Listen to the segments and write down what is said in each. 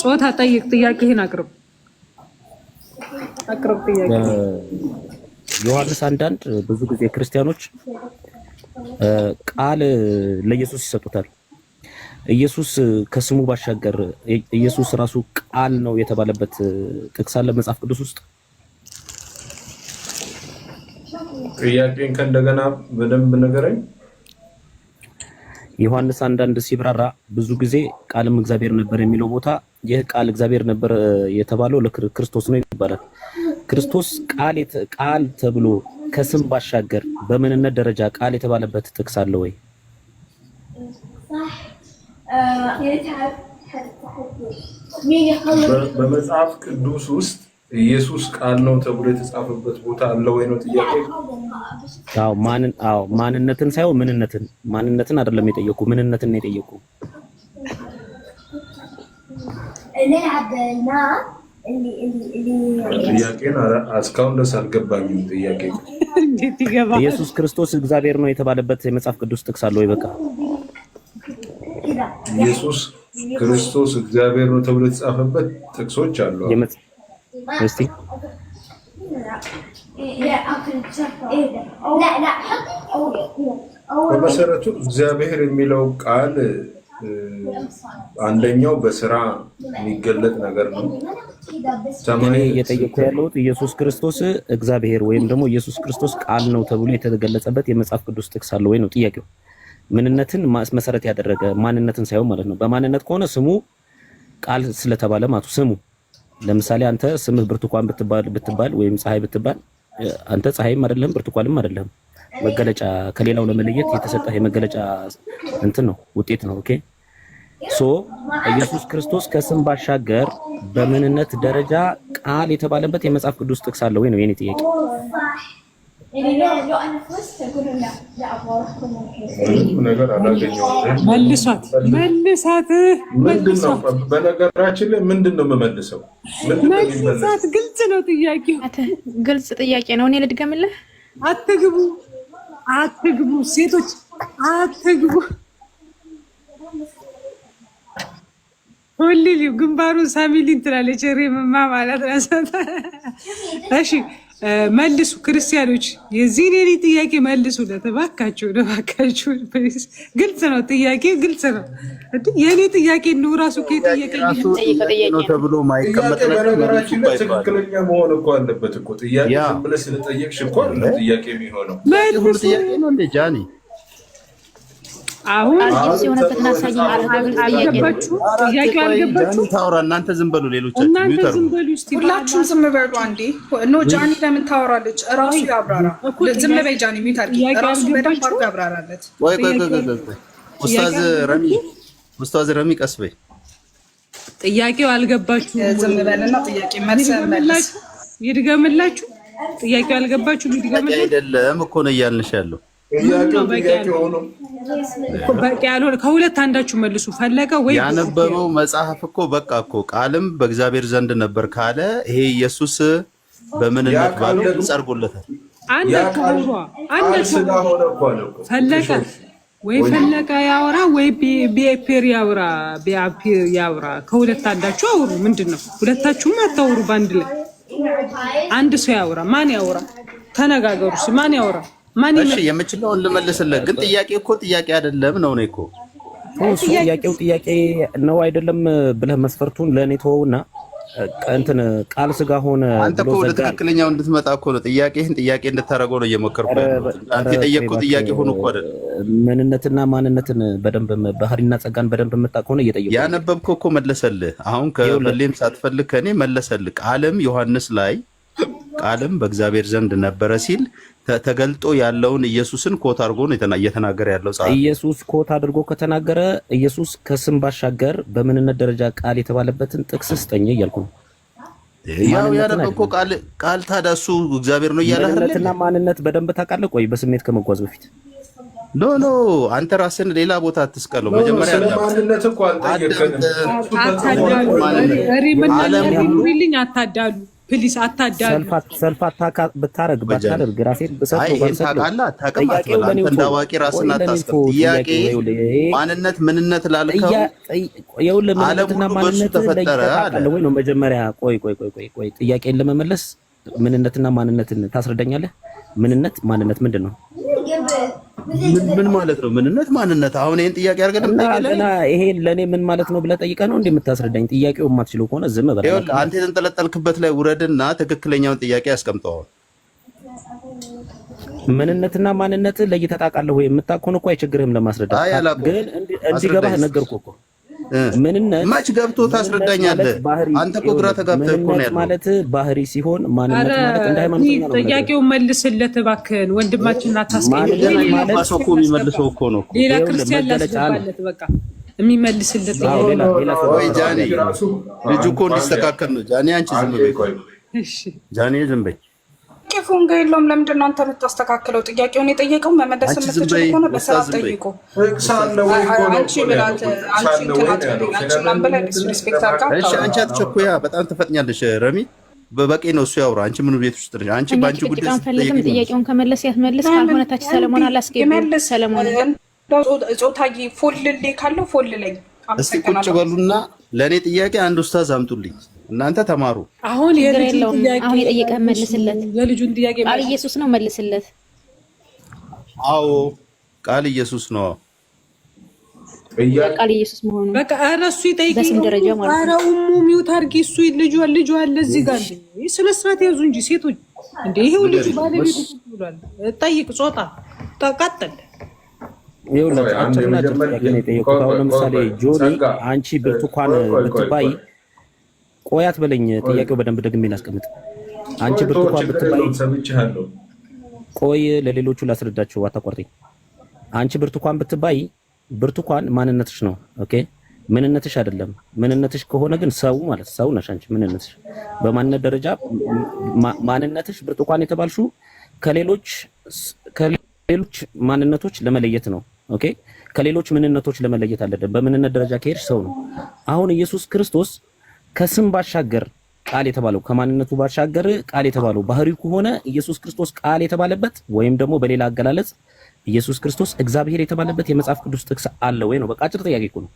ጾታ ጠይቅ፣ ጥያቄህን አቅርብ ጥያቄ። ዮሐንስ አንዳንድ ብዙ ጊዜ ክርስቲያኖች ቃል ለኢየሱስ ይሰጡታል። ኢየሱስ ከስሙ ባሻገር ኢየሱስ ራሱ ቃል ነው የተባለበት ጥቅስ አለ መጽሐፍ ቅዱስ ውስጥ? ጥያቄን ከእንደገና በደንብ ንገረኝ። ዮሐንስ አንዳንድ ሲብራራ ብዙ ጊዜ ቃልም እግዚአብሔር ነበር የሚለው ቦታ ይህ ቃል እግዚአብሔር ነበር የተባለው ለክርስቶስ ነው ይባላል። ክርስቶስ ቃል ተብሎ ከስም ባሻገር በምንነት ደረጃ ቃል የተባለበት ጥቅስ አለ ወይ? በመጽሐፍ ቅዱስ ውስጥ ኢየሱስ ቃል ነው ተብሎ የተጻፈበት ቦታ አለ ወይ ነው ጥያቄ? ማንነትን ሳይሆን ማንነትን አይደለም የጠየቁ፣ ምንነትን ነው የጠየቁ። ጥያቄን እስካሁን ድረስ አልገባኝም። ጥያቄ ኢየሱስ ክርስቶስ እግዚአብሔር ነው የተባለበት የመጽሐፍ ቅዱስ ጥቅስ አለ ወይ? በቃ ኢየሱስ ክርስቶስ እግዚአብሔር ነው ተብሎ የተጻፈበት ጥቅሶች አሉ። እስቲ በመሰረቱ እግዚአብሔር የሚለው ቃል አንደኛው በስራ የሚገለጥ ነገር ነው። እኔ እየጠየኩ ያለሁት ኢየሱስ ክርስቶስ እግዚአብሔር ወይም ደግሞ ኢየሱስ ክርስቶስ ቃል ነው ተብሎ የተገለጸበት የመጽሐፍ ቅዱስ ጥቅስ አለ ወይ ነው ጥያቄው። ምንነትን መሰረት ያደረገ ማንነትን ሳይሆን ማለት ነው። በማንነት ከሆነ ስሙ ቃል ስለተባለ ማለት ስሙ ለምሳሌ አንተ ስምህ ብርቱካን ብትባል ወይም ፀሐይ ብትባል አንተ ፀሐይም አይደለም ብርቱካንም አይደለም። መገለጫ ከሌላው ለመለየት የተሰጠህ የመገለጫ እንትን ነው፣ ውጤት ነው። ኦኬ ሶ ኢየሱስ ክርስቶስ ከስም ባሻገር በምንነት ደረጃ ቃል የተባለበት የመጽሐፍ ቅዱስ ጥቅስ አለ ወይ ነው የኔ ጥያቄ። መልሳት። በነገራችን ላይ ምንድን ነው የምመልሰው? መልሳት። ግልጽ ነው ጥያቄው፣ ግልጽ ጥያቄ ነው። እኔ ልድገምልህ። አትግቡ፣ ሴቶች አትግቡ። ሁሌሊው ግንባሩን ሳሚሊን ትላለች። ሬምማ ማለት ነው። እሺ መልሱ ክርስቲያኖች፣ የዚህን የኔ ጥያቄ መልሱለት እባካችሁ፣ እባካችሁ። ግልጽ ነው ጥያቄ፣ ግልጽ ነው። የኔ ጥያቄ ነው ራሱ ከጥያቄ ነው ተብሎ ማይቀመጥ ነገር። በነገራችን ላይ ትክክለኛ መሆን እኮ አለበት እኮ ጥያቄ ዝም ብለህ ስለጠየቅሽ እኮ ነው ጥያቄ የሚሆነው። መልሱ ጥያቄ ነው እንደ ጃኒ አሁን ሲሆነበትና ሳይኝ አልገባችሁ? ጥያቄው አልገባችሁ? ታውራ እናንተ ዝም በሉ፣ ሌሎቻችሁ እናንተ ዝም በሉ። እስቲ ሁላችሁም ዝም በሉ አንዴ። ኖ ጃኒ ለምን ታወራለች? እራሱ ያብራራ። ዝም በይ ጃኒ፣ ሚውት አድርጊ። እራሱ በደንብ አድርጎ ያብራራለት። ቆይ ኡስታዝ ረሚ ቀስ በይ። ጥያቄው አልገባችሁ? ዝም በልና ጥያቄ መልስ ይድገምላችሁ። ጥያቄው አልገባችሁ? ይድገምላችሁ። አይደለም እኮ ነው እያልንሽ ያለው በቂ ያልሆነ ከሁለት አንዳችሁ መልሱ። ፈለቀ ወይ ያነበበው መጽሐፍ እኮ በቃ እኮ ቃልም በእግዚአብሔር ዘንድ ነበር ካለ ይሄ ኢየሱስ በምንነት ባለው ጸርጎለታል። አንድ ፈለቀ ወይ ፈለቀ ያወራ ወይ ቢኤፒር ያወራ። ከሁለት አንዳችሁ አውሩ። ምንድነው ሁለታችሁም አታውሩ? ባንድ ላይ አንድ ሰው ያወራ። ማን ያወራ? ተነጋገሩ። ማን ያወራ? እሺ የምችለውን ልመልስልህ፣ ግን ጥያቄ እኮ ጥያቄ አይደለም ነው። እኔ እኮ ጥያቄው ጥያቄ ነው አይደለም ብለህ መስፈርቱን ለእኔ ተወውና እንትን ቃል ስጋ ሆነ። አንተ እኮ ወደ ትክክለኛው እንድትመጣ እኮ ነው ጥያቄህን ጥያቄ እንድታረገው ነው እየሞከርኩ ያለው። አንተ የጠየቅኩት ጥያቄ ሆኖ እኮ አይደል። ምንነትና ማንነትን በደንብ ባህሪና ጸጋን በደንብ የምታውቅ ሆነ እየጠየቅኩ ያነበብከው እኮ መለሰልህ። አሁን ከሁሌም ሳትፈልግ ከኔ መለሰልህ። ቃልም ዮሐንስ ላይ ቃልም በእግዚአብሔር ዘንድ ነበረ ሲል ተገልጦ ያለውን ኢየሱስን ኮት አድርጎ ነው እየተናገረ ያለው። ኢየሱስ ኮት አድርጎ ከተናገረ ኢየሱስ ከስም ባሻገር በምንነት ደረጃ ቃል የተባለበትን ጥቅስ ስጠኝ እያልኩ ነው። ያው ያነበብከው ቃል ታዲያ እሱ እግዚአብሔር ነው እያለ ማንነትና ማንነት በደንብ ታውቃለህ። ቆይ በስሜት ከመጓዝ በፊት ኖ አንተ ራስን ሌላ ቦታ አትስቀለው። መጀመሪያ ማንነት እኮ አልጠየቀንም። አታዳሉ። ፕሊስ አታዳሉ። ሰልፋት ብታረግ ባታረግ ራሴን በሰጥቶ እንዳዋቂ ራስና ታስቀር። ጥያቄ ማንነት ምንነት ላልከው ማንነትና ማንነት ተፈጠረ አለ ወይ ነው መጀመሪያ። ቆይ ጥያቄን ለመመለስ ምንነትና ማንነትን ታስረዳኛለህ? ምንነት ማንነት ምንድን ነው? ምን ማለት ነው? ምንነት ማንነት አሁን ይሄን ጥያቄ አድርገን እና ይሄ ለኔ ምን ማለት ነው ብለህ ጠይቀህ ነው እንደምታስረዳኝ? ጥያቄው የማትችለው ከሆነ ዝም በል። ይኸውልህ አንተ የተንጠለጠልክበት ላይ ውረድና ትክክለኛውን ጥያቄ አስቀምጠው። ምንነትና ማንነት ለይተህ ታውቃለህ ወይ? የምታውቅ ከሆነ እኮ አይቸግርህም ለማስረዳት። ግን እንዲገባህ ነገርኩህ እኮ። ምንነት መች ገብቶ ታስረዳኛለህ? አንተ እኮ ግራ ተጋብተህ እኮ ነው ያለው። ማለት ባህሪ ሲሆን ማንነት ማለት እንደ ሃይማኖት ነው። ጥያቄውን መልስለት እባክህን ወንድማችን አታስቀይም። ማለት ሰው እኮ የሚመልሰው እኮ ነው። ሌላ ክርስቲያን ላስገባለት በቃ የሚመልስለት ሌላ ወይ ጃኒ ልጁ እኮ እንዲስተካከል ነው። ጃኒ አንቺ ዝም በይ። እሺ ጃኒ ዝም በይ። ፉንጋ የለውም። ለምንድን ነው አንተ የምታስተካክለው? ጥያቄውን የጠየቀው መመለስ የምትችል ከሆነ በሰዓት ጠይቁ። አንቺ አትቸኩያ፣ በጣም ትፈጥኛለሽ። ረሚ በበቂ ነው እሱ ያውራ። አንቺ ምን ቤት ውስጥ ነሽ? አንቺ ባንቺ ጉዳይ ስትጠይቂው ጥያቄውን ከመለስ ያስመልስ፣ ካልሆነ ታች ሰለሞን አላስገባም። ሰለሞን ጾታዬ ፎልልኝ ካለው ፎልለኝ። እስቲ ቁጭ በሉና ለእኔ ጥያቄ አንድ ኡስታዝ አምጡልኝ። እናንተ ተማሩ። አሁን የልጁን ጥያቄ አሁን የጠየቀህ መልስለት። የልጁን ጥያቄ ቃል ኢየሱስ ነው መልስለት። አዎ ቃል ኢየሱስ ነው። ቃል ኢየሱስ መሆኑ በቃ እሱ ይጠይቅ። በስም ደረጃ ማለት ነው። ኧረ ሚውት አድርጊ። እሱ ልጁ አለ እዚህ ጋር ስነ ስርዓት ያዙ እንጂ ሴቶች እንደ ይሄው ልጁ ባለቤቱ ብሏል። ጠይቅ ጾታ ተቀጥል ለምሳሌ ጆኒ አንቺ ብርቱካን ብትባይ ቆያት በለኝ። ጥያቄው በደንብ ደግሜ ላስቀምጥ። አንቺ ብርቱካን ብትባይ ቆይ ለሌሎቹ ላስረዳቸው፣ አታቋርጠኝ። አንቺ ብርቱካን ብትባይ ብርቱካን ማንነትሽ ነው። ኦኬ ምንነትሽ አይደለም። ምንነትሽ ከሆነ ግን ሰው ማለት ሰው ነሽ አንቺ። ምንነትሽ በማንነት ደረጃ ማንነትሽ ብርቱካን የተባልሽው ከሌሎች ማንነቶች ለመለየት ነው። ኦኬ ከሌሎች ምንነቶች ለመለየት አይደለም። በምንነት ደረጃ ከሄድሽ ሰው ነው። አሁን ኢየሱስ ክርስቶስ ከስም ባሻገር ቃል የተባለው ከማንነቱ ባሻገር ቃል የተባለው ባህሪው ከሆነ ኢየሱስ ክርስቶስ ቃል የተባለበት ወይም ደግሞ በሌላ አገላለጽ ኢየሱስ ክርስቶስ እግዚአብሔር የተባለበት የመጽሐፍ ቅዱስ ጥቅስ አለ ወይ ነው። በቃ አጭር ጥያቄ እኮ ነው።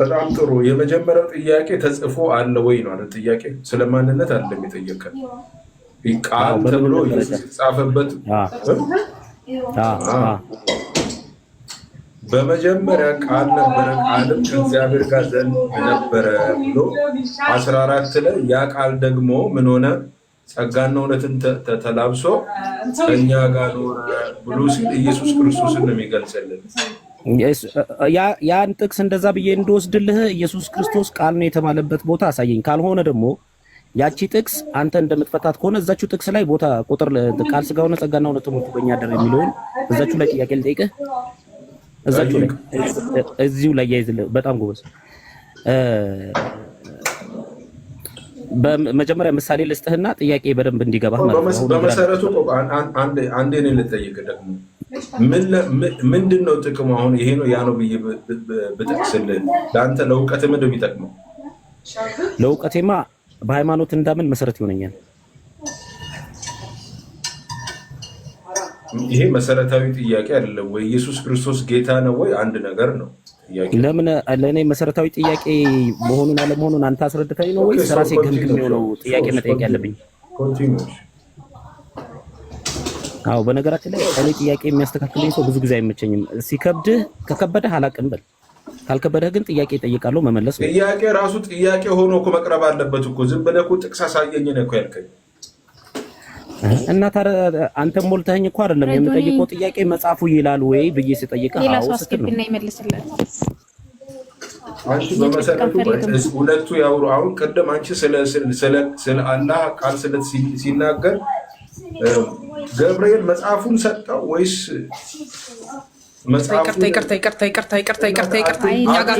በጣም ጥሩ። የመጀመሪያው ጥያቄ ተጽፎ አለ ወይ ነው አይደል? ጥያቄ ስለማንነት አይደለም የጠየቀን። ቃል ተብሎ የተጻፈበት በመጀመሪያ ቃል ነበረ፣ ቃልም ከእግዚአብሔር ጋር ዘንድ ነበረ ብሎ 14 ላይ ያ ቃል ደግሞ ምን ሆነ? ጸጋና እውነትን ተላብሶ ከኛ ጋር ኖረ ብሎ ሲል ኢየሱስ ክርስቶስን ነው የሚገልጽልን። ያን ጥቅስ እንደዛ ብዬ እንደወስድልህ ኢየሱስ ክርስቶስ ቃል ነው የተባለበት ቦታ አሳየኝ። ካልሆነ ደግሞ ያቺ ጥቅስ አንተ እንደምትፈታት ከሆነ እዛችሁ ጥቅስ ላይ ቦታ ቁጥር ቃል ስጋ ሆነ ጸጋና እውነት ሞቱ በእኛ አደረ የሚለውን እዛችሁ ላይ ጥያቄ ልጠይቅህ። እዛችሁ ላይ እዚሁ ላይ ያይዝልህ። በጣም ጎበዝ። በመጀመሪያ ምሳሌ ልስጥህና ጥያቄ በደንብ እንዲገባህ ማለት ነው። በመሰረቱ አንዴ እኔ ልጠይቅህ ደግሞ ምንድነው ጥቅሙ? አሁን ይሄ ነው ያ ነው ብዬ ብጠቅስልህ ለአንተ ለእውቀት ምንድን ነው የሚጠቅመው? ለእውቀቴማ በሃይማኖት እንዳምን መሰረት ይሆነኛል። ይሄ መሰረታዊ ጥያቄ አይደለም ወይ? ኢየሱስ ክርስቶስ ጌታ ነው ወይ? አንድ ነገር ነው ጥያቄ። ለምን ለእኔ መሰረታዊ ጥያቄ መሆኑን አለመሆኑን አንተ አስረድተኝ ነው ወይስ ራሴ ገምግሜው ነው ጥያቄ መጠየቅ ያለብኝ? አዎ፣ በነገራችን ላይ እኔ ጥያቄ የሚያስተካክለኝ ሰው ብዙ ጊዜ አይመቸኝም። ሲከብድህ ከከበደህ አላቅም በል፣ ካልከበደህ ግን ጥያቄ እጠይቃለሁ መመለስ ነው። ጥያቄ ራሱ ጥያቄ ሆኖ እኮ መቅረብ አለበት እኮ። ዝም ብለህ እኮ ጥቅስ አሳየኝ ነው እኮ ያልከኝ። እና ታዲያ አንተም ሞልተኸኝ እኮ አይደለም የምጠይቀው ጥያቄ መጽሐፉ ይላል ወይ ብዬ ስጠይቅህ አዎ ስትል ነው። አንቺ በመሰረቱ ሁለቱ ያውሩ። አሁን ቅድም አንቺ ስለ አላህ ቃል ሲናገር ገብርኤል መጽሐፉን ሰጠው ወይስ መጽሐፉን? ይቅርታ እኛ ጋር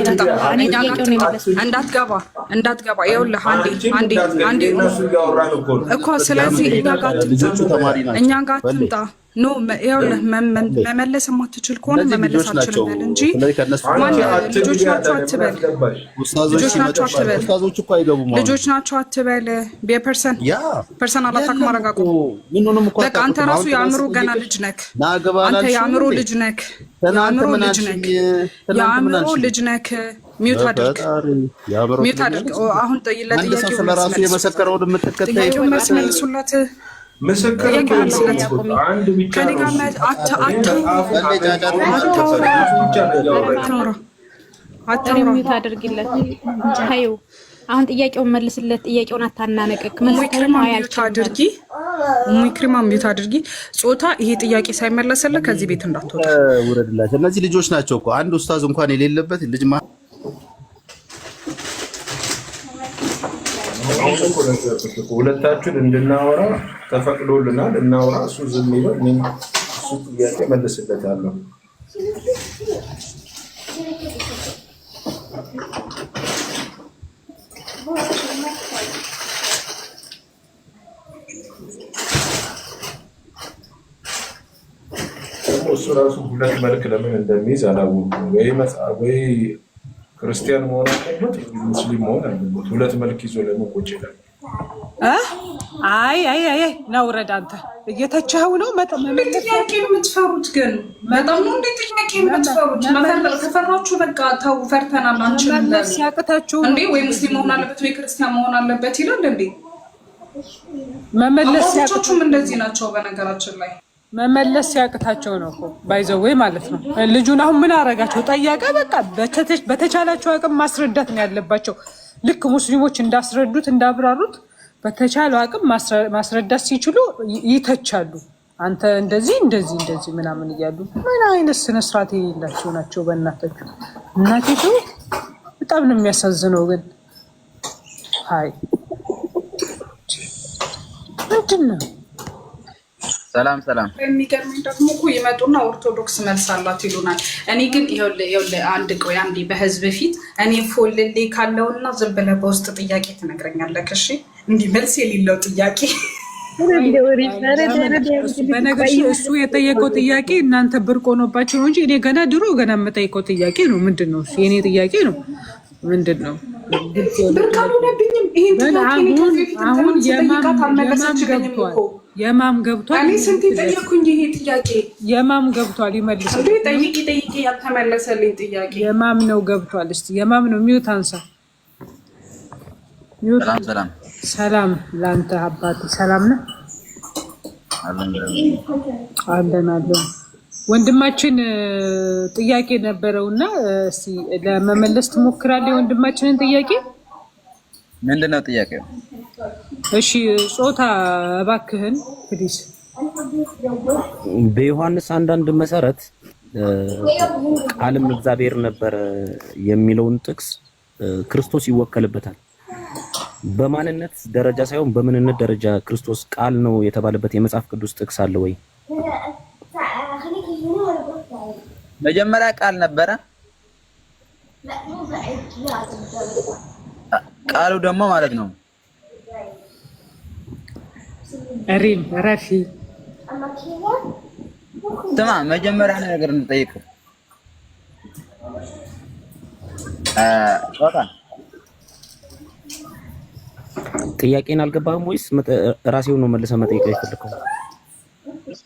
እንዳትገባ ይኸውልህ፣ አንዴ እኮ ስለዚህ እኛ ጋር ትምጣ ኖ ይኸውልህ መመለስ የማትችል ከሆነ መመለስ አትችልም በል እንጂ ልጆች ናቸው አትበል። ልጆች ናቸው አትበል። ልጆች ናቸው አትበል። ፐርሰናል አታክ ማድረግ አቁም። በቃ አንተ ራሱ የአእምሮ ገና ልጅ ነክ። አንተ የአእምሮ ልጅ ነክ። የአእምሮ ልጅ ነክ። የአእምሮ ልጅ ነክ። ሚውት አድርግ። ሚውት አድርግ። አሁን ለጥያቄው ራሱ የመሰከረውን የምትከታይ መልሱላት። ምስክር አንድ ብቻ ሚውት አድርጊለት። ታዩ አሁን ጥያቄውን መልስለት። ጥያቄውን አታናነቅክ። ሙክሪማ ሚውት አድርጊ። ጾታ ይሄ ጥያቄ ሳይመለስልህ ከዚህ ቤት እንዳትወጣ ውረድላቸው። እነዚህ ልጆች ናቸው እኮ አንድ ኡስታዝ እንኳን የሌለበት ልጅ ሁለታችን እንድናወራ ተፈቅዶልናል። እናወራ። እሱ ዝም ይበል። እኔም እሱ ጥያቄ መልስለታለሁ። እሱ ራሱ ሁለት መልክ ለምን እንደሚይዝ አላወኩም። ወይ ክርስቲያን መሆን አለበት፣ ሙስሊም መሆን አለበት። ሁለት መልክ ይዞ ለምን ቁጭ ይላል? አይ ናውረድ አንተ እየተቻው ነው። ጥያቄ የምትፈሩት ግን በጣም ነው። እንዴ ጥያቄ የምትፈሩት ከፈራችሁ በቃ ተው፣ ፈርተናል። አንቺን ሲያቅታችሁ እንዴ ወይ ሙስሊም መሆን አለበት ወይ ክርስቲያን መሆን አለበት ይላል እንዴ? መመለስ ሲያቅታችሁም እንደዚህ ናቸው። በነገራችን ላይ መመለስ ሲያቅታቸው ነው እኮ ባይዘው ማለት ነው። ልጁን አሁን ምን አረጋቸው? ጠያቀ። በቃ በተቻላቸው አቅም ማስረዳት ነው ያለባቸው። ልክ ሙስሊሞች እንዳስረዱት እንዳብራሩት በተቻለው አቅም ማስረዳት ሲችሉ ይተቻሉ። አንተ እንደዚህ ምናምን እያሉ ምን አይነት ስነስርዓት የሌላቸው ናቸው በእናታቸው። እናቴቱ በጣም ነው የሚያሳዝነው። ግን አይ ምንድን ነው? ሰላም የሚገርመኝ ደግሞ እኮ ይመጡና ኦርቶዶክስ መልስ አላት ይሉናል። እኔ ግን ይኸውልህ አንዴ በህዝብ ፊት እኔ ፎልሌ ካለውና ዝም ብለህ በውስጥ ጥያቄ ትነግረኛለህ። እሺ እንዲህ መልስ የሌለው ጥያቄ በነገር እሱ የጠየቀው ጥያቄ እናንተ ብርቅ ሆኖባቸው ነው እንጂ እኔ ገና የምጠይቀው ጥያቄ ነው። ምንድን ነው የኔ ጥያቄ ነው? ምንድን ነው ብርቅ አልሆነብኝም። አሁን የማም ገብቷል። እኔ ስንት ጠየኩኝ ይሄ ጥያቄ የማም ገብቷል። ይመልስ ጠይቂ ያልተመለሰልኝ ጥያቄ የማም ነው ገብቷል። እስቲ የማም ነው። ሚውት አንሳ። ሰላም ለአንተ አባቴ። ሰላም ነህ? አለን። ወንድማችን ጥያቄ ነበረውና እስቲ ለመመለስ ትሞክራለህ የወንድማችንን ጥያቄ? ምንድነው ጥያቄው? እሺ ጾታ እባክህን ፕሊዝ። በዮሐንስ 1:1 መሰረት ቃልም እግዚአብሔር ነበረ የሚለውን ጥቅስ ክርስቶስ ይወከልበታል። በማንነት ደረጃ ሳይሆን በምንነት ደረጃ ክርስቶስ ቃል ነው የተባለበት የመጽሐፍ ቅዱስ ጥቅስ አለ ወይ? መጀመሪያ ቃል ነበረ፣ ቃሉ ደግሞ ማለት ነው ረፊ ስማ፣ መጀመሪያ ነገር እንጠይቅህ ጥያቄን አልገባህም ወይስ ራሴው ነው መልሰህ መጠየቅ አይፈልከው?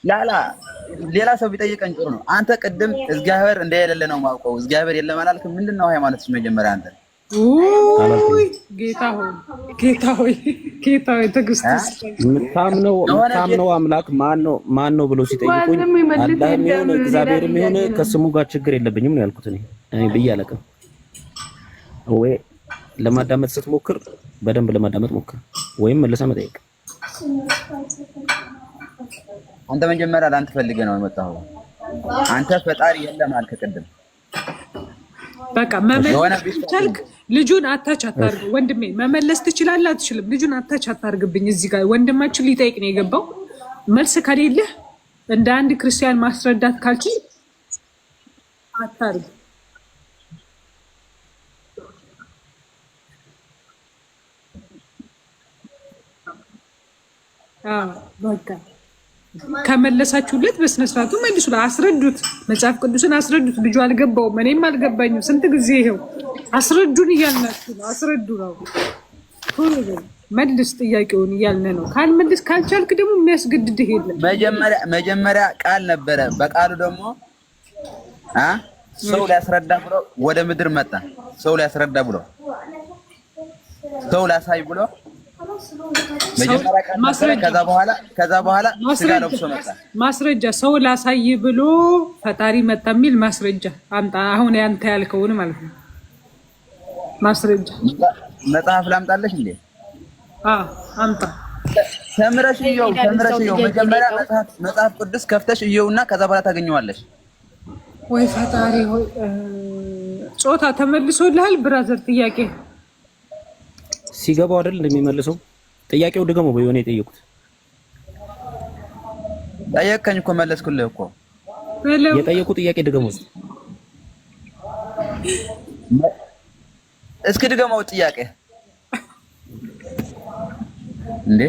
ላላ ሌላ ሰው ቢጠይቀኝ ጥሩ ነው። አንተ ቅድም እግዚአብሔር እንደሌለ ነው ማውቀው፣ እግዚአብሔር የለም አላልክም? ምንድነው ሃይማኖትሽ? መጀመሪያ አንተ ጌታ ሆይ ትዕግስት የምታምነው አምላክ ማን ነው ብሎ ሲጠይቁኝ አላህም ይሁን እግዚአብሔርም ይሁን ከስሙ ጋር ችግር የለብኝም ነው ያልኩት። እኔ ብዬ አላውቅም። ወይ ለማዳመጥ ስትሞክር በደንብ ለማዳመጥ ሞክር፣ ወይም መልሰህ መጠየቅ። አንተ መጀመሪያ ለአንተ ፈልገህ ነው የመጣኸው። አንተ ፈጣሪ የለም አልክ ቅድም። በቃ መመለስ ትችላለህ። ልጁን አታች አታርግ ወንድሜ። መመለስ ትችላለህ አትችልም? ልጁን አታች አታርግብኝ። እዚህ ጋር ወንድማችን ሊጠይቅ ነው የገባው። መልስ ከሌለህ እንደ አንድ ክርስቲያን ማስረዳት ካልችል አታርግ። በቃ ከመለሳችሁለት በስነ ስርዓቱ መልሱ፣ አስረዱት፣ መጽሐፍ ቅዱስን አስረዱት። ልጁ አልገባውም፣ እኔም አልገባኝም። ስንት ጊዜ ይሄው አስረዱን እያልናችሁ ነው። አስረዱ ነው መልስ ጥያቄውን እያልን ነው። ካልመልስ ካልቻልክ ደግሞ የሚያስገድድህ የለም። መጀመሪያ ቃል ነበረ። በቃሉ ደግሞ ሰው ሊያስረዳ ብሎ ወደ ምድር መጣ። ሰው ሊያስረዳ ብሎ ሰው ላሳይ ብሎ መጀመሪያ ቃል ነበረ። ከዛ በኋላ ስጋ ለብሶ መጣ። ማስረጃ ሰው ላሳይ ብሎ ፈጣሪ መጣ የሚል ማስረጃ አምጣ። አሁን ያንተ ያልከውን ማለት ነው። ማስረጃ መጽሐፍ ላምጣለሽ እንዴ? አምጣ። ተምረሽ እየው መጀመሪያ መጽሐፍ ቅዱስ ከፍተሽ እየውና ከዛ በኋላ ታገኘዋለሽ። ወይ ፈጣሪ ሆይ ጾታ ተመልሶልሃል ብራዘር። ጥያቄ ሲገባው አይደል እንደሚመልሰው? ጥያቄው ደግሞ በየሆነ የጠየቁት ጠየቀኝ እኮ መለስኩልህ እኮ። የጠየቁ ጥያቄ ደግሞ እስኪ ድገመው ጥያቄ እንዴ?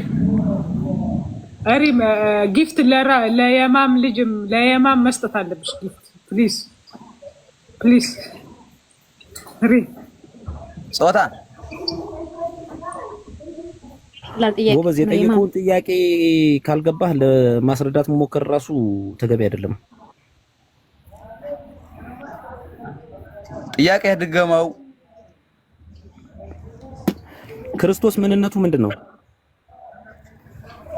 አሪም ጊፍት ለየማም ልጅም ለየማም መስጠት አለብሽ ጊፍት ፕሊዝ ጾታ ጎበዝ። የጠየቁን ጥያቄ ካልገባህ ለማስረዳት መሞከር ራሱ ተገቢ አይደለም። ጥያቄ ድገመው። ክርስቶስ ምንነቱ ምንድን ነው?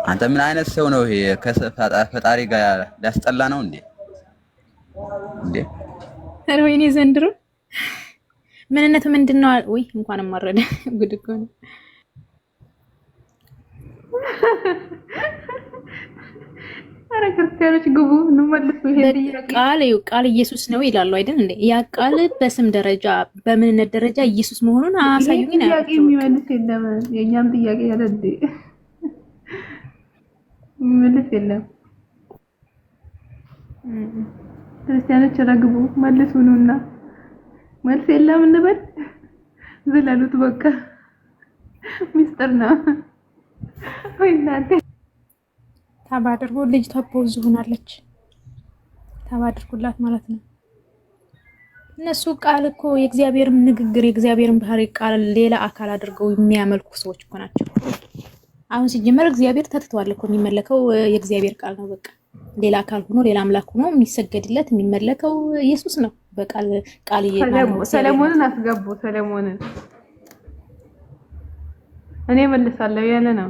አንተ ምን አይነት ሰው ነው ይሄ? ከፈጣሪ ጋር ሊያስጠላ ነው እንዴ? ኧረ ወይኔ ዘንድሮ ምንነቱ ምንድን ነው? ወይ እንኳን ማረደ ጉድ እኮ ነው። ኧረ ክርስቲያኖች ግቡ እንመልሱ። ይሄ ቃል ኢየሱስ ነው ይላሉ አይደል እንዴ? ያ ቃል በስም ደረጃ በምንነት ደረጃ ኢየሱስ መሆኑን አሳዩኝ ነው። ጥያቄ የሚመልስ የለም። የኛም ጥያቄ ያለ እንዴ የሚመልስ የለም። ክርስቲያኖች ረግቡ መልሱ ነውና መልስ የለም እንበል። ዝለሉት በቃ ሚስጥር ነው። ወይ እናንተ ታባድርጎ ልጅቷ ፖዝ ሆናለች። ታባድርኩላት ማለት ነው። እነሱ ቃል እኮ የእግዚአብሔር ንግግር የእግዚአብሔርን ባህሪ ቃል ሌላ አካል አድርገው የሚያመልኩ ሰዎች እኮ ናቸው። አሁን ሲጀመር እግዚአብሔር ተትቷል እኮ የሚመለከው የእግዚአብሔር ቃል ነው። በቃ ሌላ አካል ሆኖ ሌላ አምላክ ሆኖ የሚሰገድለት የሚመለከው ኢየሱስ ነው። በቃል ሰለሞንን አስገቡ። ሰለሞንን እኔ መልሳለሁ ያለ ነው።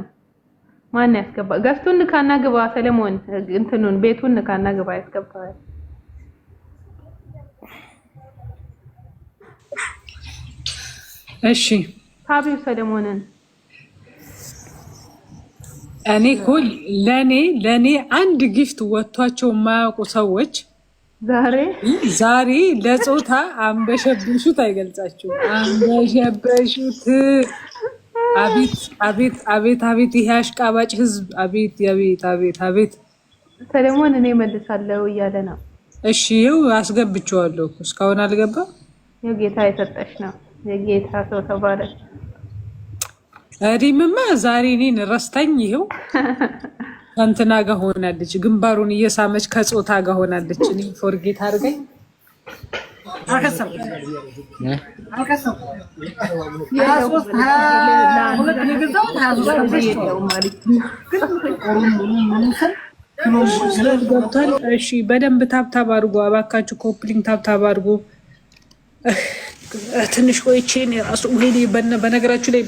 ማን ያስገባ? ገስቱን ካና ግባ። ሰለሞን እንትኑን ቤቱን ካና ግባ ያስገባል። እሺ ታቢው ሰለሞንን እኔ እኮ ለኔ አንድ ጊፍት ወጥቷቸው የማያውቁ ሰዎች ዛሬ ለጾታ አንበሸብሹት አይገልጻችሁም። አንበሸበሹት። አቤት ይሄ አሽቃባጭ ህዝብ! አቤት። ሰለሞን እኔ መልሳለሁ እያለ ነው። እሺ ይኸው አስገብቼዋለሁ። እስካሁን አልገባም። የጌታ የሰጠሽ ነው። የጌታ ሰው ተባለ። እዲምማ ዛሬ እኔን ረስታኝ ይኸው ከእንትና ጋር ሆናለች። ግንባሩን እየሳመች ከጾታ ጋር ሆናለች። እኔ ፎርጌት አድርገኝ ገብቷል። እሺ በደንብ ታብታብ አድርጎ እባካችሁ፣ ኮፕሊንግ ታብታብ አድርጎ። ትንሽ ቆይቼ የራሱ ሄሌ በነገራችሁ ላይ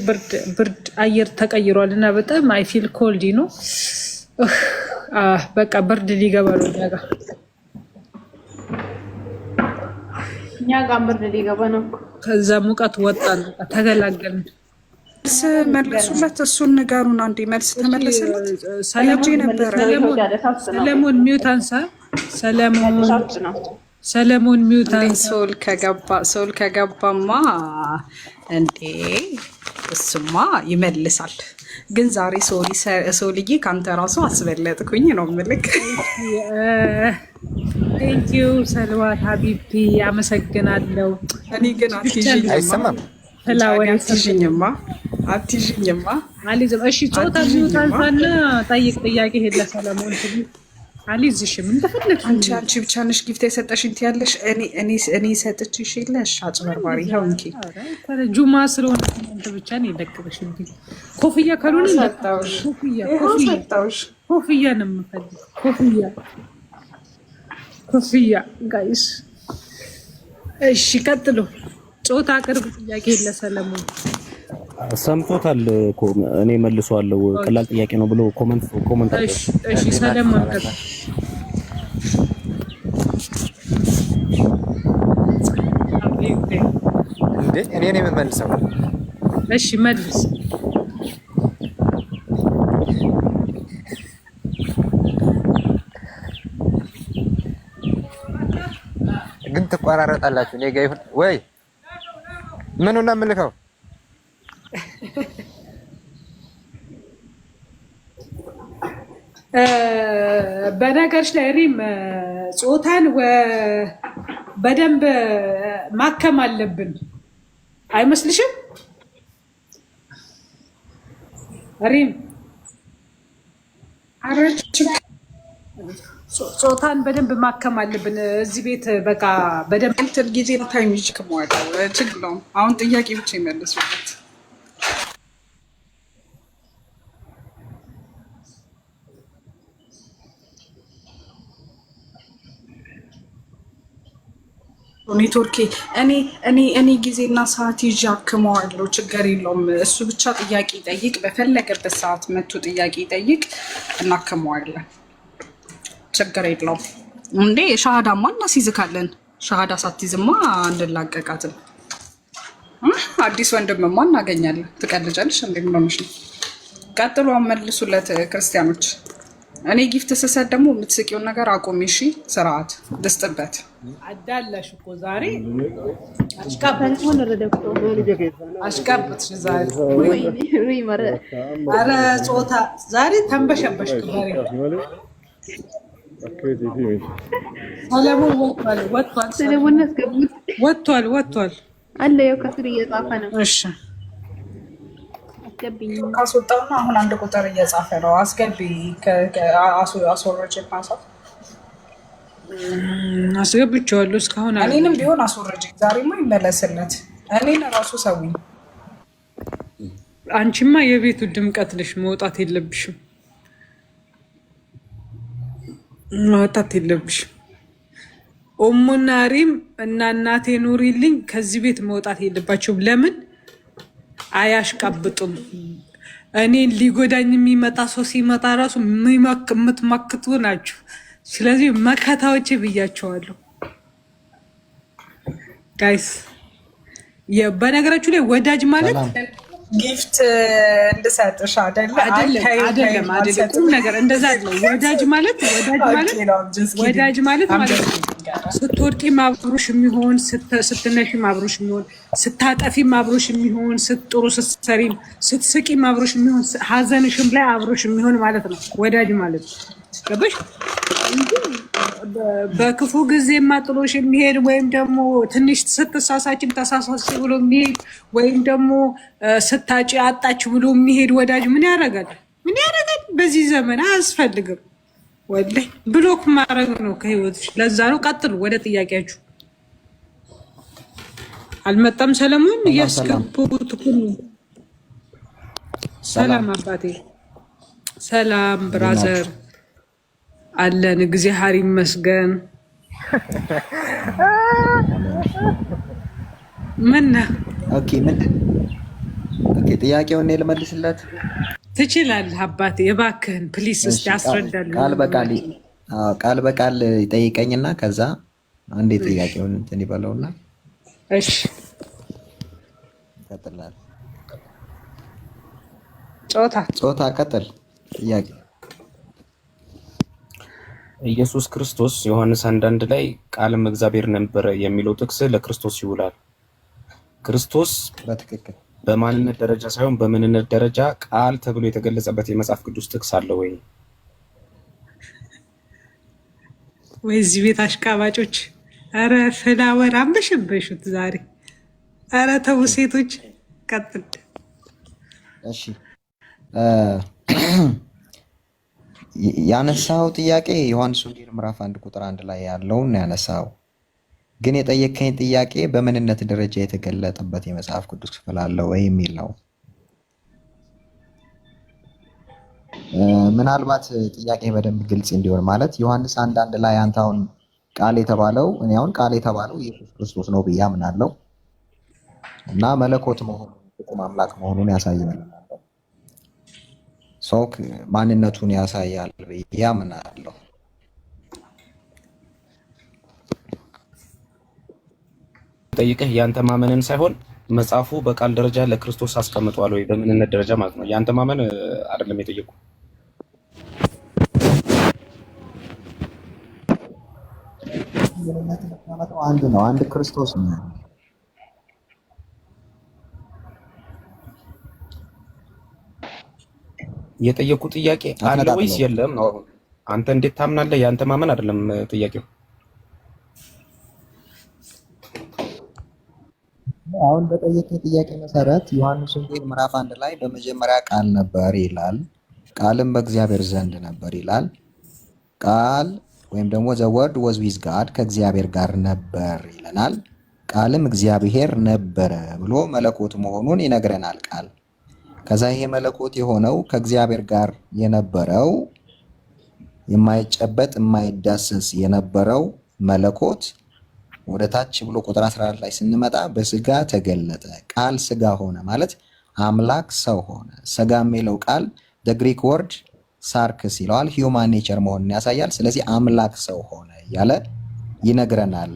ብርድ አየር ተቀይሯል እና በጣም አይ ፊል ኮልድ ነው። በቃ ብርድ ሊገባ ነው እኛ ጋር ብርድ ሊገባ ነው። ከዛ ሙቀት ወጣን፣ ተገላገልን። መልሱለት፣ እሱን ንገሩን። አንዴ መልስ ተመለሰለት። ሰለሞን ሚውት አንሳ። ሰለሞን ሚውት አንሳ። ሶል ከገባማ እንዴ እሱማ ይመልሳል። ግን ዛሬ ሶልዬ ካንተ ራሱ አስበለጥኩኝ ነው ምልክ። ቴንኪዩ ሰልዋት ሀቢቢ አመሰግናለሁ። እኔ ግን አይሰማም ፍላወር አትይዥኝማ አትይዥኝማ አልይዝም። እሺ ጾታ ቢውታልፋና ጠይቅ ጥያቄ ሄደ ሰለሞን አልይዝሽም እንደፈለግሽ አንቺ ብቻ ነሽ ጊፍት የሰጠሽኝ ትያለሽ። እኔ ሰጥቼሽ የለሽ አጭበርባሪ። ይኸው እንኪ ጁማ ስለሆነ አንተ ብቻ ነው የለቅበሽ እንዴ? ኮፍያ ካልሆነ ሰጣውሽ ኮፍያ ነው የምፈልገው። ኮፍያ ጋይስ። እሺ ቀጥሉ። ጾታ ቅርብ ጥያቄ ለሰለሞን ሰምቶታል እኮ እኔ መልሷለሁ። ቀላል ጥያቄ ነው ብሎ ኮመንት እሺ ሰለሞን ቀጥል። እንዴ እኔ ነኝ የምመልሰው? እሺ መልስ። ግን ትቆራረጣላችሁ። እኔ ጋር ይሁን ወይ ምኑን ነው የምልከው? በነገርሽ ላይ ሪም ጾታን በደንብ ማከም አለብን አይመስልሽም? ሪም ጾታን በደንብ ማከም አለብን እዚህ ቤት። በቃ በደንብ እንትን ጊዜ ነው ታይም ይችክመዋል። ችግር ነው። አሁን ጥያቄ ብቻ ይመልሱበት። ኔትወርኬ እኔ ጊዜና ሰዓት ይዤ አክመዋለሁ። ችግር የለውም። እሱ ብቻ ጥያቄ ይጠይቅ፣ በፈለገበት ሰዓት መቶ ጥያቄ ይጠይቅ፣ እናክመዋለን። ችግር የለውም። እንዴ ሻሃዳማ እናስይዝካለን። ሻሃዳ ሳትይዝማ እንላቀቃትም። አዲስ ወንድምማ እናገኛለን። ትቀልጃለሽ እንዴ? ምን ሆነሽ ነው? ቀጥሎ መልሱለት ክርስቲያኖች። እኔ ጊፍት ስሰጥ ደግሞ የምትስቂውን ነገር አቁሚ እሺ። ስርዓት ልስጥበት። አዳላሽ እኮ ዛሬ አሽቃብጥሽ ዛሬ። ኧረ ጾታ ዛሬ ተንበሸበሽ። ሰለሞን ወጥቷል አለ። ያው ከስር እየጻፈ ነው። እሺ ካስወጣውና አሁን አንድ ቁጥር እየጻፈ ነው። አስገቢ። አስወረጅ አስገብቼዋለሁ እስካሁን። እኔንም ቢሆን አስወረጅ። ዛሬማ ይመለስለት። እኔን ራሱ ሰውኝ። አንቺማ የቤቱ ድምቀት ነሽ። መውጣት የለብሽም። ኦሙና ሪም እና እናቴ ኑሪልኝ ከዚህ ቤት መውጣት የለባቸውም። ለምን አያሽቃብጡም? እኔን ሊጎዳኝ የሚመጣ ሰው ሲመጣ ራሱ የምትመክቱ ናችሁ። ስለዚህ መከታዎቼ ብያቸዋለሁ ጋይስ። በነገራችሁ ላይ ወዳጅ ማለት ጊፍት እንድሰጥሽ አይደለም። ቁም ነገር እንደዛ ነው። ወዳጅ ማለት ማለት ነው። ስትወድቂም አብሮሽ የሚሆን፣ ስትነሽም አብሮሽ የሚሆን፣ ስታጠፊም አብሮሽ የሚሆን፣ ጥሩ ስትሰሪም፣ ስትስቂም አብሮሽ የሚሆን፣ ሀዘንሽም ላይ አብሮሽ የሚሆን ማለት ነው ወዳጅ ማለት ገባሽ? በክፉ ጊዜማ ጥሎሽ የሚሄድ ወይም ደግሞ ትንሽ ስትሳሳችም ተሳሳች ብሎ የሚሄድ ወይም ደግሞ ስታጭ አጣች ብሎ የሚሄድ ወዳጅ ምን ያደርጋል? በዚህ ዘመን አያስፈልግም። ወላሂ ብሎክ ማድረግ ነው ከህይወትሽ። ለዛ ነው። ቀጥሉ ወደ ጥያቄያችሁ። አልመጣም ሰለሞን እያስገቡት እኮ ነው። ሰላም አባቴ፣ ሰላም ብራዘር አለን። እግዚአብሔር ይመስገን። ምን ኦኬ፣ ምንድን ኦኬ፣ ጥያቄውን እኔ ልመልስለት ትችላለህ አባቴ? የባክህን ፕሊስ እስቲ አስረዳልኝ። ቃል በቃል ይጠይቀኝና ከዛ አንዴ ጥያቄውን እንትን ይበለውና እሺ ይቀጥላል። ጾታ ቀጥል። ጥያቄ ኢየሱስ ክርስቶስ ዮሐንስ 1:1 ላይ ቃልም እግዚአብሔር ነበረ የሚለው ጥቅስ ለክርስቶስ ይውላል። ክርስቶስ በትክክል በማንነት ደረጃ ሳይሆን በምንነት ደረጃ ቃል ተብሎ የተገለጸበት የመጽሐፍ ቅዱስ ጥቅስ አለ ወይ? እዚህ ቤት አሽቃባጮች! አረ ፍላወር አንበሸበሹት ዛሬ። አረ ተው ሴቶች። ቀጥል። እሺ ያነሳው ጥያቄ ዮሐንስ ወንጌል ምዕራፍ 1 ቁጥር 1 ላይ ያለውን ያነሳው፣ ግን የጠየከኝ ጥያቄ በምንነት ደረጃ የተገለጠበት የመጽሐፍ ቅዱስ ክፍል አለ ወይ የሚል ነው። ምናልባት ጥያቄ በደንብ ግልጽ እንዲሆን ማለት ዮሐንስ 1:1 ላይ አንተ አሁን ቃል የተባለው እኔ አሁን ቃል የተባለው ኢየሱስ ክርስቶስ ነው ብዬ አምናለሁ እና መለኮት መሆኑን ፍጹም አምላክ መሆኑን ያሳያል። ሰው ማንነቱን ያሳያል ብዬ አምናለሁ። ጠይቀህ ያንተ ማመንን ሳይሆን መጽሐፉ በቃል ደረጃ ለክርስቶስ አስቀምጧል ወይ በምንነት ደረጃ ማለት ነው። ያንተ ማመን አይደለም የጠየቁ። አንድ ነው፣ አንድ ክርስቶስ ነው። የጠየቁ ጥያቄ አለ ወይስ የለም ነው። አንተ እንዴት ታምናለህ? ያንተ ማመን አይደለም ጥያቄው። አሁን በጠየቀኝ ጥያቄ መሰረት ዮሐንስ ወንጌል ምዕራፍ 1 ላይ በመጀመሪያ ቃል ነበር ይላል፣ ቃልም በእግዚአብሔር ዘንድ ነበር ይላል። ቃል ወይም ደግሞ ዘ ወርድ ዋዝ ዊዝ ጋድ ከእግዚአብሔር ጋር ነበር ይለናል። ቃልም እግዚአብሔር ነበረ ብሎ መለኮት መሆኑን ይነግረናል ቃል። ከዛ ይሄ መለኮት የሆነው ከእግዚአብሔር ጋር የነበረው የማይጨበጥ የማይዳሰስ የነበረው መለኮት ወደ ታች ብሎ ቁጥር 14 ላይ ስንመጣ በስጋ ተገለጠ። ቃል ስጋ ሆነ ማለት አምላክ ሰው ሆነ። ስጋ የሚለው ቃል ግሪክ ወርድ ሳርክስ ይለዋል፣ ሂውማን ኔቸር መሆኑን ያሳያል። ስለዚህ አምላክ ሰው ሆነ እያለ ይነግረናል።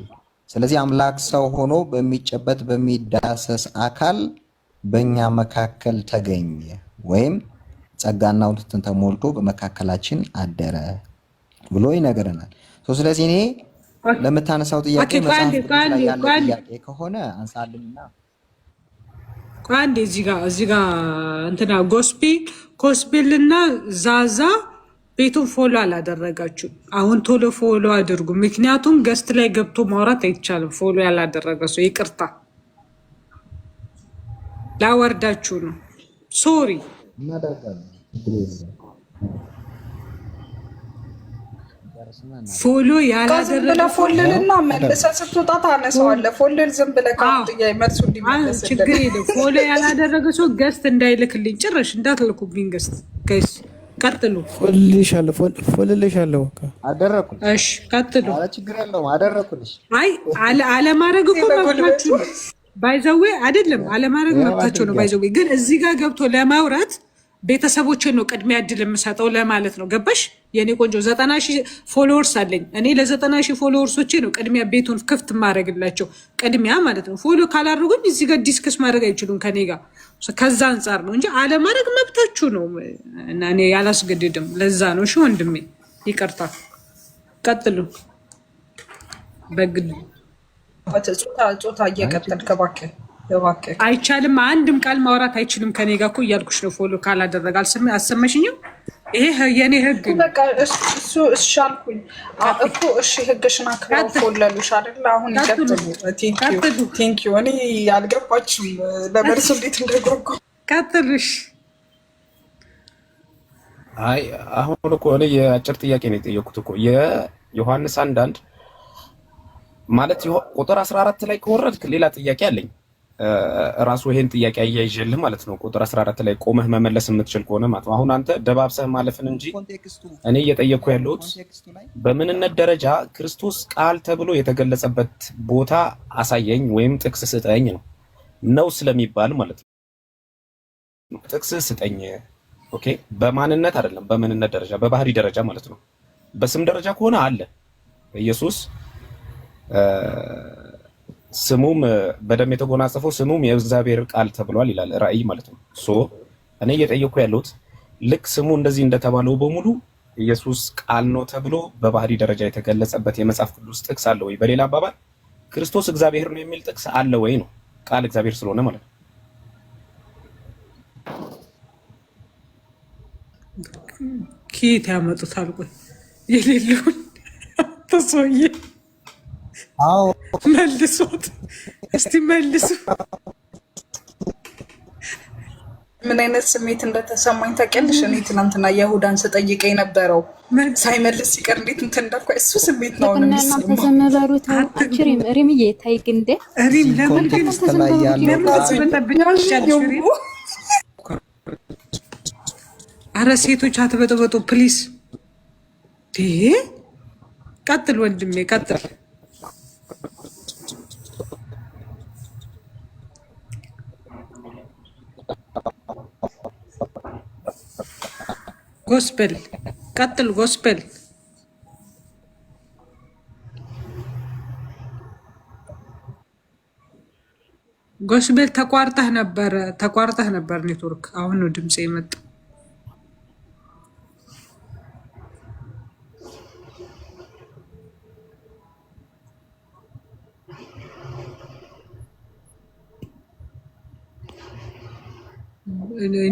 ስለዚህ አምላክ ሰው ሆኖ በሚጨበጥ በሚዳሰስ አካል በእኛ መካከል ተገኘ ወይም ጸጋና እውነትን ተሞልቶ በመካከላችን አደረ ብሎ ይነግረናል። ስለዚህ እኔ ለምታነሳው ጥያቄ መጽሐፍ ላይ ያለ ጥያቄ ከሆነ አንሳልኝና ቋንዴ እዚህ ጋር እንትና ጎስፔልና ዛዛ ቤቱን ፎሎ አላደረጋችሁ። አሁን ቶሎ ፎሎ አድርጉ፣ ምክንያቱም ገስት ላይ ገብቶ ማውራት አይቻልም። ፎሎ ያላደረገ ሰው ይቅርታ ላወርዳችሁ ነው። ሶሪ ፎሎ ያላደረገ ፎልልና መልሰህ ስትወጣ ታነሳዋለህ። ፎልል ዝም ብለህ መልሱ እንዲመለስ ችግር የለም። ፎሎ ያላደረገ ሰው ገስት እንዳይልክልኝ ጭራሽ እንዳትልኩብኝ ገስት ጋይስ። ቀጥሉ። ፎልልሻለሁ አደረኩልሽ። እሺ ቀጥሉ። አረ ችግር የለውም አደረኩልሽ። አይ አለማድረግ እኮ መብታችሁ ነው። ባይዘዌ አይደለም አለማድረግ መብታቸው ነው። ባይዘዌ ግን እዚህ ጋር ገብቶ ለማውራት ቤተሰቦችን ነው ቅድሚያ እድል የምሰጠው ለማለት ነው። ገባሽ የኔ ቆንጆ? 90,000 ፎሎወርስ አለኝ እኔ። ለ90,000 ፎሎወርሶቼ ነው ቅድሚያ ቤቱን ክፍት ማድረግላቸው ቅድሚያ ማለት ነው። ፎሎ ካላደረጉኝ እዚህ ጋር ዲስከስ ማድረግ አይችሉም ከኔ ጋር። ከዛ አንጻር ነው እንጂ አለማድረግ መብታችሁ ነው እና እኔ ያላስገድድም። ለዛ ነው። እሺ ወንድሜ ይቅርታ። ቀጥሉ። በግል ጾታ እየቀጠልክ እባክህ አይቻልም። አንድም ቃል ማውራት አይችልም ከኔ ጋር እኮ እያልኩሽ ነው። ፎሎ ካላደረገ አልሰማሽኝም? ይሄ የኔ ህግ ነው። በቃ እሱ እሺ አልኩኝ እኮ። እሺ ህግሽን አክብረው ፎለሉሽ አይደል? አሁን ይቀጥሉ። ቴንክ ዩ። እኔ አልገባችም ለመርሱ እንዴት እንደጓጓ። ቀጥልሽ። አይ አሁን እኮ እኔ የአጭር ጥያቄ ነው የጠየኩት እኮ የዮሐንስ 1:1 ማለት ቁጥር 14 ላይ ከወረድክ ሌላ ጥያቄ አለኝ። ራሱ ይሄን ጥያቄ አያይዤልህ ማለት ነው። ቁጥር 14 ላይ ቆመህ መመለስ የምትችል ከሆነ ማለት ነው። አሁን አንተ ደባብሰህ ማለፍን እንጂ እኔ እየጠየቅኩ ያለሁት በምንነት ደረጃ ክርስቶስ ቃል ተብሎ የተገለጸበት ቦታ አሳየኝ ወይም ጥቅስ ስጠኝ ነው ስለሚባል ማለት ነው። ጥቅስ ስጠኝ። ኦኬ፣ በማንነት አይደለም፣ በምንነት ደረጃ በባህሪ ደረጃ ማለት ነው። በስም ደረጃ ከሆነ አለ ኢየሱስ ስሙም በደም የተጎናጸፈው ስሙም የእግዚአብሔር ቃል ተብሏል ይላል ራእይ ማለት ነው። እኔ እየጠየኩ ያለሁት ልክ ስሙ እንደዚህ እንደተባለው በሙሉ ኢየሱስ ቃል ነው ተብሎ በባህሪ ደረጃ የተገለጸበት የመጽሐፍ ቅዱስ ጥቅስ አለ ወይ? በሌላ አባባል ክርስቶስ እግዚአብሔር ነው የሚል ጥቅስ አለ ወይ ነው? ቃል እግዚአብሔር ስለሆነ ማለት ነው። ኪት ያመጡታል። ቆይ የሌለውን ተሰውዬ መልሶት እስቲ መልሱ። ምን አይነት ስሜት እንደተሰማኝ ታውቂያለሽ? እኔ ትናንትና የይሁዳን ስጠይቀ የነበረው ሳይመልስ ሲቀር እንዴት እንትን እንዳልኩ እሱ ስሜት ነው የሚሰማው። ተዘመበሩት አችሪም ሪምዬ ታይ ግንደ ሪም ለምን ግን አረ ሴቶች አትበጠበጡ ፕሊስ። ቀጥል ወንድሜ ቀጥል። ጎስፔል ቀጥል ጎስፔል። ጎስፔል ተቋርጠህ ነበር ኔትወርክ። አሁን ነው ድምጽ የመጣው።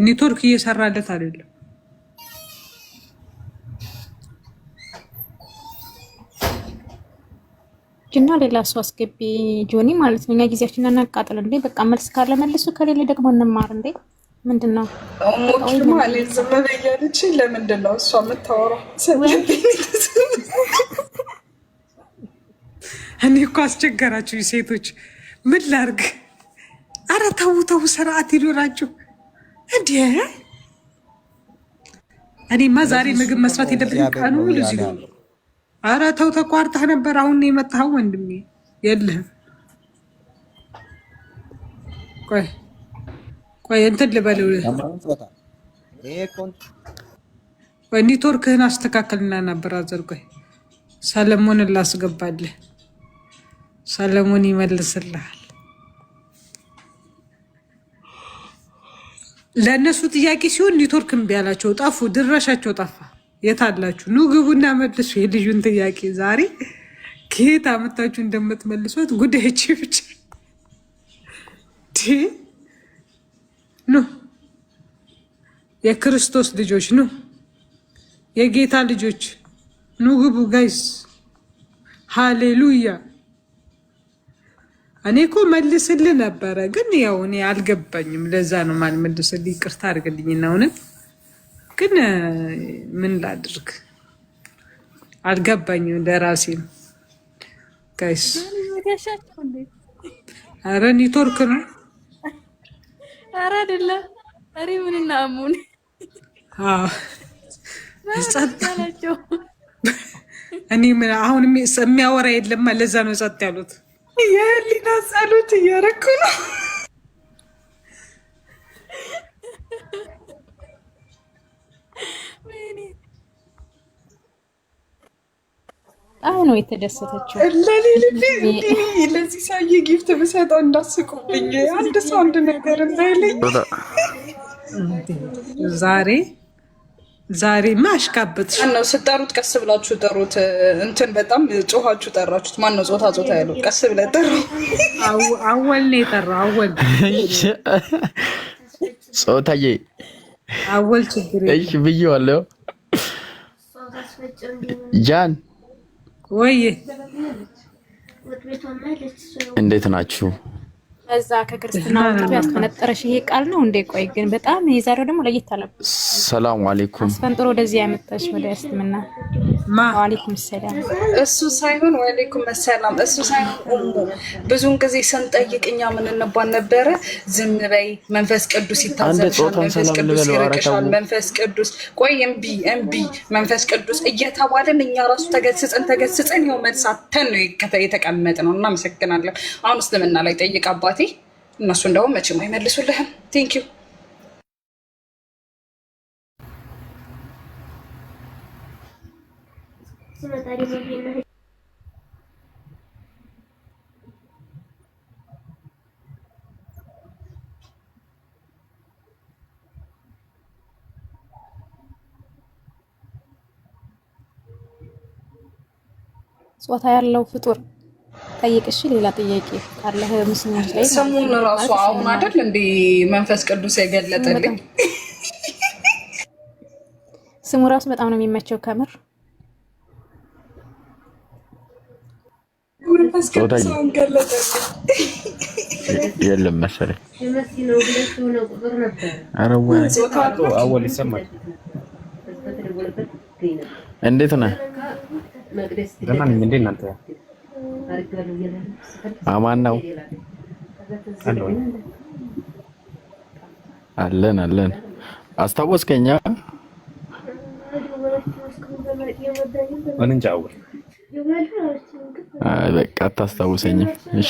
ኔትወርክ እየሰራለት አይደለም። ጅና ሌላ ሰው አስገቢ ጆኒ ማለት ነው። እኛ ጊዜያችንን እናቃጥል እንዴ? በቃ መልስ ካለ መልሱ፣ ከሌለ ደግሞ እንማር እንዴ? ምንድነው ሞች ማለት ዝም በያለች። ለምንድን ነው እሷ የምታወራው? እኔ እኮ አስቸገራችሁ ሴቶች፣ ምን ላርግ? አረ ተው ስርዓት ይኖራችሁ እንዴ! እኔማ ዛሬ ምግብ መስራት የለብኝም ቀኑ ሙሉ እዚህ ነው። አረ ተው ተቋርጠህ ነበር። አሁን ነው የመጣኸው ወንድሜ። የለህም። ቆይ እንትን ልበለው። ቆይ ኔትወርክህን አስተካክልና ነበር አዘር። ቆይ ሰለሞንን ላስገባልህ። ሰለሞን ይመልስልሃል። ለእነሱ ጥያቄ ሲሆን ኔትወርክ እምቢ አላቸው፣ ጠፉ፣ ድራሻቸው ጠፋ። የት አላችሁ? ኑ ግቡና መልሱ የልጁን ጥያቄ። ዛሬ ከየት አመታችሁ እንደምትመልሷት ጉዳይች ብቻ ኑ። የክርስቶስ ልጆች ኑ፣ የጌታ ልጆች ኑ ግቡ ጋይስ። ሃሌሉያ። እኔ እኮ መልስልህ ነበረ ግን ያው እኔ አልገባኝም። ለዛ ነው ማልመልስልህ። ይቅርታ አድርግልኝና እውነት ግን ምን ላድርግ አልገባኝም። ለራሴ ነው ጋይስ። አረ ኔትወርክ ነው። አረ አይደለም። አሬ ምንና አሙን እኔ ምን አሁን የሚያወራ የለም። ለዛ ነው ጸጥ ያሉት። የህሊና ጸሎት እያረኩ ነው። አሁን ነው የተደሰተችው። ለዚህ ሰውዬ ጊፍት ብሰጠው እንዳስቁብኝ አንድ ሰው አንድ ነገር እንዳይለኝ። ዛሬማ አሽቃበጥሽ ነው። ስጠሩት ቀስ ብላችሁ ጠሩት። እንትን በጣም ጮኋችሁ ጠራችሁት። ማን ነው ጾታ ያለው? ቀስ ብለህ ጠራው። አወል ነው የጠራው። አወል ጾታዬ አወል ችግር እሺ ብዬዋለሁ። ጃን ወይ እንዴት ናችሁ? እዛ ከክርስትና ወጥቶ ያስፈነጠረሽ ይሄ ቃል ነው እንዴ? ቆይ ግን በጣም የዛሬው ደግሞ ለየት አለ። ሰላም አለይኩም። አስፈንጥሮ ወደዚህ ያመጣሽ ወደ እስልምና። ወአለይኩም ሰላም። እሱ ሳይሆን ወአለይኩም ሰላም። እሱ ሳይሆን ብዙን ጊዜ ስንጠይቅ እኛ ምን እንባል ነበረ? ዝም በይ፣ መንፈስ ቅዱስ ይታዘብሻል፣ መንፈስ ቅዱስ ይረቅሻል፣ መንፈስ ቅዱስ ቆይ እምቢ መንፈስ ቅዱስ እየተባልን እኛ ራሱ ተገስጸን ይኸው መልሳተን ነው የተቀመጥነው። እናመሰግናለን። አሁን እስልምና ላይ ጠይቅ አባቴ። እነሱ እንደውም መቼም አይመልሱልህም። ቴንክ ዩ። ጾታ ያለው ፍጡር ጠይቅሽ። ሌላ ጥያቄ ካለህ ሙስሊሞች ላይ ሰሙን ራሱ አሁን አይደል እንዴ መንፈስ ቅዱስ የገለጠልኝ። ስሙ ራሱ በጣም ነው የሚመቸው ከምር። የለም መሰለኝ። አወል ይሰማል። እንዴት ነህ? ደህና ነኝ። እንዴት እናንተ? አማን ነው አለን። አስታወስከኛ? እንጃ አወል በቃ አታስታውሰኝም። እሺ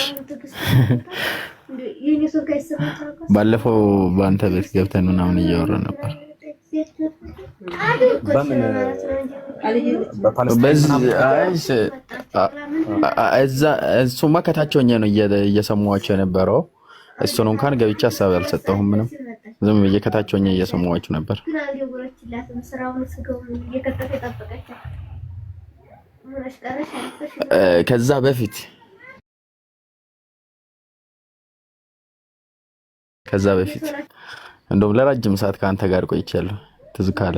ባለፈው በአንተ ቤት ገብተን ምናምን እያወራን ነበር። እሱማ ከታች ሆኜ ነው እየሰማኋቸው የነበረው። እሱን እንኳን ገብቼ ሀሳብ አልሰጠሁም ምንም፣ ዝም ብዬ ከታች ሆኜ እየሰማኋቸው ነበር። ከዛ በፊት እንደውም ለረጅም ሰዓት ከአንተ ጋር ቆይቻለሁ። ትዝ ካለ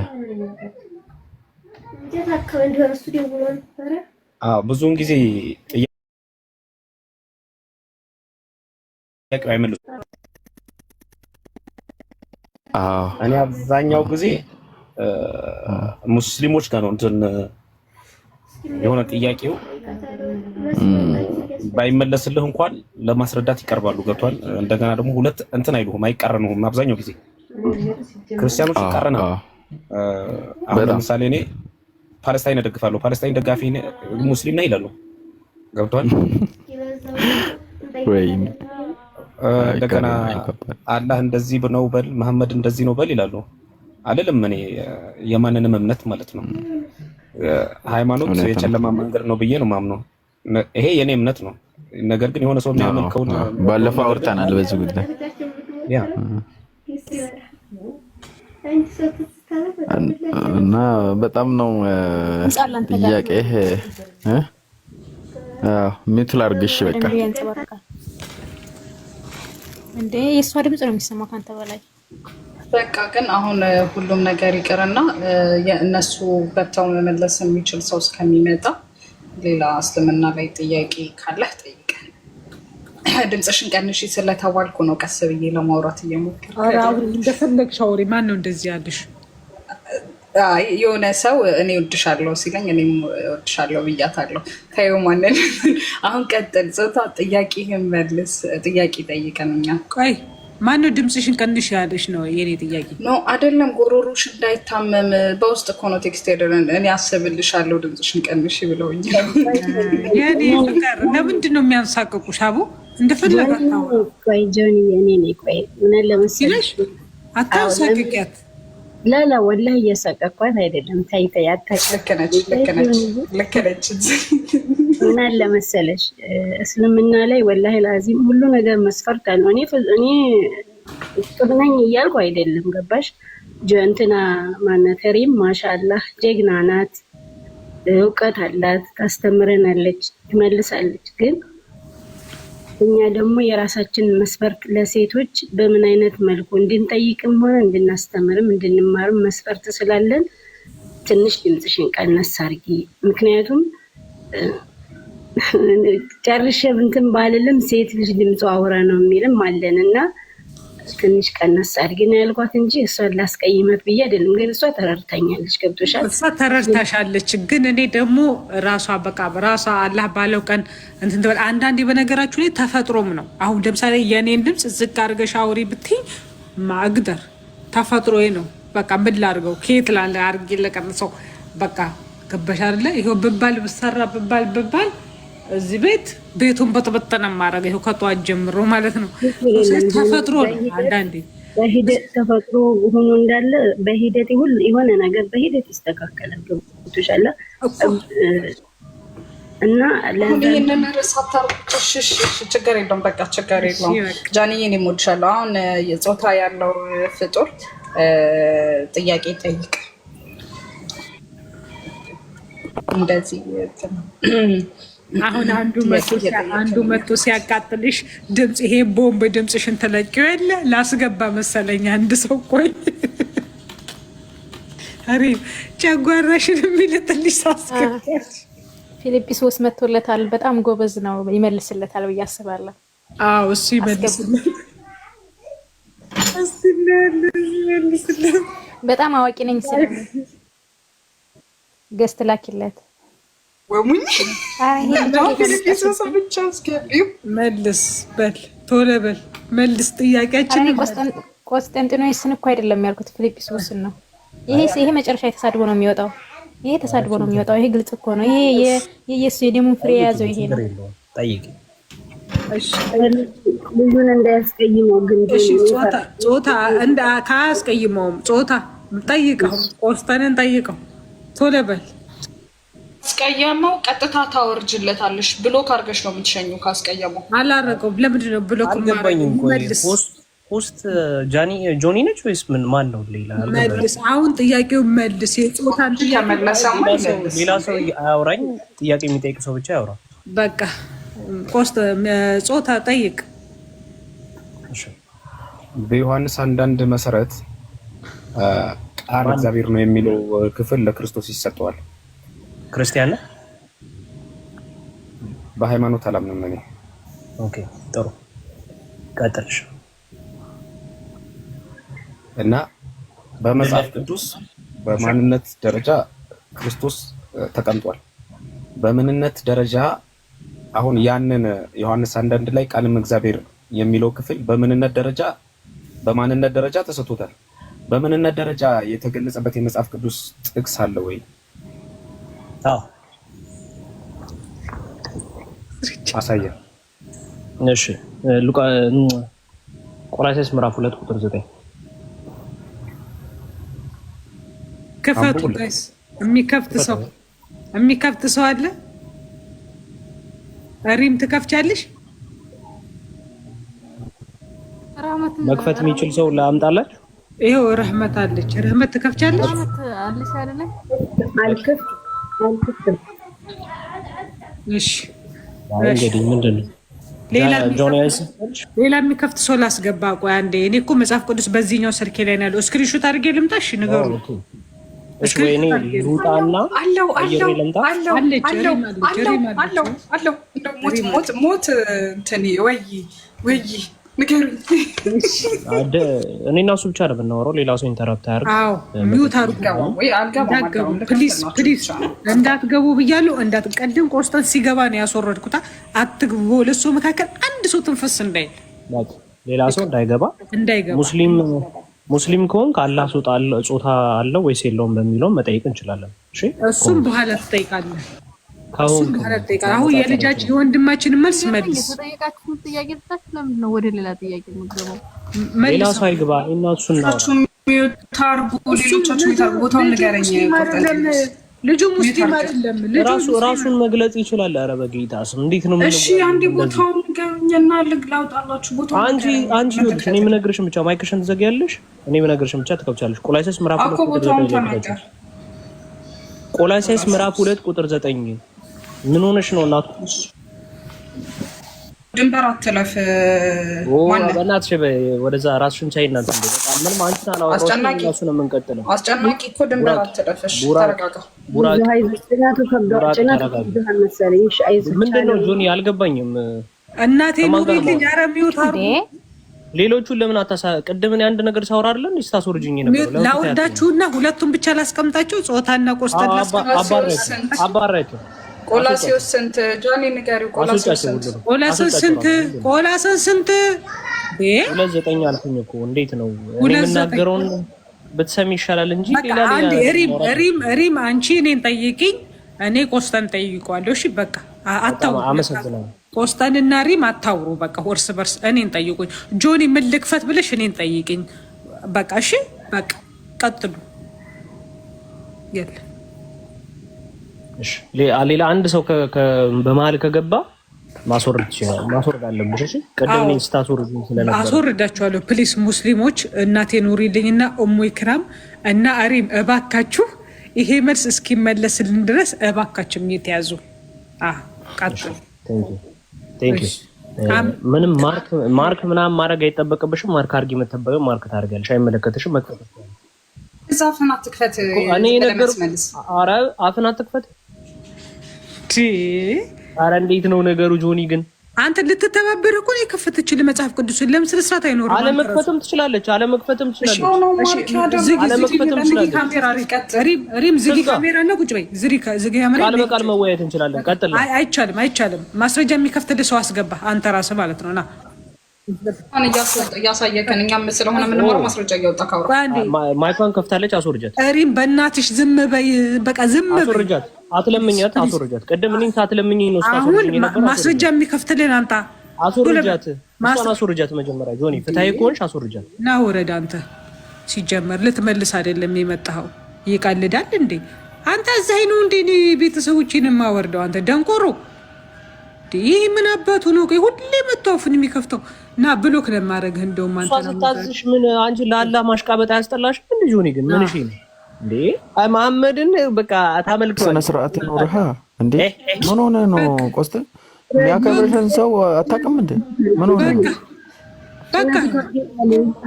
ብዙውን ጊዜ ጥያቄው አይመልሱ። እኔ አብዛኛው ጊዜ ሙስሊሞች ጋር ነው እንትን የሆነ ጥያቄው ባይመለስልህ እንኳን ለማስረዳት ይቀርባሉ። ገብቷል። እንደገና ደግሞ ሁለት እንትን አይሉም፣ አይቃረኑም። አብዛኛው ጊዜ ክርስቲያኖች ይቃረናሉ። አሁን ለምሳሌ እኔ ፓለስታይን እደግፋለሁ፣ ፓለስታይን ደጋፊ ሙስሊም ነኝ ይላሉ። ገብቷል። ወይ እንደገና አላህ እንደዚህ ነው በል፣ መሐመድ እንደዚህ ነው በል ይላሉ። አይደለም እኔ የማንንም እምነት ማለት ነው ሃይማኖት የጨለማ መንገድ ነው ብዬ ነው ማምነው። ይሄ የኔ እምነት ነው። ነገር ግን የሆነ ሰው የሚያመልከው ባለፈው አውርተናል በዚህ ጉዳይ ያ እና በጣም ነው ጥያቄ ሚትል አርግሽ በቃ እንዴ የሷ ድምጽ ነው የሚሰማው ካንተ በላይ። በቃ ግን አሁን ሁሉም ነገር ይቀርና የእነሱ ገብተው መመለስ የሚችል ሰው እስከሚመጣ ሌላ እስልምና ላይ ጥያቄ ካለህ ጠይቀን። ድምፅሽን ቀንሺ ስለተባልኩ ነው ቀስ ብዬ ለማውራት እየሞከርኩ። እንደፈለግሽ አውሪ። ማን ነው እንደዚህ ያለሽ? የሆነ ሰው እኔ እወድሻለሁ ሲለኝ እኔም እወድሻለሁ ብያታለሁ። ተይው ማንን አሁን ቀጥል። ጾታ ጥያቄህን መልስ። ጥያቄ ጠይቀን እኛ ቆይ ማነው ድምፅሽን ቀንሽ ያለሽ ነው የኔ ጥያቄ። ኖ አይደለም፣ ጎሮሮሽ እንዳይታመም በውስጥ እኮ ነው ቴክስት ያደረን። እኔ አስብልሻለሁ ድምፅሽን ቀንሽ ብለውኛል። የኔ ፍቅር ለምንድን ነው የሚያንሳቅቁሽ? አቡ እንደፈለጋት ነው። ቆይ ጆኒ የኔ ነኝ። ቆይ ምን ለምሳሌሽ አታንሳቅቂያት። ላላ ወላሂ እየሳቀኳት አይደለም። ታይ ታይ ልክ ነች። ምን አለ መሰለሽ እስልምና ላይ ወላሂ ላዚም ሁሉ ነገር መስፈርት አለው። እኔ ጥሩ ነኝ እያልኩ አይደለም። ገባሽ? ጀንትና ማነተሪም ማሻአላህ ጀግና ናት፣ እውቀት አላት፣ ታስተምረናለች፣ ትመልሳለች። ግን እኛ ደግሞ የራሳችን መስፈርት ለሴቶች በምን አይነት መልኩ እንድንጠይቅም ሆነ እንድናስተምርም እንድንማርም መስፈርት ስላለን ትንሽ ድምፅሽን ቀነስ አድርጊ። ምክንያቱም ጨርሼ እንትን ባልልም ሴት ልጅ ድምጿ አውራ ነው የሚልም አለን እና ትንሽ ቀነስ አድርጊ ነው ያልኳት እንጂ እሷን ላስቀይመት ብዬ አይደለም። ግን እሷ ተረድታኛለች። ገብቶሻል? እሷ ተረድታሻለች። ግን እኔ ደግሞ ራሷ በቃ ራሷ አላህ ባለው ቀን እንትን ትበል። አንዳንዴ በነገራችሁ ላይ ተፈጥሮም ነው። አሁን ለምሳሌ የኔን ድምፅ ዝቅ አድርገሽ አውሪ ብትይ ማግደር ተፈጥሮዬ ነው። በቃ ምን ላድርገው? ከየት ላለ አድርጌ ለቀንሰው በቃ ገባሽ አይደለ? ይሄው ብባል ብሰራ ብባል እዚህ ቤቱን በተበተነ ማድረግ ይሄው ከጧት ጀምሮ ማለት ነው። ተፈጥሮ ነው። አንዳንዴ በሂደት ተፈጥሮ ሆኖ እንዳለ በሂደት የሆነ ነገር በሂደት ይስተካከላል። ገብቶሻል? እና ይሄንን ረሳታርኩሽ። ችግር የለውም በቃ ችግር የለውም። ጃንዬ እኔ እሞድሻለሁ። አሁን የጾታ ያለው ፍጡር ጥያቄ ጠይቅ እንደዚህ አሁን አንዱ መቶ ሲያቃጥልሽ ድምፅ ይሄ ቦምብ ድምፅሽን ተለቂው የለ ላስገባ መሰለኝ አንድ ሰው ቆይ አሪ ጨጓራሽን የሚልጥልሽ ሳስገባሽ ፊልጵስዩስ መጥቶለታል። በጣም ጎበዝ ነው፣ ይመልስለታል ብዬ አስባለሁ። አዎ እሱ ይመልስለታል። በጣም አዋቂ ነኝ ስለምን ገስት ላኪለት ወሙኝ ፊልጵስዩስ ብቻ አስገቢው። መልስ በል ቶሎ በል መልስ ጥያቄያችን። ቆስጠንጢኖስን እኮ አይደለም ያልኩት ፊልጵስዩስን ነው። ይሄ መጨረሻ የተሳድቦ ነው የሚወጣው። ይሄ ተሳድቦ ነው የሚወጣው። ይሄ ግልጽ እኮ ነው። ይሄ የኢየሱስ የደሙን ፍሬ የያዘው ይሄ ነው። ጠይቅ። እሺ ልጁን እንዳያስቀይመው ግን ጾታ እንደ ካያስቀይመውም ጾታ ጠይቀው፣ ቆስጠንን ጠይቀው ቶሎ በል። አስቀየመው ቀጥታ ታወርጅለታለሽ። ብሎክ አድርገሽ ነው የምትሸኙው። ካስቀየመው አላረገውም። ለምንድን ነው ብሎክ አልገባኝም። ፖስት ጆኒ ነች ወይስ ማን ነው? ሌላ መልስ። አሁን ጥያቄው መልስ። የጾታን ሌላ ሰው አያውራኝ። ጥያቄ የሚጠይቅ ሰው ብቻ ያውራ። በቃ ጾታ ጠይቅ። በዮሐንስ 1:1 መሰረት ቃል እግዚአብሔር ነው የሚለው ክፍል ለክርስቶስ ይሰጠዋል። ክርስቲያን ነህ? በሃይማኖት አላምንም እኔ። ኦኬ ጥሩ ቀጥልሽ። እና በመጽሐፍ ቅዱስ በማንነት ደረጃ ክርስቶስ ተቀምጧል። በምንነት ደረጃ አሁን ያንን ዮሐንስ 1:1 ላይ ቃልም እግዚአብሔር የሚለው ክፍል በምንነት ደረጃ በማንነት ደረጃ ተሰጥቶታል። በምንነት ደረጃ የተገለጸበት የመጽሐፍ ቅዱስ ጥቅስ አለ ወይ? አዎ አሳየን። እሺ ቆላስይስ ምዕራፍ 2 ቁጥር 9 ክፈቱ ጋይስ። የሚከፍት ሰው አለ? ሪም ትከፍቻለሽ? መክፈት የሚችል ሰው ላምጣላችሁ? ይሄው ረህመት አለች። ረህመት ትከፍቻለሽ? አለሽ አይደለ? አልከፍትም። እሺ እንግዲህ ምንድነው ሌላ የሚከፍት ሰው ላስገባ። ቆይ አንዴ። እኔ እኮ መጽሐፍ ቅዱስ በዚህኛው ስልኬ ላይ ነው ያለው። ስክሪንሾት አድርጌ ልምጣሽ? ንገሩ። እሺ ወይኔ ሩጣና አለው ሞት እንትን ወይ ንገሩኝ። እኔና እሱ ብቻ ነው የምናወራው። ሌላ ሰው ኢንተራፕት አያርግ። አዎ ሚውት አድርጉ። ፕሊዝ እንዳትገቡ ብያለሁ። እንዳትቀድም ቆስጠን ሲገባ ነው ያስወረድኩታ። አትግቡ። ለሱ መካከል አንድ ሰው ትንፈስ እንዳይል፣ ሌላ ሰው እንዳይገባ። ሙስሊም ከሆን ከአላህ ጾታ አለው ወይስ የለውም በሚለው መጠየቅ እንችላለን። እሺ እሱም በኋላ ትጠይቃለህ። አሁን የልጃችን የወንድማችንን መልስ መልስ። ተጠየቃችሁ ጥያቄ ብታችሁ ለምንድን ነው ወደ ሌላ ጥያቄ የምትገባው? ሌላ ሰው አይግባ። እናሱና ቦታውን ንገረኝ። ልጁ ሙስሊም አይደለም። ራሱን መግለጽ ይችላል። ኧረ በጌታ ስም እንዴት ነው? እሺ አንዴ ቦታውን ንገሩኝና ላውጣላችሁ። ቦታውን አንቺ እኔ የምነግርሽን ብቻ ማይክሽን ትዘጊያለሽ። እኔ የምነግርሽን ብቻ ትከብቻለሽ። ቆላስይስ ምዕራፍ 2 ቁጥር 9 ምን ሆነሽ ነው እናቱ? ድንበር አትለፍ። በእናትሽ ወደዛ ራስሽን ቻይ። እናንተ በቃ ምንም አንቺን አላወራሁም። እሱ ነው የምንቀጥለው። አስጨናቂ እኮ ድንበር አትለፍሽ። ተረጋጋ። ምንድን ነው ጆኒ? አልገባኝም። እናቴ ኑሪልኝ። ኧረ ሚውት አድርጉ። ሌሎቹን ለምን ቅድም እኔ አንድ ነገር ሳወራ አይደለ እንዴ ስታስወርጂኝ ነበር። ላውርዳችሁና ሁለቱን ብቻ ላስቀምጣችሁ። ጾታና ቆስጠን አባራችሁ። ቆላስይስ ስንት? ጆኒ ንገሪው። ቆላስይስ ስንት? ቆላስይስ ስንት? 2:9 አልኩኝ እኮ። እንዴት ነው እኔ የምናገረውን ብትሰሚ ይሻላል እንጂ ሌላ ሪም አንቺ እኔን ጠይቂኝ፣ እኔ ቆስጠን ጠይቀዋለሁ። እሺ በቃ አታውሩ። አመሰግናለሁ። ቆስጠንና ሪም አታውሩ። በቃ እርስ በርስ እኔን ጠይቁኝ። ጆኒ ምን ልክፈት ብለሽ እኔን ጠይቂኝ። በቃ እሺ በቃ ቀጥሉ። የለ እሺ ሌላ አንድ ሰው በመሀል ከገባ ማስወረድ አለብሽ። እሺ ቅድም እኔ ስታስወርድ ስለነበር አስወርዳችኋለሁ። ፕሊስ ሙስሊሞች እናቴ ኑሪልኝና ኡሙ ኢክራም እና አሪም እባካችሁ ይሄ መልስ እስኪመለስልን ድረስ እባካችሁ የሚተያዙ ቀጥሉ። ቴንክ ዩ። ምንም ማርክ ምናምን ማድረግ አይጠበቅብሽም። ማርክ አድርጊ የምትጠበቀው ማርክ ታደርጊያለሽ። አይመለከትሽም። መክፈት እዛ አፍን አትክፈት። እኔ ነገር ኧረ አፍን አትክፈት። ኧረ እንዴት ነው ነገሩ ጆኒ? ግን አንተ ልትተባበር እኮ ነው የከፈተችልህ መጽሐፍ ቅዱስን። ለምን ስነ ስርዓት አይኖርም? አለመክፈትም ትችላለች። ሪም ዝጊ ካሜራ እና ቁጭ በይ። ዝጊ ካሜራ። ቃል በቃል መወያየት እንችላለን። ቀጥል። አይቻልም። ማስረጃ የሚከፍትልህ ሰው አስገባ። አንተ ራስህ ማለት ነው። ና እያሳየከን እኛም ስለሆነ የምንማረው ማስረጃ እያወጣ ካወራ ማይኳን ከፍታለች። አስወርጃት። ሪም በእናትሽ ዝም በይ። በቃ ዝም በይ። አስወርጃት። አትለምኛት። አስወርጃት። ቅድም እኔን ሳትለምኝ ነው አሁን ማስረጃ የሚከፍትልህ አንተ። አስወርጃት። እሷን አስወርጃት። መጀመሪያ ጆኒ ፍትሃዊ ከሆንሽ አስወርጃት። ና ወረድ። አንተ ሲጀመር ልትመልስ አይደለም የመጣኸው። ይቀልዳል እንዴ አንተ? እዛይ ነው እንዴ ቤተሰቦችን የማወርደው? አንተ ደንቆሮ። ይህ ምን አባቱ ነው? ሁሌ መጥቶ አፉን የሚከፍተው እና ብሎክ ለማድረግ እንደውም አንተ ነው ታዝሽ። ምን አንቺ ላላ ማሽቃበጥ አያስጠላሽ? ምን ጆኒ ግን ምን እሺ እንዴ? አይ መሐመድን በቃ ታመልከው። ስነ ስርዓት ኖርሃ እንዴ? ምን ሆነ ነው ቆስተ የሚያከብርሽን ሰው አታውቅም እንዴ? ምን ሆነ ነው? በቃ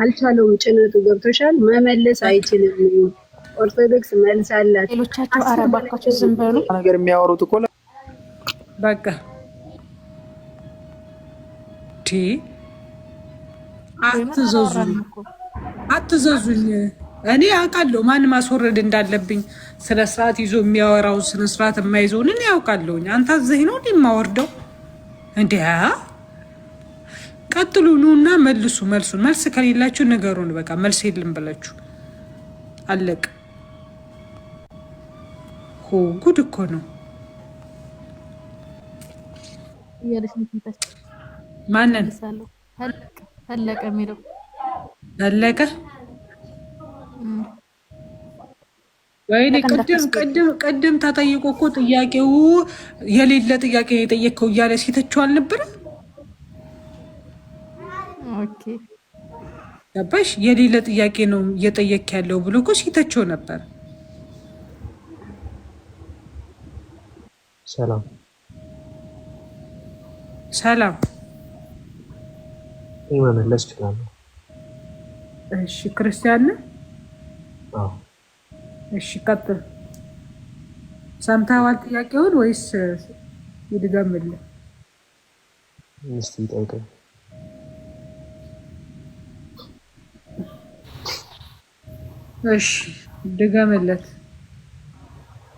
አልቻለውም። ጭነቱ ገብቶሻል። መመለስ አይችልም። ኦርቶዶክስ መልስ አላት። ሌሎቻቸው አረባካቸው ዝም በሉ። ነገር የሚያወሩት እኮ በቃ አትዘዙኝ። እኔ አውቃለሁ ማን ማስወረድ እንዳለብኝ። ስነ ስርዓት ይዞ የሚያወራው ስነ ስርዓት የማይዘውን እኔ አውቃለሁኝ። አንተ እዚህ ነው የማወርደው እንዴ? ቀጥሉ ኑና መልሱ። መልስ ከሌላችሁ ነገሩን በቃ መልስ የለም ብላችሁ አለቅ። ጉድ እኮ ነው። ማንን ፈለቀ የሚለው ፈለቀ? ወይኔ ቅድም ተጠይቆ እኮ ጥያቄው የሌለ ጥያቄ የጠየቀው እያለ ሲተችው አልነበረ? ኦኬ ገባሽ? የሌለ ጥያቄ ነው እየጠየቅ ያለው ብሎ እኮ ሲተችው ነበር። ሰላም መመለስ እችላለሁ። እሺ ክርስቲያን ነህ? አዎ። እሺ ቀጥል። ሰምተዋል ጥያቄውን ወይስ ይድገምልህ? እስቲ ጠይቀኝ። እሺ ድገምለት።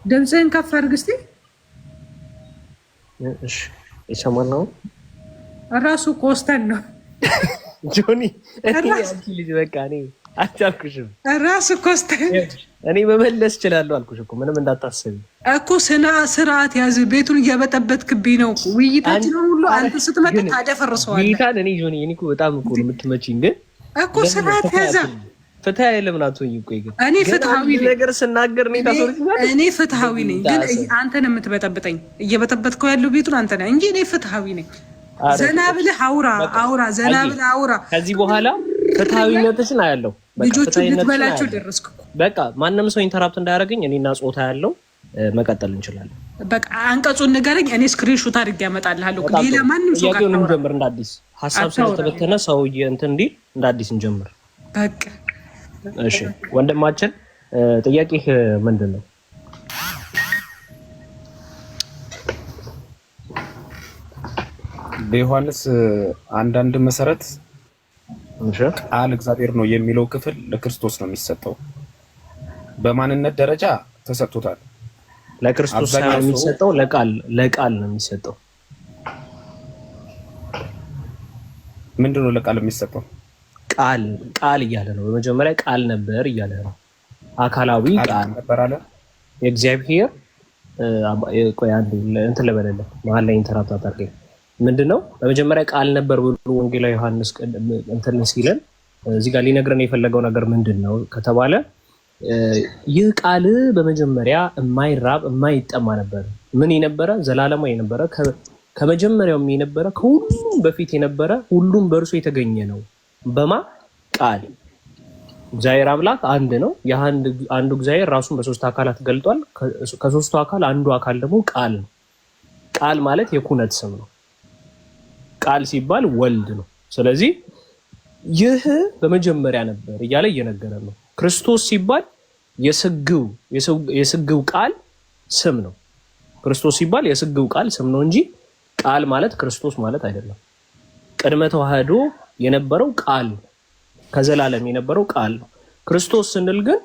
ድምፅህን ከፍ አድርግ እስቲ። እሺ ይሰማል ነው? እራሱ ኮስተን ነው ጆኒ። አንቺ ልጅ በቃ እኔ አልቻልኩሽም። እራሱ ኮስተን እኔ መመለስ እችላለሁ አልኩሽ እኮ ምንም እንዳታስቢ እኮ። ስርዓት ያዝ። ቤቱን እያበጠበጥክብኝ ነው። ውይይታችንን ሁሉ አንተ ስትመጣ ታደፈርሰዋለህ። ውይይታን እኔ ጆኒ እኔ እኮ በጣም እኮ ነው የምትመጪኝ። ግን እኮ ስርዓት ያዛ። ፍትሃዊ ለምን አትሆኝ? ቆይ ግን እኔ ፍትሃዊ ነኝ ነገር ስናገር ነው ታስወርኛለሽ። እኔ ፍትሃዊ ነኝ፣ ግን አንተ ነህ የምትበጠብጠኝ። እየበጠበጥከው ያለው ቤቱን አንተ ነህ እንጂ እኔ ፍትሃዊ ነኝ። ዘና ብለህ አውራ። ዘና ብለህ አውራ። ከዚህ በኋላ ፍትሃዊነትሽን አያለው። ልጆቹን ልትበላቸው ደረስኩ። በቃ ማንም ሰው ኢንተራፕት እንዳያደርገኝ እኔና ጾታ ያለው መቀጠል እንችላለን። በቃ አንቀጹን ንገረኝ፣ እኔ ስክሪንሾት አድርጌ ያመጣልሃለሁ። ሌላ ማንም ሰው ጋር እንጀምር። እንደ አዲስ ሀሳብ ስለተበተነ ሰው እንትን እንዲል እንደ አዲስ እንጀምር። በቃ እሺ ወንድማችን ጥያቄህ ምንድን ነው? በዮሐንስ አንዳንድ መሰረት ቃል እግዚአብሔር ነው የሚለው ክፍል ለክርስቶስ ነው የሚሰጠው። በማንነት ደረጃ ተሰጥቶታል። ለክርስቶስ ሳይሆን የሚሰጠው ለቃል ነው የሚሰጠው። ምንድን ነው ለቃል የሚሰጠው? ቃል እያለ ነው። በመጀመሪያ ቃል ነበር እያለ ነው። አካላዊ ቃል ነበር አለ የእግዚአብሔር። ቆይ አንዴ እንትን ልበልልህ፣ መሀል ላይ ኢንተራፕት አታድርገኝ። ምንድነው በመጀመሪያ ቃል ነበር ብሎ ወንጌላዊ ዮሐንስ እንትን ሲለን እዚህ ጋር ሊነግረን የፈለገው ነገር ምንድነው ከተባለ ይህ ቃል በመጀመሪያ የማይራብ የማይጠማ ነበር። ምን የነበረ? ዘላለማዊ የነበረ፣ ከመጀመሪያውም የነበረ፣ ከሁሉም በፊት የነበረ፣ ሁሉም በእርሱ የተገኘ ነው። በማ ቃል እግዚአብሔር አምላክ አንድ ነው። አንዱ እግዚአብሔር ራሱን በሶስት አካላት ገልጧል። ከሶስቱ አካል አንዱ አካል ደግሞ ቃል ነው። ቃል ማለት የኩነት ስም ነው። ቃል ሲባል ወልድ ነው። ስለዚህ ይህ በመጀመሪያ ነበር እያለ እየነገረ ነው። ክርስቶስ ሲባል የስግው ቃል ስም ነው። ክርስቶስ ሲባል የስግው ቃል ስም ነው እንጂ ቃል ማለት ክርስቶስ ማለት አይደለም። ቅድመ ተዋህዶ የነበረው ቃል ከዘላለም የነበረው ቃል ነው። ክርስቶስ ስንል ግን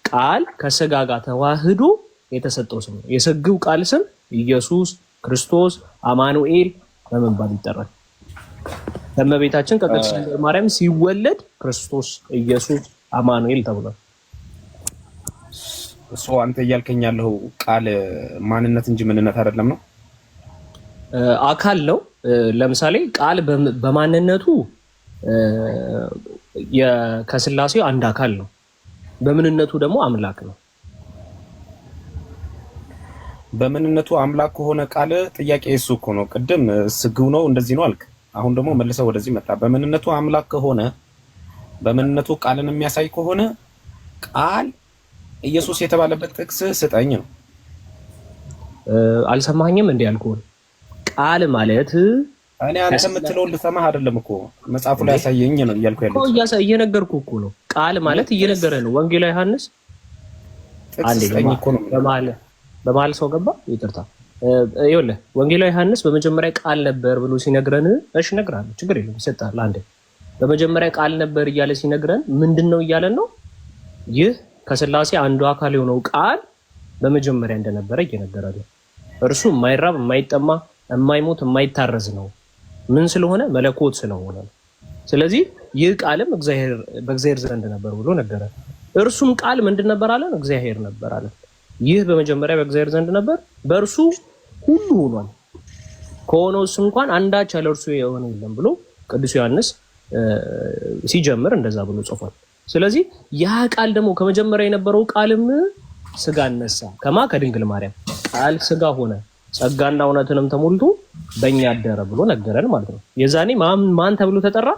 ቃል ከስጋ ጋር ተዋህዶ የተሰጠው ስም ነው። የስግው ቃል ስም ኢየሱስ ክርስቶስ አማኑኤል በመባል ይጠራል። ለእመቤታችን ከቅድስት ድንግል ማርያም ሲወለድ ክርስቶስ ኢየሱስ አማኑኤል ተብሏል። እሱ አንተ እያልከኝ ያለው ቃል ማንነት እንጂ ምንነት አይደለም ነው? አካል ነው። ለምሳሌ ቃል በማንነቱ ከስላሴ አንድ አካል ነው። በምንነቱ ደግሞ አምላክ ነው። በምንነቱ አምላክ ከሆነ ቃል ጥያቄ እሱ እኮ ነው። ቅድም ስግው ነው እንደዚህ ነው አልክ። አሁን ደግሞ መልሰው ወደዚህ መጣ። በምንነቱ አምላክ ከሆነ በምንነቱ ቃልን የሚያሳይ ከሆነ ቃል ኢየሱስ የተባለበት ጥቅስ ስጠኝ ነው። አልሰማኝም እንዴ ያልኩህ? ቃል ማለት እኔ አንተ የምትለውን ልሰማህ አይደለም እኮ መጽሐፉ ላይ ያሳየኝ ነው እያልኩ ያለው እኮ እየነገርኩህ እኮ ነው። ቃል ማለት እየነገረህ ነው። ወንጌላዊ ዮሐንስ አንዴ እኮ ነው በመሀል ሰው ገባ። ይቅርታ ይኸውልህ፣ ወንጌላዊ ዮሐንስ በመጀመሪያ ቃል ነበር ብሎ ሲነግረን፣ እሺ እነግርሃለሁ፣ ችግር የለም ይሰጣል። አንዴ በመጀመሪያ ቃል ነበር እያለ ሲነግረን ምንድን ነው እያለን ነው? ይህ ከስላሴ አንዱ አካል የሆነው ቃል በመጀመሪያ እንደነበረ እየነገረን ነው። እርሱ የማይራብ የማይጠማ የማይሞት የማይታረዝ ነው። ምን ስለሆነ? መለኮት ስለሆነ ነው። ስለዚህ ይህ ቃልም በእግዚአብሔር ዘንድ ነበር ብሎ ነገረን። እርሱም ቃል ምንድን ነበር አለን? እግዚአብሔር ነበር አለን። ይህ በመጀመሪያ በእግዚአብሔር ዘንድ ነበር፣ በእርሱ ሁሉ ሆኗል፣ ከሆነውስ እንኳን አንዳች ያለ እርሱ የሆነ የለም ብሎ ቅዱስ ዮሐንስ ሲጀምር እንደዛ ብሎ ጽፏል። ስለዚህ ያ ቃል ደግሞ ከመጀመሪያ የነበረው ቃልም ስጋ ነሳ ከድንግል ማርያም ቃል ስጋ ሆነ ጸጋና እውነትንም ተሞልቶ በእኛ አደረ ብሎ ነገረን ማለት ነው። የዛኔ ማን ተብሎ ተጠራ?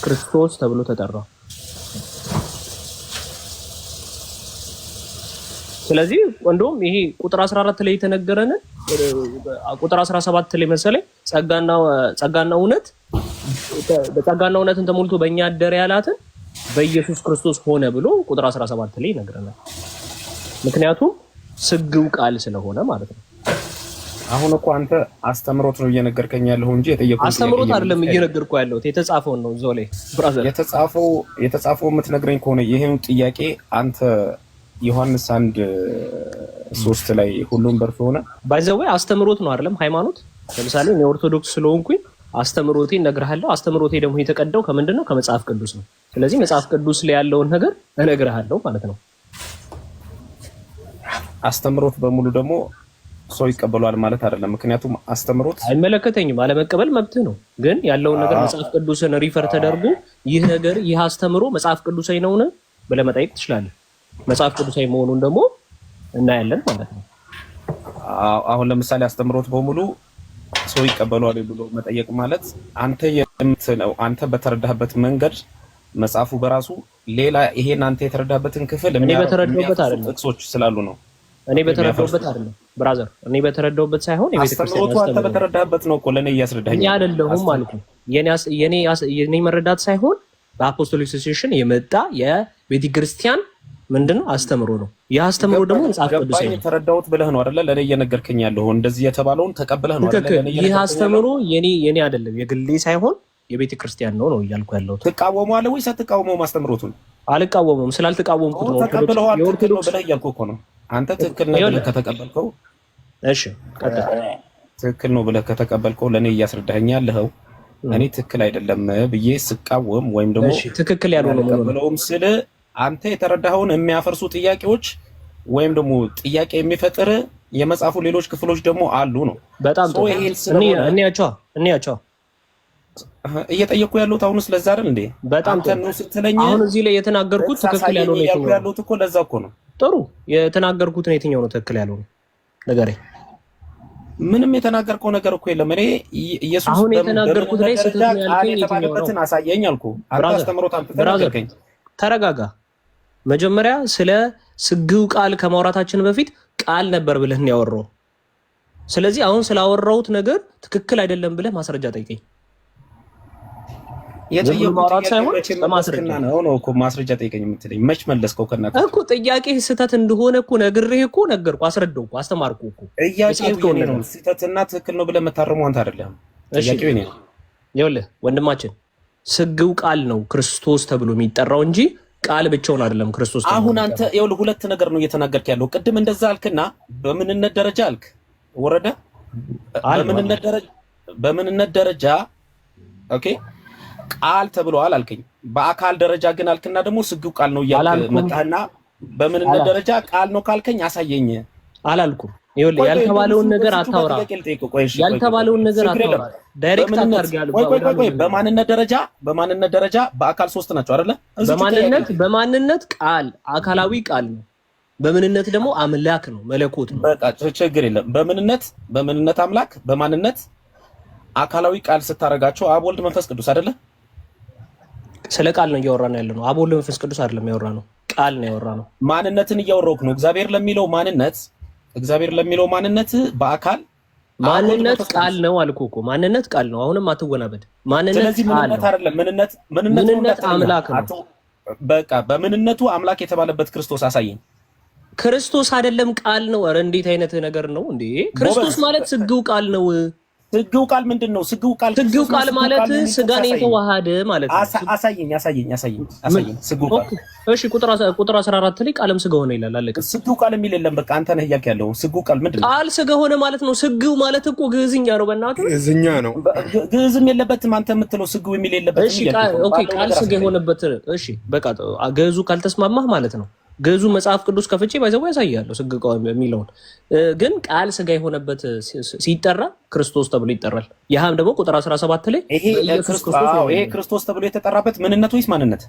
ክርስቶስ ተብሎ ተጠራ። ስለዚህ እንደውም ይሄ ቁጥር 14 ላይ የተነገረን ቁጥር 17 ላይ መሰለኝ ጸጋና እውነትን ተሞልቶ በእኛ አደረ ያላትን በኢየሱስ ክርስቶስ ሆነ ብሎ ቁጥር 17 ላይ ይነግረናል። ምክንያቱም ስግው ቃል ስለሆነ ማለት ነው። አሁን እኮ አንተ አስተምሮት ነው እየነገርከኝ ያለው እንጂ የጠየቁት አስተምሮት አይደለም እየነገርኩ ያለው የተጻፈውን ነው። እዛው ላይ ብራዘር የተጻፈው የምትነግረኝ ከሆነ ይሄን ጥያቄ አንተ ዮሐንስ 1:3 ላይ ሁሉም በርቶ ሆነ ባይዘው አስተምሮት ነው አይደለም ሃይማኖት። ለምሳሌ እኔ ኦርቶዶክስ ስለሆንኩኝ አስተምሮቴ እነግርሃለሁ። አስተምሮቴ ደግሞ የተቀዳው ከምንድን ነው? ከመጽሐፍ ቅዱስ ነው። ስለዚህ መጽሐፍ ቅዱስ ላይ ያለውን ነገር እነግርሃለሁ ማለት ነው። አስተምሮት በሙሉ ደግሞ ሰው ይቀበሏል ማለት አይደለም። ምክንያቱም አስተምሮት አይመለከተኝም፣ አለመቀበል መብት ነው። ግን ያለውን ነገር መጽሐፍ ቅዱስን ሪፈር ተደርጎ ይህ አስተምሮ መጽሐፍ ቅዱሳዊ ነውን ብለህ መጠየቅ ትችላለህ። መጽሐፍ ቅዱሳዊ መሆኑን ደግሞ እናያለን ማለት ነው። አሁን ለምሳሌ አስተምሮት በሙሉ ሰው ይቀበሏል ብሎ መጠየቅ ማለት አንተ በተረዳህበት መንገድ መጽሐፉ በራሱ ሌላ ይሄን አንተ የተረዳህበትን ክፍል በተረዳሁበት አይደለም ጥቅሶች ስላሉ ነው። እኔ በተረዳሁበት አይደለም ብራዘር፣ እኔ በተረዳሁበት ሳይሆን አስተምሮቱ አንተ በተረዳህበት ነው እኮ ለኔ እያስረዳኸኝ። እኔ አይደለሁም ማለት ነው። የኔ መረዳት ሳይሆን በአፖስቶሊክ ሱሲሽን የመጣ የቤተክርስቲያን ምንድነው አስተምሮ ነው። ያ አስተምሮ ደግሞ መጽሐፍ ቅዱስ ነው። ተረዳሁት ብለህ ነው አይደለ ለኔ እየነገርከኝ ያለው? እንደዚህ የተባለውን ተቀብለህ ነው አይደለ ለኔ? ይህ አስተምሮ የኔ አይደለም የግሌ ሳይሆን የቤተክርስቲያን ነው እያልኩ ያለሁት። ትቃወመዋለህ ወይስ አትቃወመውም? አስተምሮቱን አልቃወመውም። ስላልተቃወምኩት ነው የኦርቶዶክስ ብለህ እያልኩህ እኮ ነው። አንተ ትክክል ነው ብለህ ከተቀበልከው እሺ፣ ትክክል ነው ብለህ ከተቀበልከው ለኔ እያስረዳኸኝ ያለኸው እኔ ትክክል አይደለም ብዬ ስቃወም ወይም ደግሞ ትክክል ያልሆነውም ስለ አንተ የተረዳኸውን የሚያፈርሱ ጥያቄዎች ወይም ደግሞ ጥያቄ የሚፈጥር የመጽሐፉ ሌሎች ክፍሎች ደግሞ አሉ ነው። በጣም ጥሩ እንያቸው እየጠየቁ ያሉት አሁን ስለዛ አይደል እንዴ? በጣም ነው ስትለኝ አሁን እዚህ ላይ የተናገርኩት ትክክል ያሉት እኮ ለዛ እኮ ነው። ጥሩ የተናገርኩት ነው። የትኛው ነው ትክክል ያልሆነው ንገረኝ። ምንም የተናገርከው ነገር እኮ የለም። እኔ ኢየሱስ አሁን የተናገርኩት ላይ ስህተት ነው ያልከኝ የትኛው ነው? አሳየኝ አልኩ። አንተ አስተምሮት አንተ ተናገርከኝ። ተረጋጋ። መጀመሪያ ስለ ስግው ቃል ከማውራታችን በፊት ቃል ነበር ብለህ ነው ያወራው። ስለዚህ አሁን ስላወራሁት ነገር ትክክል አይደለም ብለህ ማስረጃ ጠይቀኝ። የጠየቁት ሳይሆን በማስረጃ ነው እኮ ማስረጃ ጠይቀኝ የምትለኝ መች መለስከው? ከናት እኮ ጥያቄ ስህተት እንደሆነ እኮ ነግሬህ እኮ ነገርኩ፣ አስረዳው እኮ አስተማርኩ እኮ። ጥያቄው የኔ ነው። ስህተትና ትክክል ነው ብለህ የምታርመው አንተ አይደለም። ጥያቄው የኔ ነው። ይኸውልህ ወንድማችን ስግው ቃል ነው ክርስቶስ ተብሎ የሚጠራው እንጂ ቃል ብቻውን አይደለም ክርስቶስ። አሁን አንተ ይኸውልህ ሁለት ነገር ነው እየተናገርክ ያለው። ቅድም እንደዛ አልክና በምንነት ደረጃ አልክ ወረደ። በምንነት ደረጃ ኦኬ ቃል ተብሏል አልከኝ። በአካል ደረጃ ግን አልክና ደግሞ ስግው ቃል ነው እያልክ መጣህና በምንነት ደረጃ ቃል ነው ካልከኝ አሳየኝ አላልኩም። ይኸውልህ ያልተባለውን ነገር አታውራ፣ ያልተባለውን ነገር አታውራ። ዳይሬክት አታርጋለህ። ቆይ በማንነት ደረጃ በአካል ሶስት ናቸው አይደለ? በማንነት ቃል አካላዊ ቃል ነው። በምንነት ደግሞ አምላክ ነው፣ መለኮት ነው። በቃ ችግር የለም። በምንነት አምላክ፣ በማንነት አካላዊ ቃል ስታረጋቸው አብ ወልድ መንፈስ ቅዱስ አይደለ? ስለ ቃል ነው እያወራን ያለ ነው። አብ ወልድ መንፈስ ቅዱስ አይደለም ያወራ ነው፣ ቃል ነው ያወራ ነው። ማንነትን እያወራሁህ ነው። እግዚአብሔር ለሚለው ማንነት በአካል ማንነት ቃል ነው አልኩህ እኮ። ማንነት ቃል ነው። አሁንም አትወናበድ። ማንነት ቃል ነው አይደለም። ምንነት አምላክ ነው። በቃ በምንነቱ አምላክ የተባለበት ክርስቶስ አሳየኝ። ክርስቶስ አይደለም ቃል ነው። ኧረ እንዴት አይነት ነገር ነው እንዴ? ክርስቶስ ማለት ስግው ቃል ነው። ስግው ቃል ምንድን ነው? ስግው ቃል ማለት ስጋን የተዋሃደ ማለት ነው። አሳየኝ። ስግው ቃል እሺ፣ ቁጥር 14 ላይ ቃልም ስጋ ሆነ ይላል። አለቀ። ስግው ቃል የሚል የለም። በቃ አንተ ነህ እያልክ ያለው። ስግው ቃል ምንድን ነው? ቃል ስጋ ሆነ ማለት ነው። ስግው ማለት እኮ ግዕዝኛ ነው። በእናትህ ግዕዝኛ ነው። ግዕዝም የለበትም። አንተ የምትለው ስግው የሚል የለበትም። እሺ፣ ኦኬ፣ ቃል ስጋ የሆነበት እሺ፣ በቃ ግዕዙ ካልተስማማህ ማለት ነው። ግዕዙ መጽሐፍ ቅዱስ ከፍቼ ባይዘው ያሳያለሁ። ስግው የሚለውን ግን ቃል ስጋ የሆነበት ሲጠራ ክርስቶስ ተብሎ ይጠራል። ያህም ደግሞ ቁጥር 17 ላይ ይሄ ክርስቶስ ተብሎ የተጠራበት ምንነት ወይስ ማንነት?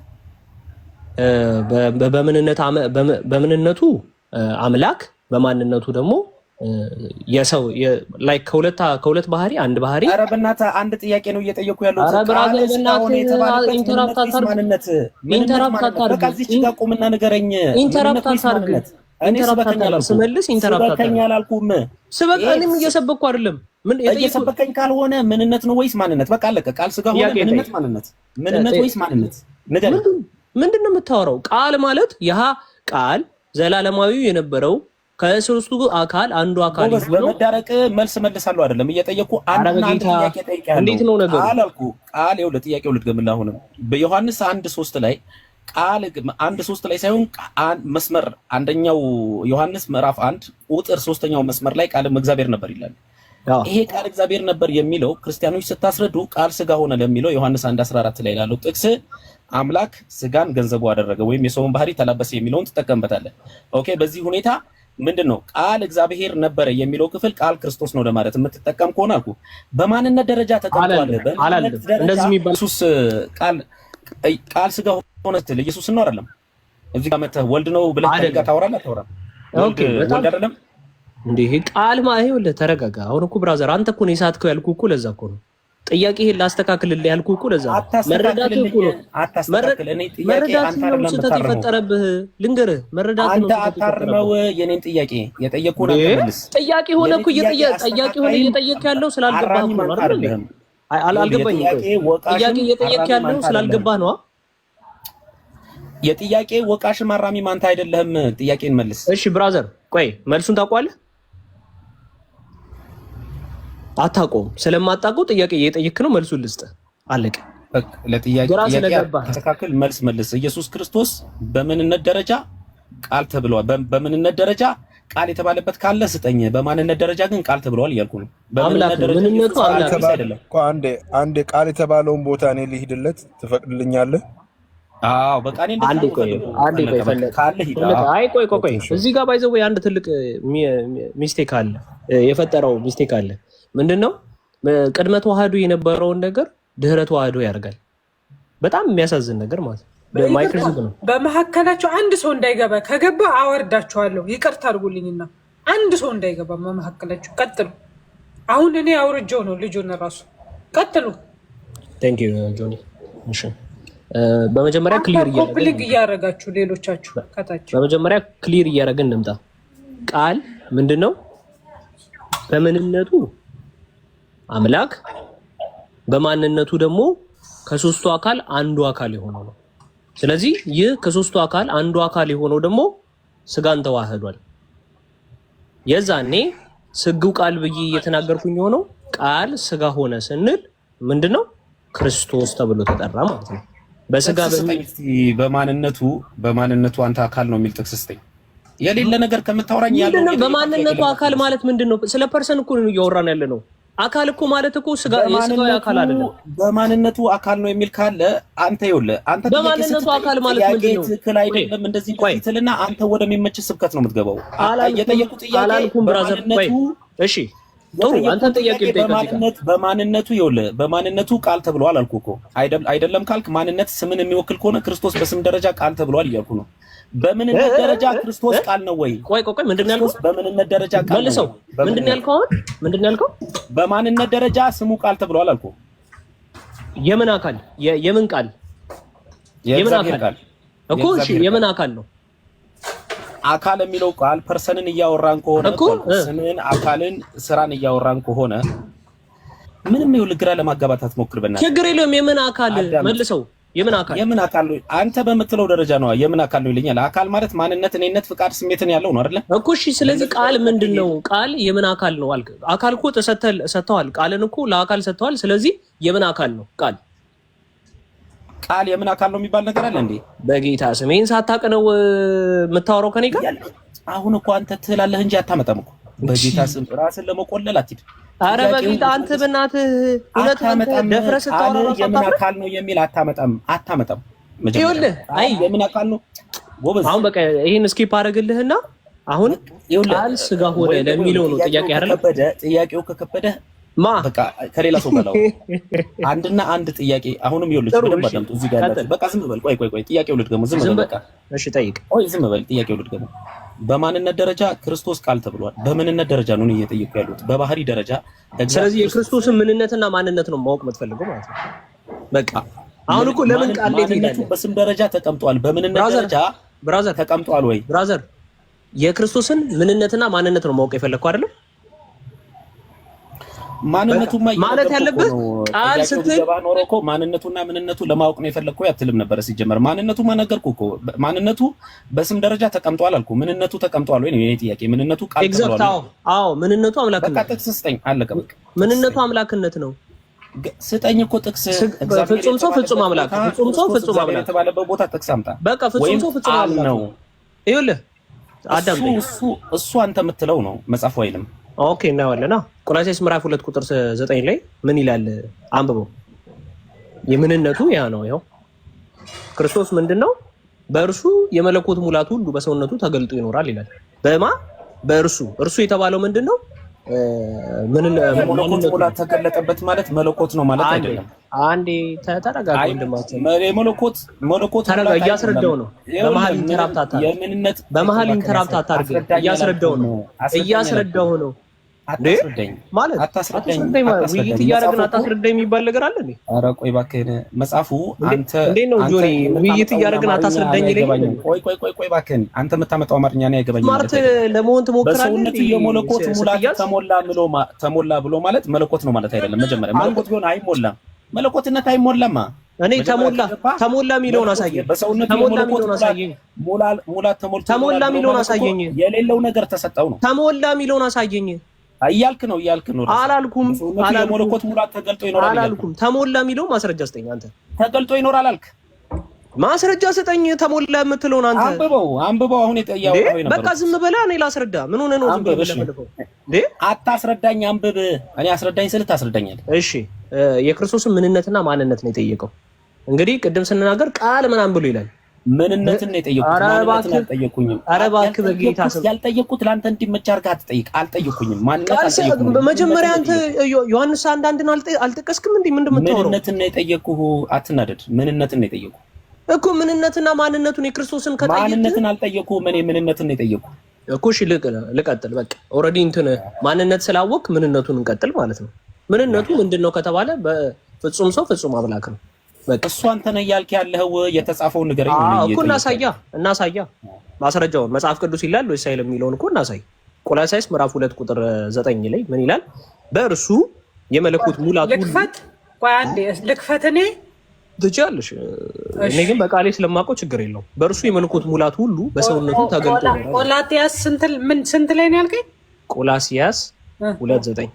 በምንነቱ አምላክ፣ በማንነቱ ደግሞ የሰው ላይ ከሁለት ባህሪ አንድ ባህሪ። ኧረ በእናትህ አንድ ጥያቄ ነው እየጠየኩ ያለው። ኧረ ብራዘር በእናትህ ኢንተራፕት አታርግ። እዚህ ጋር ቁምና ንገረኝ። ኢንተራፕት አታርግ። ስመልስ ኢንተራፕት አላልኩም። ስበቃንም እየሰበኩ አይደለም። ምን እየሰበከኝ ካልሆነ ምንነት ነው ወይስ ማንነት? በቃ አለቀ። ቃል ስጋ ሆነ ምንነት ወይስ ማንነት? ንገረኝ። ምንድን ነው የምታወራው? ቃል ማለት ያ ቃል ዘላለማዊ የነበረው ከሶስቱ አካል አንዱ አካል ነው። በመዳረቅ መልስ መልሳለሁ አይደለም እየጠየቁ አንድ ጥያቄ ጠይቄያለሁ። እንዴት ነው ነገሩ? ቃል ይኸውልህ ጥያቄው ልትገምልህ። አሁንም በዮሐንስ 1:3 ላይ ቃል 1:3 ላይ ሳይሆን መስመር አንደኛው ዮሐንስ ምዕራፍ 1 ቁጥር 3ኛው መስመር ላይ ቃልም እግዚአብሔር ነበር ይላል። ይሄ ቃል እግዚአብሔር ነበር የሚለው ክርስቲያኖች ስታስረዱ ቃል ስጋ ሆነ ለሚለው ዮሐንስ 1:14 ላይ ላለው ጥቅስ አምላክ ስጋን ገንዘቡ አደረገ ወይም የሰውን ባህሪ ተላበሰ የሚለውን ትጠቀምበታለህ። ኦኬ፣ በዚህ ሁኔታ ምንድን ነው ቃል እግዚአብሔር ነበረ የሚለው ክፍል ቃል ክርስቶስ ነው ለማለት የምትጠቀም ከሆነ አልኩ። በማንነት ደረጃ ተቀምጧል። እንደዚህ የሚባል ኢየሱስ ቃል ስጋ ሆነ ስትል ኢየሱስ ነው አይደለም? እዚህ ጋር መተህ ወልድ ነው ብለህ ታወራለህ። ኦኬ፣ ወልድ አይደለም እንዴ? ቃል ማለት ይኸውልህ፣ ተረጋጋ። አሁን እኮ ብራዘር አንተ እኮ ነው የሳትከው ያልኩህ እኮ ለዛ እኮ ነው ጥያቄህን ላስተካክልልህ ያልኩህ እኮ ለዛ ነው። መረዳት እኮ ነው መረዳት ነው ስህተት የፈጠረብህ። ልንገርህ መረዳት ነው አንተ አታርመው። የኔን ጥያቄ የጠየቁህ ነው መልስ። ጥያቄ ሆነ እኮ እየጠየቅ ያለው ስላልገባህ ነው አይደል? አልገባኝም። ጥያቄ እየጠየቅ ያለው ስላልገባህ ነው። የጥያቄ ወቃሽ ማራሚ ማንተ አይደለህም። ጥያቄን መልስ። እሺ ብራዘር ቆይ መልሱን ታውቀዋለህ? አታውቀውም። ስለማታውቀው ጥያቄ እየጠየክ ነው። መልሱን ልስጥህ። አለቀ። ለጥያቄ ተስተካክል፣ መልስ መልስ። ኢየሱስ ክርስቶስ በምንነት ደረጃ ቃል ተብሏል። በምንነት ደረጃ ቃል የተባለበት ካለ ስጠኝ። በማንነት ደረጃ ግን ቃል ተብሏል እያልኩ ነው። በምንነት ደረጃ ምንነቱ አምላክ አይደለም። አንዴ ቃል የተባለውን ቦታ እኔ ልሂድለት ትፈቅድልኛለህ? አዎ በቃ እኔ አንዴ ቆይ እዚህ ጋር ባይዘው ወይ አንድ ትልቅ ሚስቴክ አለ፣ የፈጠረው ሚስቴክ አለ። ምንድነው? ቅድመ ተዋህዶ የነበረውን ነገር ድህረ ተዋህዶ ያደርጋል። በጣም የሚያሳዝን ነገር ማለት ነው። በማይክሮሶፍት ነው። በመሐከላቸው አንድ ሰው እንዳይገባ፣ ከገባ አወርዳቸዋለሁ። ይቅርታ አድርጉልኝና አንድ ሰው እንዳይገባ በመሐከላቸው። ቀጥሉ። አሁን እኔ አውርጄው ነው ልጁን ራሱ። ቀጥሉ። ቴንክ ዩ ጆኒ። እሺ በመጀመሪያ ክሊር እያደረጋችሁ ሌሎቻችሁ ከታች በመጀመሪያ ክሊር እያደረግን እንምጣ። ቃል ምንድነው? በምንነቱ አምላክ፣ በማንነቱ ደግሞ ከሶስቱ አካል አንዱ አካል የሆነው ነው። ስለዚህ ይህ ከሶስቱ አካል አንዱ አካል የሆነው ደግሞ ስጋን ተዋህዷል። የዛኔ ስግው ቃል ብዬ እየተናገርኩኝ የሆነው ቃል ስጋ ሆነ ስንል ምንድነው ክርስቶስ ተብሎ ተጠራ ማለት ነው። በስጋ በማንነቱ አንተ አካል ነው የሚል ጥቅስ ስጠኝ። የሌለ ነገር ከምታወራኝ ያለው ምንድነው? በማንነቱ አካል ማለት ምንድነው? ስለ ፐርሰን እኮ ነው እያወራን ያለ ነው። አካል እኮ ማለት እኮ ስጋ የስጋው አካል አይደለም። በማንነቱ አካል ነው የሚል ካለ አንተ ይኸውልህ፣ አንተ በማንነቱ አካል ማለት ምንድነው? ትክክል አይደለም። እንደዚህ ትልና አንተ ወደሚመች ስብከት ነው የምትገባው። የጠየቁት ጥያቄ አላልኩም ብራዘር። እሺ ጥሩ፣ አንተ ጥያቄ በማንነቱ ይኸውልህ፣ በማንነቱ ቃል ተብሏል አልኩህ እኮ አይደለም ካልክ ማንነት ስምን የሚወክል ከሆነ ክርስቶስ በስም ደረጃ ቃል ተብሏል እያልኩ ነው። በምንነት ደረጃ ክርስቶስ ቃል ነው ወይ? ቆይ ምንድን ነው ያልከው? በምንነት ደረጃ ቃል መልሰው። ምንድን ነው ያልከው? ምንድን ነው ያልከው? በማንነት ደረጃ ስሙ ቃል ተብሏል አልኩህ። የምን አካል? የምን ቃል? የምን አካል እኮ? እሺ የምን አካል ነው? አካል የሚለው ቃል ፐርሰንን እያወራን ከሆነ ስምን፣ አካልን፣ ስራን እያወራን ከሆነ ምንም ይኸውልህ ግራ ለማጋባት አትሞክር በእናትህ። ችግር የለውም። የምን አካል መልሰው። የምን አካል ነው? አንተ በምትለው ደረጃ ነው የምን አካል ነው ይለኛል። አካል ማለት ማንነት፣ እኔነት፣ ፍቃድ፣ ስሜትን ያለው ነው አይደለ እኮ? እሺ ስለዚህ ቃል ምንድነው? ቃል የምን አካል ነው አልክ? አካል እኮ ሰጥተዋል። ቃልን እኮ ለአካል ሰጥተዋል። ስለዚህ የምን አካል ነው ቃል? ቃል የምን አካል ነው የሚባል ነገር አለ እንዴ? በጌታ ስም ይሄን ሳታውቅ ነው የምታወራው ከኔ ጋር? አሁን እኮ አንተ ትላለህ እንጂ አታመጣም እኮ። በጌታ ስም ራስን ለመቆለል አትሂድ። አረ በጌታ አንተ በእናትህ እውነት አንተ ደፍረህ ስታወራ የምን አካል ነው የሚል አታመጣም። ይኸውልህ አይ የምን አካል ነው ጎበዝ። አሁን በቃ ይሄን ስኪፕ አደረግልህና አሁን ቃል ስጋ ሆነ ለሚለው ነው ጥያቄ አይደለም። ጥያቄው ከከበደ በቃ ከሌላ ሰው በላው። አንድና አንድ ጥያቄ አሁንም ይኸውልህ በደንብ አዳምጡ። እዚህ ጋር ያላችሁ በቃ ዝም በል። ቆይ ጥያቄው ልድገመው። ዝም በል በቃ እሺ ጠይቅ። ዝም በል ጥያቄው ልድገመው። በማንነት ደረጃ ክርስቶስ ቃል ተብሏል። በምንነት ደረጃ ነው እየጠየቁ ያሉት፣ በባህሪ ደረጃ። ስለዚህ የክርስቶስን ምንነትና ማንነት ነው ማወቅ የምትፈልገው ማለት ነው። በቃ አሁን እኮ ለምን ቃል ላይ ትሄዳለህ? በስም ደረጃ ተቀምጧል፣ በምንነት ደረጃ ብራዘር ተቀምጧል ወይ? ብራዘር የክርስቶስን ምንነትና ማንነት ነው ማወቅ የፈለግከው አይደለም? ማንነቱማ ማለት ያለበት ቃል ስትል ኖሮ እኮ ማንነቱና ምንነቱ ለማወቅ ነው የፈለግከው አትልም ነበር ሲጀመር። ማንነቱማ ነገርኩህ እኮ ማንነቱ በስም ደረጃ ተቀምጧል አልኩህ። ምንነቱ ተቀምጧል ወይ ነው የኔ ጥያቄ። ምንነቱ ቃል ተብሏል። አዎ ምንነቱ አምላክነት። በቃ ጥቅስ ስጠኝ፣ አለቀ በቃ። ምንነቱ አምላክነት ነው። ስጠኝ እኮ ጥቅስ። ፍጹም ሰው ፍጹም አምላክ፣ ፍጹም ሰው ፍጹም አምላክ የተባለበት ቦታ ጥቅስ አምጣ። በቃ ፍጹም ሰው ፍጹም አምላክ ነው። ይኸውልህ አዳምጠኝ። እሱ አንተ የምትለው ነው መጽሐፉ አይልም። ኦኬ እናየዋለን። ቆላስይስ ምዕራፍ 2 ቁጥር 9 ላይ ምን ይላል? አንብበው። የምንነቱ ያ ነው። ይኸው ክርስቶስ ምንድነው? በእርሱ የመለኮት ሙላት ሁሉ በሰውነቱ ተገልጦ ይኖራል ይላል። በእርሱ የተባለው ምንድነው? መለኮት ሙላት ተገለጠበት ማለት መለኮት ነው ማለት አይደለም። አንዴ ተረጋጋ ወንድማችን። መለኮት ተረጋጋ፣ እያስረዳው ነው። በመሀል ኢንተራፕት አታድርግ። እያስረዳው ነው ማለት አታስረዳኝ። ውይይት እያደረግን አታስረዳኝ የሚባል ነገር አለ እንዴ? ኧረ ቆይ እባክህን መጽሐፉ አንተ እንዴት ነው ጆኒ? ውይይት እያደረግን አታስረዳኝ ይለኝ። ቆይ እባክህን አንተ የምታመጣው አማርኛ ነው አይገባኝም። ስማርት ለመሆን ትሞክራለህ። በሰውነቱ የመለኮት ሙላት ተሞላ ብሎ ማለት መለኮት ነው ማለት አይደለም። መጀመሪያ መለኮት ቢሆን አይሞላም። መለኮትነት አይሞላማ። እኔ ተሞላ የሚለውን አሳየኝ። በሰውነቱ የመለኮት ሙላት ተሞላ የሚለውን አሳየኝ። የሌለው ነገር ተሰጠው ነው። ተሞላ የሚለውን አሳየኝ እያልክ ነው አላልኩም። የመለኮት ሙላት ተገልጦ ይኖራል አላልኩም። ተሞላ የሚለው ማስረጃ ስጠኝ አንተ። ተገልጦ ይኖራል አልክ። ማስረጃ ስጠኝ። ተሞላ የምትለውን አንተ አንብበው። አሁን ያወራው ነበር። በቃ ዝም በላ። እኔ ላስረዳ። ምን ሆነ ነው ዝም ብለህ የምትፈልገው እንዴ? አታስረዳኝ፣ አንብብ። እኔ አስረዳኝ ስልህ ታስረዳኛለህ። እሺ የክርስቶስን ምንነትና ማንነት ነው የጠየቀው። እንግዲህ ቅድም ስንናገር ቃል ምናምን ብሎ ይላል። ምንነትን ነው የጠየቁት፣ ማንነትን አልጠየቁኝም። ኧረ እባክህ በጌታ ስም ያልጠየቁት ለአንተ እንዲመች አድርገህ አትጠይቅ። አልጠየቁኝም። ማንነት አልጠየቁኝም። በመጀመሪያ አንተ ዮሐንስ 1:1 አልጠቀስክም እንዴ? ምንድን ነው የምታወራው? ምንነትን ነው የጠየቁህ። አትናደድ። ምንነትን ነው የጠየቁህ እኮ። ምንነትና ማንነቱን የክርስቶስን ከጠየቁ ማንነትን አልጠየቁህም። እኔ ምንነትን ነው የጠየቁህ እኮ። እሺ ልቀጥል። በቃ ኦልሬዲ እንትን ማንነት ስላወቅ ምንነቱን እንቀጥል ማለት ነው። ምንነቱ ምንድነው ከተባለ በፍጹም ሰው ፍጹም አምላክ ነው። እሱ አንተ ነህ እያልክ ያለኸው የተጻፈውን ንገረኝ እኮ። እናሳያ ማስረጃውን መጽሐፍ ቅዱስ ይላል ወይስ አይልም የሚለውን እኮ እናሳይ። ቆላስይስ ምዕራፍ 2 ቁጥር 9 ላይ ምን ይላል? በእርሱ የመለኮት ሙላት ሁሉ ልክፈት። ቆይ አንዴ ልክፈት። እኔ ትችያለሽ። እኔ ግን በቃሌ ስለማውቀው ችግር የለውም። በእርሱ የመለኮት ሙላት ሁሉ በሰውነቱ ተገልጦ ነው። ቆላስይስ ስንት ላይ ነው ያልከኝ? ቆላስይስ 2:9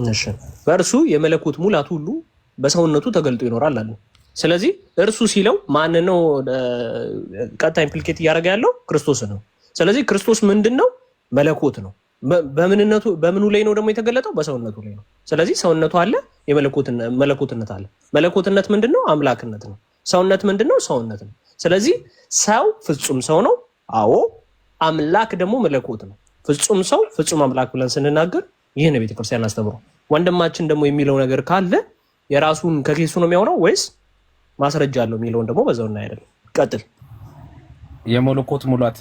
እሺ። በእርሱ የመለኮት ሙላት ሁሉ በሰውነቱ ተገልጦ ይኖራል አለ። ስለዚህ እርሱ ሲለው ማን ነው? ቀጥታ ኢምፕሊኬት እያደረገ ያለው ክርስቶስ ነው። ስለዚህ ክርስቶስ ምንድነው? መለኮት ነው። በምኑ ላይ ነው ደግሞ የተገለጠው? በሰውነቱ ላይ ነው። ስለዚህ ሰውነቱ አለ፣ መለኮትነት አለ። መለኮትነት ምንድነው? አምላክነት ነው። ሰውነት ምንድነው? ሰውነት ነው። ስለዚህ ሰው ፍጹም ሰው ነው። አዎ። አምላክ ደግሞ መለኮት ነው። ፍጹም ሰው ፍጹም አምላክ ብለን ስንናገር ይህ ነው ቤተክርስቲያን አስተምሮ። ወንድማችን ደግሞ የሚለው ነገር ካለ የራሱን ከኬሱ ነው የሚያወራው ወይስ ማስረጃ አለው የሚለውን ደግሞ በዛው እናያለን። ቀጥል። የመለኮት ሙላት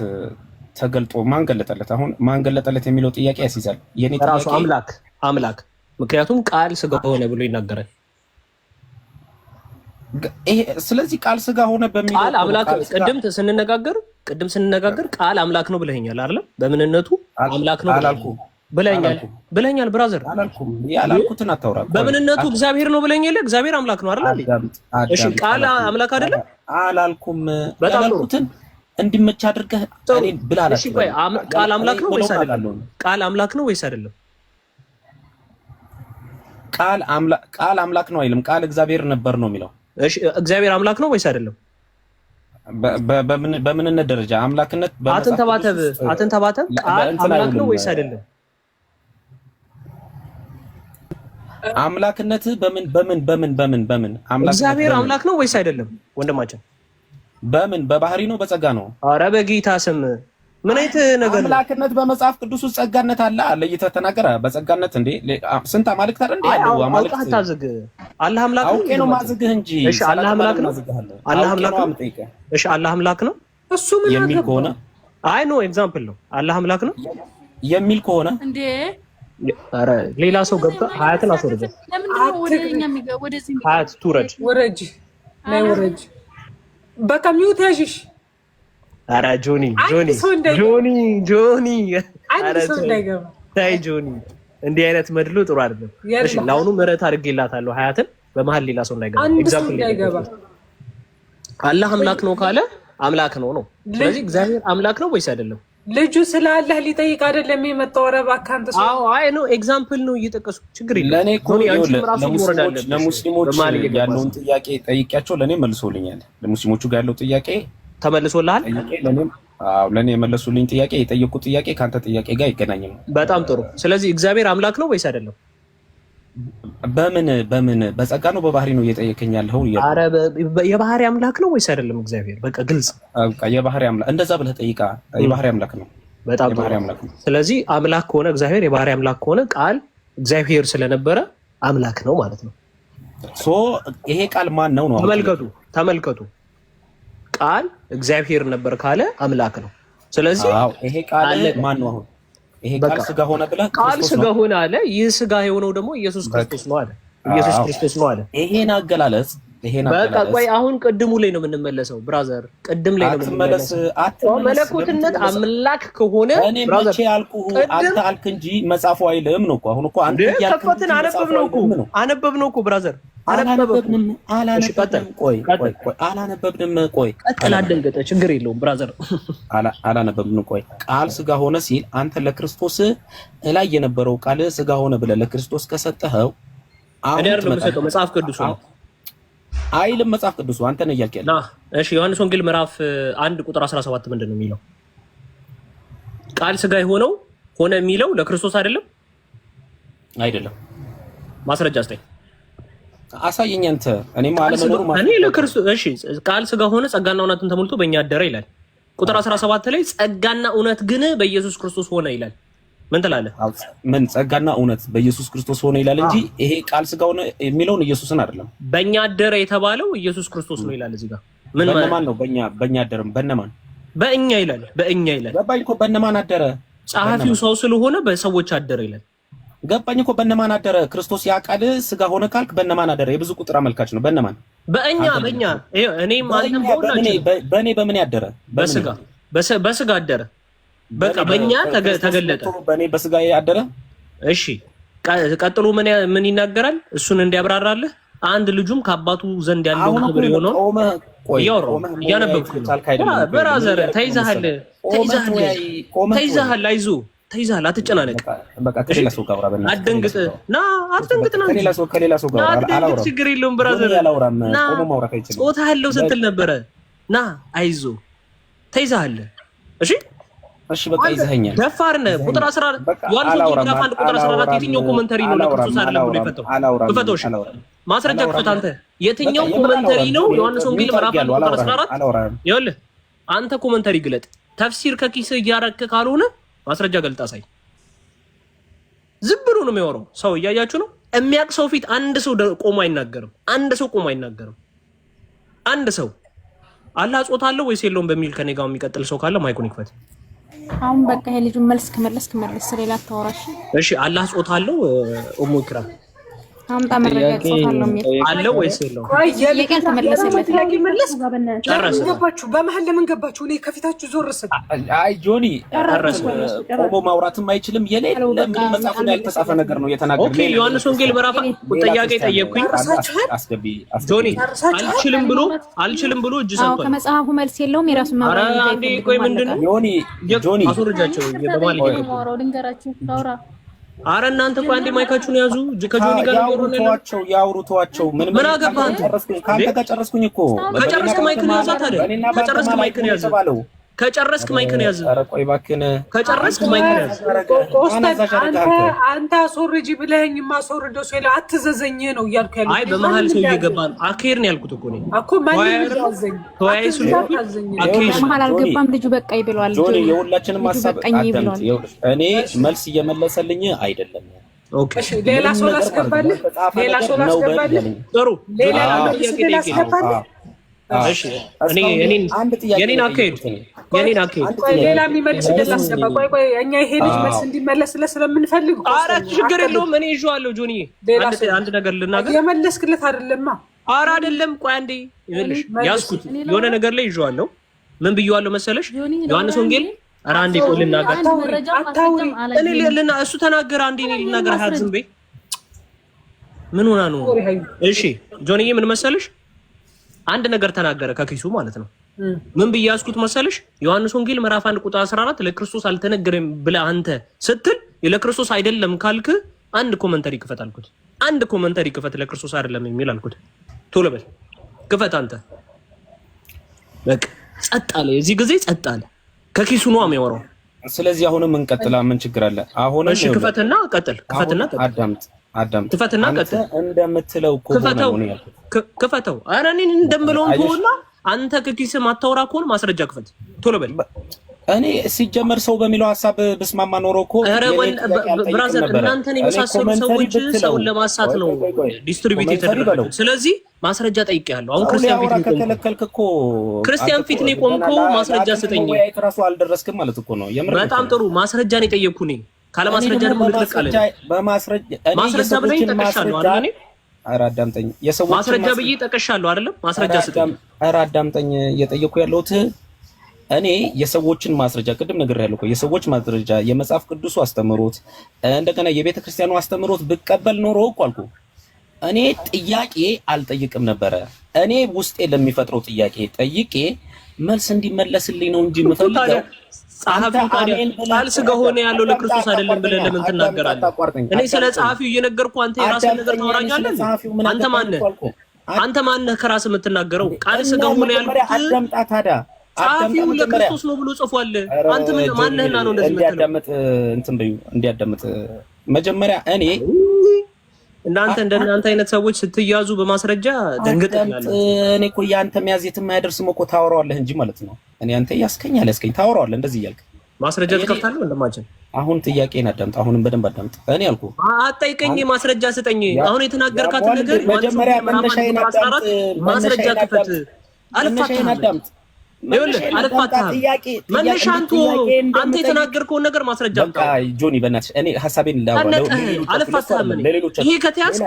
ተገልጦ ማን ገለጠለት? አሁን ማን ገለጠለት የሚለው ጥያቄ ያስይዛል። የኔ ጥያቄ ራሱ አምላክ ምክንያቱም ቃል ስጋ ሆነ ብሎ ይናገራል። ስለዚህ ቃል ስጋ ሆነ በሚለው ቃል አምላክ ቅድም ስንነጋገር ቃል አምላክ ነው ብለኸኛል አይደል? በምንነቱ አምላክ ነው ብለኸኛል ብራዘር። ያላልኩትን አታውራ። በምንነቱ እግዚአብሔር ነው ብለኸኛል። እግዚአብሔር አምላክ ነው አይደል? እሺ ቃል አምላክ አይደለም አላልኩም። ያላልኩትን እንዲመች አድርገህ እኔ ብላላ። እሺ ቆይ ቃል አምላክ ነው ወይስ አይደለም? ቃል አምላክ ነው ወይስ አይደለም? ቃል አምላክ ነው አይልም። ቃል እግዚአብሔር ነበር ነው የሚለው። እሺ እግዚአብሔር አምላክ ነው ወይስ አይደለም? በምንነት ደረጃ አምላክነት አትንተባተብ። ቃል አምላክ ነው ወይስ አይደለም? አምላክነት በምን እግዚአብሔር አምላክ ነው ወይስ አይደለም? ወንድማችን በምን በባህሪ ነው በጸጋ ነው? ኧረ በጌታ ስም ምን አይነት ነገር ነው? አምላክነት በመጽሐፍ ቅዱስ ውስጥ ጸጋነት አለ ለይተህ ተናገረ። በጸጋነት እንዴ ስንት አማልክት አይደል እንዴ ያለው? አማልክት አታዝግ። አላህ አምላክ ነው። አውቄ ነው ማዝግህ እንጂ። እሺ አላህ አምላክ ነው። አላህ አምላክ ነው። እሺ አላህ አምላክ ነው እሱ ምን የሚል ከሆነ አይ ኖ ኤግዛምፕል ነው። አላህ አምላክ ነው የሚል ከሆነ እንዴ ኧረ ሌላ ሰው ገብቶ ሀያትን አስወርደ። ለምንድን ነው ወደኛ የሚገባ? ወደዚህ ሀያት ትውረድ። ወረጅ በቃ ሚውት ያዥሽ። ኧረ ጆኒ ኧረ ሰው እንዳይገባ ታይ ጆኒ፣ እንዲህ አይነት መድሎ ጥሩ አይደለም። እሺ ለአሁኑ ምህረት አድርጌላታለሁ ሀያትን። በመሀል ሌላ ሰው እንዳይገባ። ኤግዛምፕል አላህ አምላክ ነው ካለ አምላክ ነው። ስለዚህ እግዚአብሔር አምላክ ነው ወይስ አይደለም? ልጁ ስለ አላህ ሊጠይቅ አይደለም የመጣው። ኧረ እባክህ አንተ ሰው። አዎ አይ ነው ኤግዛምፕል ነው እየጠቀሱ ችግር የለም። ለኔ እኮ ለሙስሊሞች ያለውን ጥያቄ ጠይቄያቸው ለኔ መልሶልኛል። ለሙስሊሞቹ ጋር ያለው ጥያቄ ተመልሶልሃል? ለኔ የመለሱልኝ ጥያቄ የጠየቁት ጥያቄ ከአንተ ጥያቄ ጋር አይገናኝም። በጣም ጥሩ። ስለዚህ እግዚአብሔር አምላክ ነው ወይስ አይደለም? በምን በጸጋ ነው በባህሪ ነው እየጠየቀኝ ያለው? ኧረ የባህሪ አምላክ ነው ወይስ አይደለም? እግዚአብሔር በቃ ግልጽ። በቃ የባህሪ አምላክ እንደዛ ብለህ ጠይቃ። የባህሪ አምላክ ነው። በጣም የባህሪ አምላክ ነው። ስለዚህ አምላክ ከሆነ እግዚአብሔር የባህሪ አምላክ ከሆነ ቃል እግዚአብሔር ስለነበረ አምላክ ነው ማለት ነው። ይሄ ቃል ማን ነው? ተመልከቱ ቃል እግዚአብሔር ነበር ካለ አምላክ ነው። ስለዚህ ይሄ ቃል ማን ነው? አሁን ይሄ ቃል ስጋ ሆነ ብለህ ቃል ስጋ ሆነ አለ። ይህ ስጋ የሆነው ደግሞ ኢየሱስ ክርስቶስ ነው አለ። ኢየሱስ ክርስቶስ ነው አለ። ይሄን አገላለጽ በቃ ቆይ አሁን ቅድሙ ላይ ነው የምንመለሰው ብራዘር። ቅድም ላይ ነው የምንመለሰው። መለኮትነት አምላክ ከሆነ ብራዘር መቼ ያልኩህ አንተ አልክ እንጂ መጽሐፉ አይልም ነው እኮ። አሁን እኮ አንተ ያልከፈትን አነበብነው እኮ ብራዘር። አላነበብንም። ቆይ ቀጥል። አደንገጠ ችግር የለውም ብራዘር። አላነበብንም። ቆይ ቃል ስጋ ሆነ ሲል አንተ ለክርስቶስ ላይ የነበረው ቃል ስጋ ሆነ ብለህ ለክርስቶስ ከሰጠኸው እኔ አይደለም የምሰጠው መጽሐፍ ቅዱስ ነው አይልም። መጽሐፍ ቅዱስ አንተ ነህ እያልክ ያለው። እሺ ዮሐንስ ወንጌል ምዕራፍ 1 ቁጥር 17 ምንድን ነው የሚለው? ቃል ስጋ የሆነው ሆነ የሚለው ለክርስቶስ አይደለም? አይደለም። ማስረጃ አስጠኝ። አሳየኝ አንተ። እኔም አለመኖር ማለት እኔ ለክርስቶስ እሺ ቃል ስጋ ሆነ ጸጋና እውነትን ተሞልቶ በእኛ አደረ ይላል። ቁጥር 17 ላይ ጸጋና እውነት ግን በኢየሱስ ክርስቶስ ሆነ ይላል። ምን ትላለህ? ምን ጸጋና እውነት በኢየሱስ ክርስቶስ ሆነ ይላል እንጂ ይሄ ቃል ስጋ ሆነ የሚለውን ኢየሱስን አይደለም። በእኛ አደረ የተባለው ኢየሱስ ክርስቶስ ነው ይላል እዚህ ጋር። ምን በእነማን ነው? በእኛ አደረ። በእነማን? በእኛ ይላል። በእኛ ይላል። ገባኝ እኮ በእነማን አደረ? ጸሐፊው ሰው ስለሆነ በሰዎች አደረ ይላል። ገባኝ እኮ በእነማን አደረ? ክርስቶስ ያ ቃል ስጋ ሆነ ካልክ በእነማን አደረ? የብዙ ቁጥር አመልካች ነው። በእነማን? በእኛ እኔ ማንም በእኔ በምን ያደረ? በስጋ አደረ። በቃ በእኛ ተገለጠ። በእኔ በስጋ ያደረ። እሺ ቀጥሎ ምን ይናገራል? እሱን እንዲያብራራልህ አንድ ልጁም ከአባቱ ዘንድ ያለው ክብር የሆነው እያነበብኩ በራዘር ተይዘሃል፣ ተይዘሃል፣ አትጨናነቅ፣ አትደንግጥ፣ ችግር የለውም ብራዘር፣ ጾታ ያለው ስትል ነበረ። ና አይዞ ተይዘሃል። እሺ በቃ ይዘኸኛል። ደፋር ነህ። ቁጥር 14 ዮሐንስ ወንጌል ምዕራፍ 1 ቁጥር 14 የትኛው ኮመንተሪ ነው ለክርስቶስ አይደለም ብሎ የፈተው? ክፈቶሽ ማስረጃ ክፈት። አንተ የትኛው ኮመንተሪ ነው ዮሐንስ ወንጌል ምዕራፍ 1 ቁጥር 14? ይኸውልህ አንተ ኮመንተሪ ግለጥ። ተፍሲር ከኪስህ እያረክ ካልሆነ ማስረጃ ገልጣ ሳይ። ዝም ብሎ ነው የሚያወራው ሰው። እያያችሁ ነው። የሚያውቅ ሰው ፊት አንድ ሰው ቆሞ አይናገርም። አንድ ሰው አላህ ጾታ አለው ወይስ የለውም በሚል ከኔ ጋር የሚቀጥል ሰው ካለ ማይኩን ይክፈት። አሁን በቃ ይሄ ልጅ መልስ ከመለስክ ሌላ አታወራሽ። እሺ አላህ ጾታ አለው? ኡሙ ኢክራም አምጣ መረጃ ጾታ አለው አለው ወይስ የለውም? የቀን ተመለሰለት ለኪመለስ ጨረሰ። ገባችሁ? በመሀል ለምን ገባችሁ? እኔ ከፊታችሁ ዞር ስል አይ ጆኒ ቆሞ ማውራትም አይችልም። የሌለ ምን መጽሐፉ ላይ ያልተጻፈ ነገር ነው የተናገረው። ኦኬ ዮሐንስ ወንጌል ምዕራፍ ጥያቄ ጠየቅኩኝ። ጆኒ አልችልም ብሎ እጅ ሰጥቷል። ከመጽሐፉ መልስ የለውም። የራሱ ማብራሪያ አንዴ ቆይ ምንድነው ጆኒ አስወርጃቸው በማለት ነው ልንገራችሁ ታውራ አረ እናንተ ቆይ አንዴ ማይካችሁን ያዙ። ከጆኒ ጋር ያውሩቷቸው ምን አገባህ አንተ? ካንተ ከጨረስኩኝ እኮ ከጨረስክ ማይክን ያዝ። ታዲያ ከጨረስክ ማይክን ያዝ። ከጨረስክ ማይክን ያዝ። አረ ቆይ እባክህን ከጨረስክ ማይክን ያዝ። አንተ አስወርጂ ብለኸኝ ማስወርደው ሰው አትዘዘኝ ነው እያልኩ ያለው። አይ በመሀል ሰው እየገባ ነው። አኬር ነው ያልኩት እኮ ነው እኮ ማንም ያዘኝ ተወያይ ሱሉ አኬር በመሀል አልገባም ልጁ በቃ ይብለዋል። ጆኒ የሁላችንም ሐሳብ አዳምጥ። እኔ መልስ እየመለሰልኝ አይደለም። ኦኬ ሌላ ሰው ላስገባልህ። ጥሩ ሌላ ላስገባልህ። እሺ የኔን አካሄድ ሌላ የሚመልስለት ላስገባ። ቆይ እኛ ይሄ ልጅ መልስ እንዲመለስለት ስለምንፈልግ። ኧረ ችግር የለውም እኔ ይዤዋለሁ። ጆኒ አንድ ነገር ልናገር። የመለስክለት አይደለማ። ኧረ አይደለም ቆይ አንዴ ይኸውልሽ ያዝኩት የሆነ ነገር ላይ ይዤዋለሁ። ምን ብዬዋለሁ መሰለሽ? ዮሐንስ ወንጌል ኧረ አንዴ ቆይ ልናገር። እሱ ተናገረ። አንዴ እኔ ልናገር። ዝም በይ። ምን ሆና ነው? እሺ ጆኒዬ ምን መሰለሽ አንድ ነገር ተናገረ ከኪሱ ማለት ነው። ምን ብዬ ያዝኩት መሰለሽ? ዮሐንስ ወንጌል ምዕራፍ 1 ቁጥር 14 ለክርስቶስ አልተነገረም ብለህ አንተ ስትል ለክርስቶስ አይደለም ካልክ አንድ ኮመንተሪ ክፈት አልኩት። አንድ ኮመንተሪ ክፈት ለክርስቶስ አይደለም የሚል አልኩት። ቶሎ በል ክፈት አንተ። በቃ ጸጥ አለ። የዚህ ጊዜ ጸጥ አለ። ከኪሱ ነው የሚያወራው። ስለዚህ አሁንም እንቀጥላ። ምን ችግር አለ? አሁንም እሺ ክፈትና ቀጥል። ክፈትና ቀጥል። አዳምጥ። ክፈትና ቀጥል። እንደምትለው እኮ ነው ያልኩት። ክፈተው። ኧረ እኔን እንደምለው እንኳን አንተ ከኪስ ማታወራ ከሆነ ማስረጃ ክፈት። ቶሎ በል። እኔ ሲጀመር ሰው በሚለው ሐሳብ በስማማ ኖሮ እኮ ብራዘር እናንተን የመሳሰሉ ሰዎች ሰውን ለማሳት ነው ዲስትሪቢዩት የተደረገው። ስለዚህ ማስረጃ ጠይቄያለሁ። አሁን ክርስቲያን ፊት ነው የቆምከው። ማስረጃ ስጠኝ። ራሱ አልደረስክም ማለት እኮ ነው። በጣም ጥሩ ማስረጃ ነው የጠየቅኩህ እኔ። ካለ ማስረጃ ደግሞ ልትልቃለህ። ማስረጃ ብለኝ ጠቅሻለሁ አይደል? እኔ ኧረ አዳምጠኝ። የሰዎች ማስረጃ ብዬ ጠቅሻለሁ አይደለም? ማስረጃ ስጠኝ። ኧረ አዳምጠኝ። እየጠየኩ ያለሁት እኔ የሰዎችን ማስረጃ ቅድም ነግሬያለሁ እኮ የሰዎች ማስረጃ የመጽሐፍ ቅዱሱ አስተምሮት እንደገና የቤተ ክርስቲያኑ አስተምሮት ብቀበል ኖሮ እኮ አልኩ እኔ ጥያቄ አልጠይቅም ነበረ። እኔ ውስጤ ለሚፈጥረው ጥያቄ ጠይቄ መልስ እንዲመለስልኝ ነው እንጂ የምፈልገው ጸሐፊው ታዲያ ቃል ሥጋ ሆነ ያለው ለክርስቶስ አይደለም ብለህ ለምን ትናገራለህ? እኔ ስለ ጸሐፊው እየነገርኩ አንተ የራስህን ነገር ታወራኛለህ። አንተ ማነህ ከራስህ የምትናገረው? ቃል ሥጋ ሆነ ያልኩት አዳምጣ ታዲያ ጸሐፊው ለክርስቶስ ነው ብሎ ጽፏል። አንተ ማነህና ነው እንደዚህ እንዲያዳምጥ እንትን በዩ እንዲያዳምጥ መጀመሪያ እኔ እናንተ እንደናንተ አይነት ሰዎች ስትያዙ በማስረጃ ደንግጠናል። እኔ እኮ ያንተ መያዝ የትም አያደርስም እኮ ታወራዋለህ እንጂ ማለት ነው። እኔ አንተ ያስከኝ ታወራዋለህ እንደዚህ እያልክ ማስረጃ ትከፍታለህ እንደማችን። አሁን ጥያቄን አዳምጥ። አሁንም በደንብ አዳምጥ። እኔ አልኩህ አትጠይቀኝ፣ ማስረጃ ስጠኝ። አሁን የተናገርካት ነገር መጀመሪያ መነሻዬን አዳምጥ። ማስረጃ ክፈት። አልፋታህም። ይኸውልህ አልፋታህም። መነሻንቱ አንተ የተናገርከውን ነገር ማስረጃ አምጣ። ጆኒ በእናትሽ እኔ ሐሳቤን ላወራው አልፋታህም። ይሄ ከተያዝክ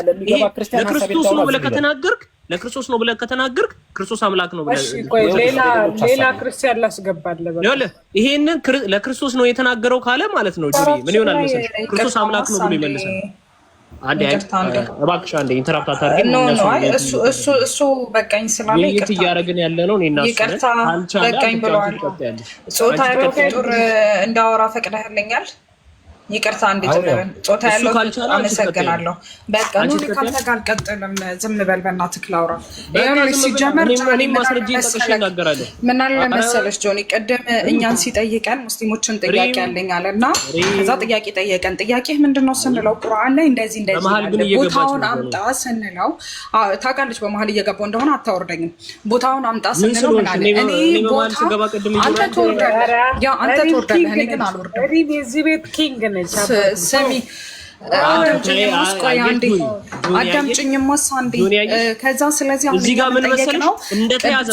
ለክርስቶስ ነው ብለህ ከተናገርክ ለክርስቶስ ነው ብለህ ከተናገርክ ክርስቶስ አምላክ ነው ብለህ ሌላ ክርስቲያን ላስገባለህ። ይኸውልህ ይሄንን ለክርስቶስ ነው የተናገረው ካለ ማለት ነው ጆኒ ምን ይሆናል መሰለሽ? ክርስቶስ አምላክ ነው ብሎ ይመልሳል። እባክሽ አንዴ ኢንተራፕት አታርጊ። እሱ በቃኝ ስላለ ይቅርታ እያደረግን ያለ ነው። እኔና እሱ ይቅርታ በቃኝ ብለዋል። ጾታ ያለው ፍጡር እንዳወራ ፈቅደህልኛል? ይቅርታ እንድትለበን ጾታ ያለው አመሰግናለሁ። በቃ ነው ካንተ ጋር አልቀጥልም። ዝም በል በእናትህ ላውራ። ሲጀመር ምን አለ መሰለሽ ጆኒ ቅድም እኛን ሲጠይቀን ሙስሊሞችን ጥያቄ ያለኝ አለና ከዛ ጥያቄ ጠየቀን። ጥያቄህ ምንድነው ስንለው ቁርአን ላይ እንደዚህ ቦታውን አምጣ ስንለው ታውቃለች በመሀል እየገባው እንደሆነ አታወርደኝም። ቦታውን አምጣ ስንለው ምን አለ እኔ ቦታ አንተ ትወርዳለህ እኔ ግን አልወርድም። እዚህ ቤት ኪንግ ስሚ አዳምጪኝማስ አንዴ። ከዛ ስለዚህ እዚህ ጋር ምን መሰለሽ እንደተያዘ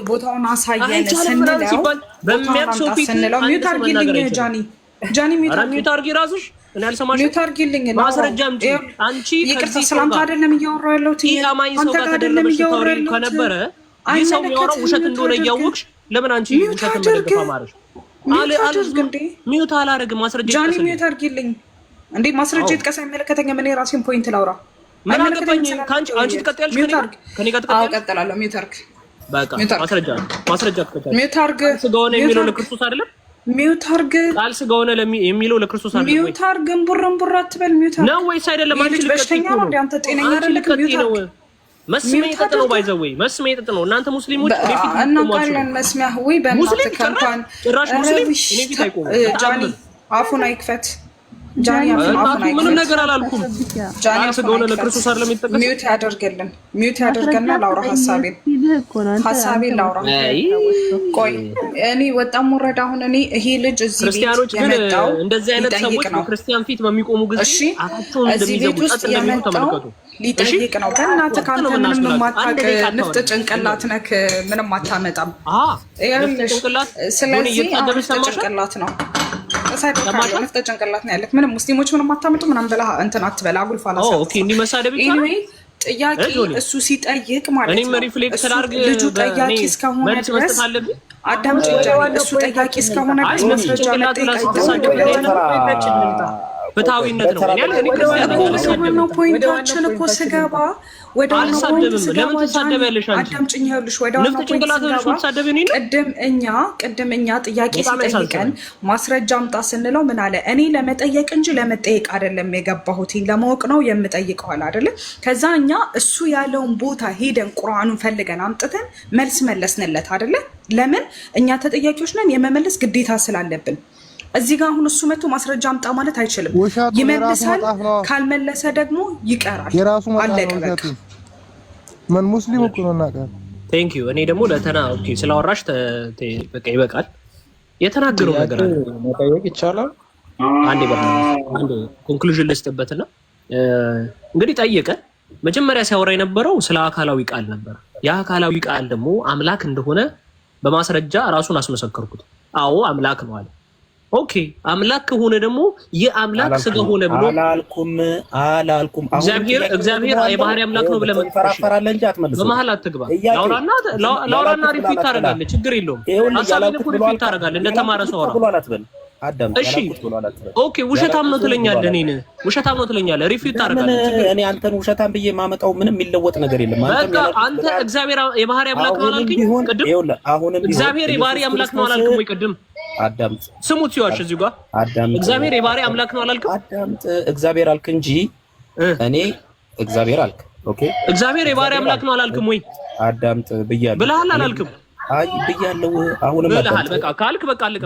ቦታውን አሳየን ስንለው ሚውት አድርጊልኝ ጃኒ ሚውት አድርጊ ራስሽ። እኔ አልሰማሽም። ሚውት አድርጊልኝ ማስረጃም አንቺ ይቅርታ ስላንተ አይደለም እያወራሁ ያለሁት አንተ ጋር አይደለም እያወራሁ ያለሁት ከነበረ ይህ ሰው የሚያወራው ውሸት እንደሆነ እያወቅሽ ለምን አንቺ ውሸት እንደደገፋ ማረሽ? ሚውት አላደርግም። ማስረጃ ጃኒ ሚውት አድርጊልኝ እንዴ! ማስረጃ ይጥቀስ። አይመለከተኝም። እኔ ራሴን ፖይንት ላውራ። ምን አገባኝ? አንቺ ትቀጥያለሽ ከኔ ጋር ትቀጥያለሽ። እቀጥላለሁ። ሚውት አድርግ። በቃ ማስረጃ ትቀጥያለሽ። ሚውት አድርግ። ስጋውን የሚለው ለክርስቶስ አይደለም። ሚውት አድርግ። ቃል ስጋውን የሚለው ለክርስቶስ አይደለም። ሚውት አድርግ። እምቡር አትበል። ሚውት አድርግ ነው ወይስ አይደለም? አንቺ በሽተኛ ነው እንዴ? አንተ ጤነኛ አይደለም። ሚውት አድርግ። መስሚያ ይጠጥ ነው ባይዘወይ መስሚያ ይጠጥ ነው። እናንተ ሙስሊሞች ለፊት እናውቃለን። መስሚያ ወይ በእናትህ እንኳን ጭራሽ ሙስሊም እኔ ፊት አይቆም። ጃኒ አፉን አይክፈት። ጃኒ አፉን አይክፈት። ምንም ነገር አላልኩም። ጃኒ ስጋውን ለክርስቶስ አይደለም የሚጠቀስ። ሚውት ያደርገልን። ሚውት ያደርገና ላውራ ሐሳቤን ላውራ። ቆይ እኔ ወጣም ወረዳ አሁን እኔ ይሄ ልጅ እዚህ ክርስቲያኖች ግን እንደዚህ አይነት ሰዎች በክርስቲያን ፊት በሚቆሙ ጊዜ አፋቸውን እንደሚዘጉ ጸጥ እንደሚሉ ተመልከቱ። ሊጠይቅ ነው። በእናትህ ካንተ ምንም የማታውቅ ንፍጥ ጭንቅላት ነክ ምንም አታመጣም። ስለዚህ ንፍጥ ጭንቅላት ነው ንፍጥ ጭንቅላት ነው ያለክ። ምንም ሙስሊሞች ምንም አታመጡ ምናምን ብለህ እንትን አትበላ። አጉል ፋላሳ ኤኒዌይ ጥያቄ እሱ ሲጠይቅ ማለት ነው ልጁ ጠያቂ እስከሆነ ድረስ አዳምጪ። እሱ ጠያቂ እስከሆነ ድረስ ማስረጃ ፍትሃዊነት ነው ነው ፖይንታችን እኮ ስገባ ወደ ቅድም እኛ ጥያቄ ሲጠይቀን ማስረጃ አምጣ ስንለው ምን አለ? እኔ ለመጠየቅ እንጂ ለመጠየቅ አይደለም የገባሁት ለማወቅ ነው የምጠይቀዋል አይደለ? ከዛ እኛ እሱ ያለውን ቦታ ሄደን ቁርአኑን ፈልገን አምጥተን መልስ መለስንለት አይደለ? ለምን እኛ ተጠያቂዎች ነን፣ የመመለስ ግዴታ ስላለብን። እዚህ ጋር አሁን እሱ መጥቶ ማስረጃ አምጣ ማለት አይችልም። ይመልሳል፣ ካልመለሰ ደግሞ ይቀራል። አለቀ በቃ። ምን ሙስሊም እኮ ነው እናቀር። ቴንክ ዩ። እኔ ደግሞ ኦኬ ስላወራሽ በቃ ይበቃል። የተናገረው ነገር አለ መጠየቅ ይቻላል። አንዴ ኮንክሉዥን ልስጥበትና እንግዲህ ጠየቀ። መጀመሪያ ሲያወራ የነበረው ስለ አካላዊ ቃል ነበር። ያ አካላዊ ቃል ደግሞ አምላክ እንደሆነ በማስረጃ ራሱን አስመሰከርኩት። አዎ አምላክ ነው አለ። ኦኬ አምላክ ከሆነ ደግሞ የአምላክ ስጋ ሆነ ብሎ አላልኩም። እግዚአብሔር የባህሪ አምላክ ነው ብለህ ትፈራፈራለህ እንጂ አትመልስም። በመሀል አትግባ። ላውራና ሪፒት ታደርጋለህ፣ ችግር የለውም። ሀሳቤን እኮ ሪፒት ታደርጋለህ እንደተማረ ሰው አውራ። እሺ ኦኬ ውሸታም ነው ትለኛለህ፣ እኔን ውሸታም ነው ትለኛለህ፣ ሪፒት ታደርጋለህ። እኔ አንተን ውሸታም ብዬ ማመጣው ምንም የሚለወጥ ነገር የለም። በቃ አንተ እግዚአብሔር የባህሪ አምላክ ነው አላልክኝ? ቅድም እግዚአብሔር የባህሪ አምላክ ነው አላልክም ወይ? ቅድም አዳምጥ፣ ስሙት ሲዋሽ እዚህ ጋር አዳምጥ። እግዚአብሔር የባህሪ አምላክ ነው አላልክም? አዳምጥ። እግዚአብሔር አልክ እንጂ እኔ እግዚአብሔር አልክ። ኦኬ እግዚአብሔር የባህሪ አምላክ ነው አላልክም ወይ? አዳምጥ ብያለሁ። ብለሃል አላልክም? አይ ብያለሁ። አሁንም ብለሃል። በቃ ካልክ በቃ አለቀ።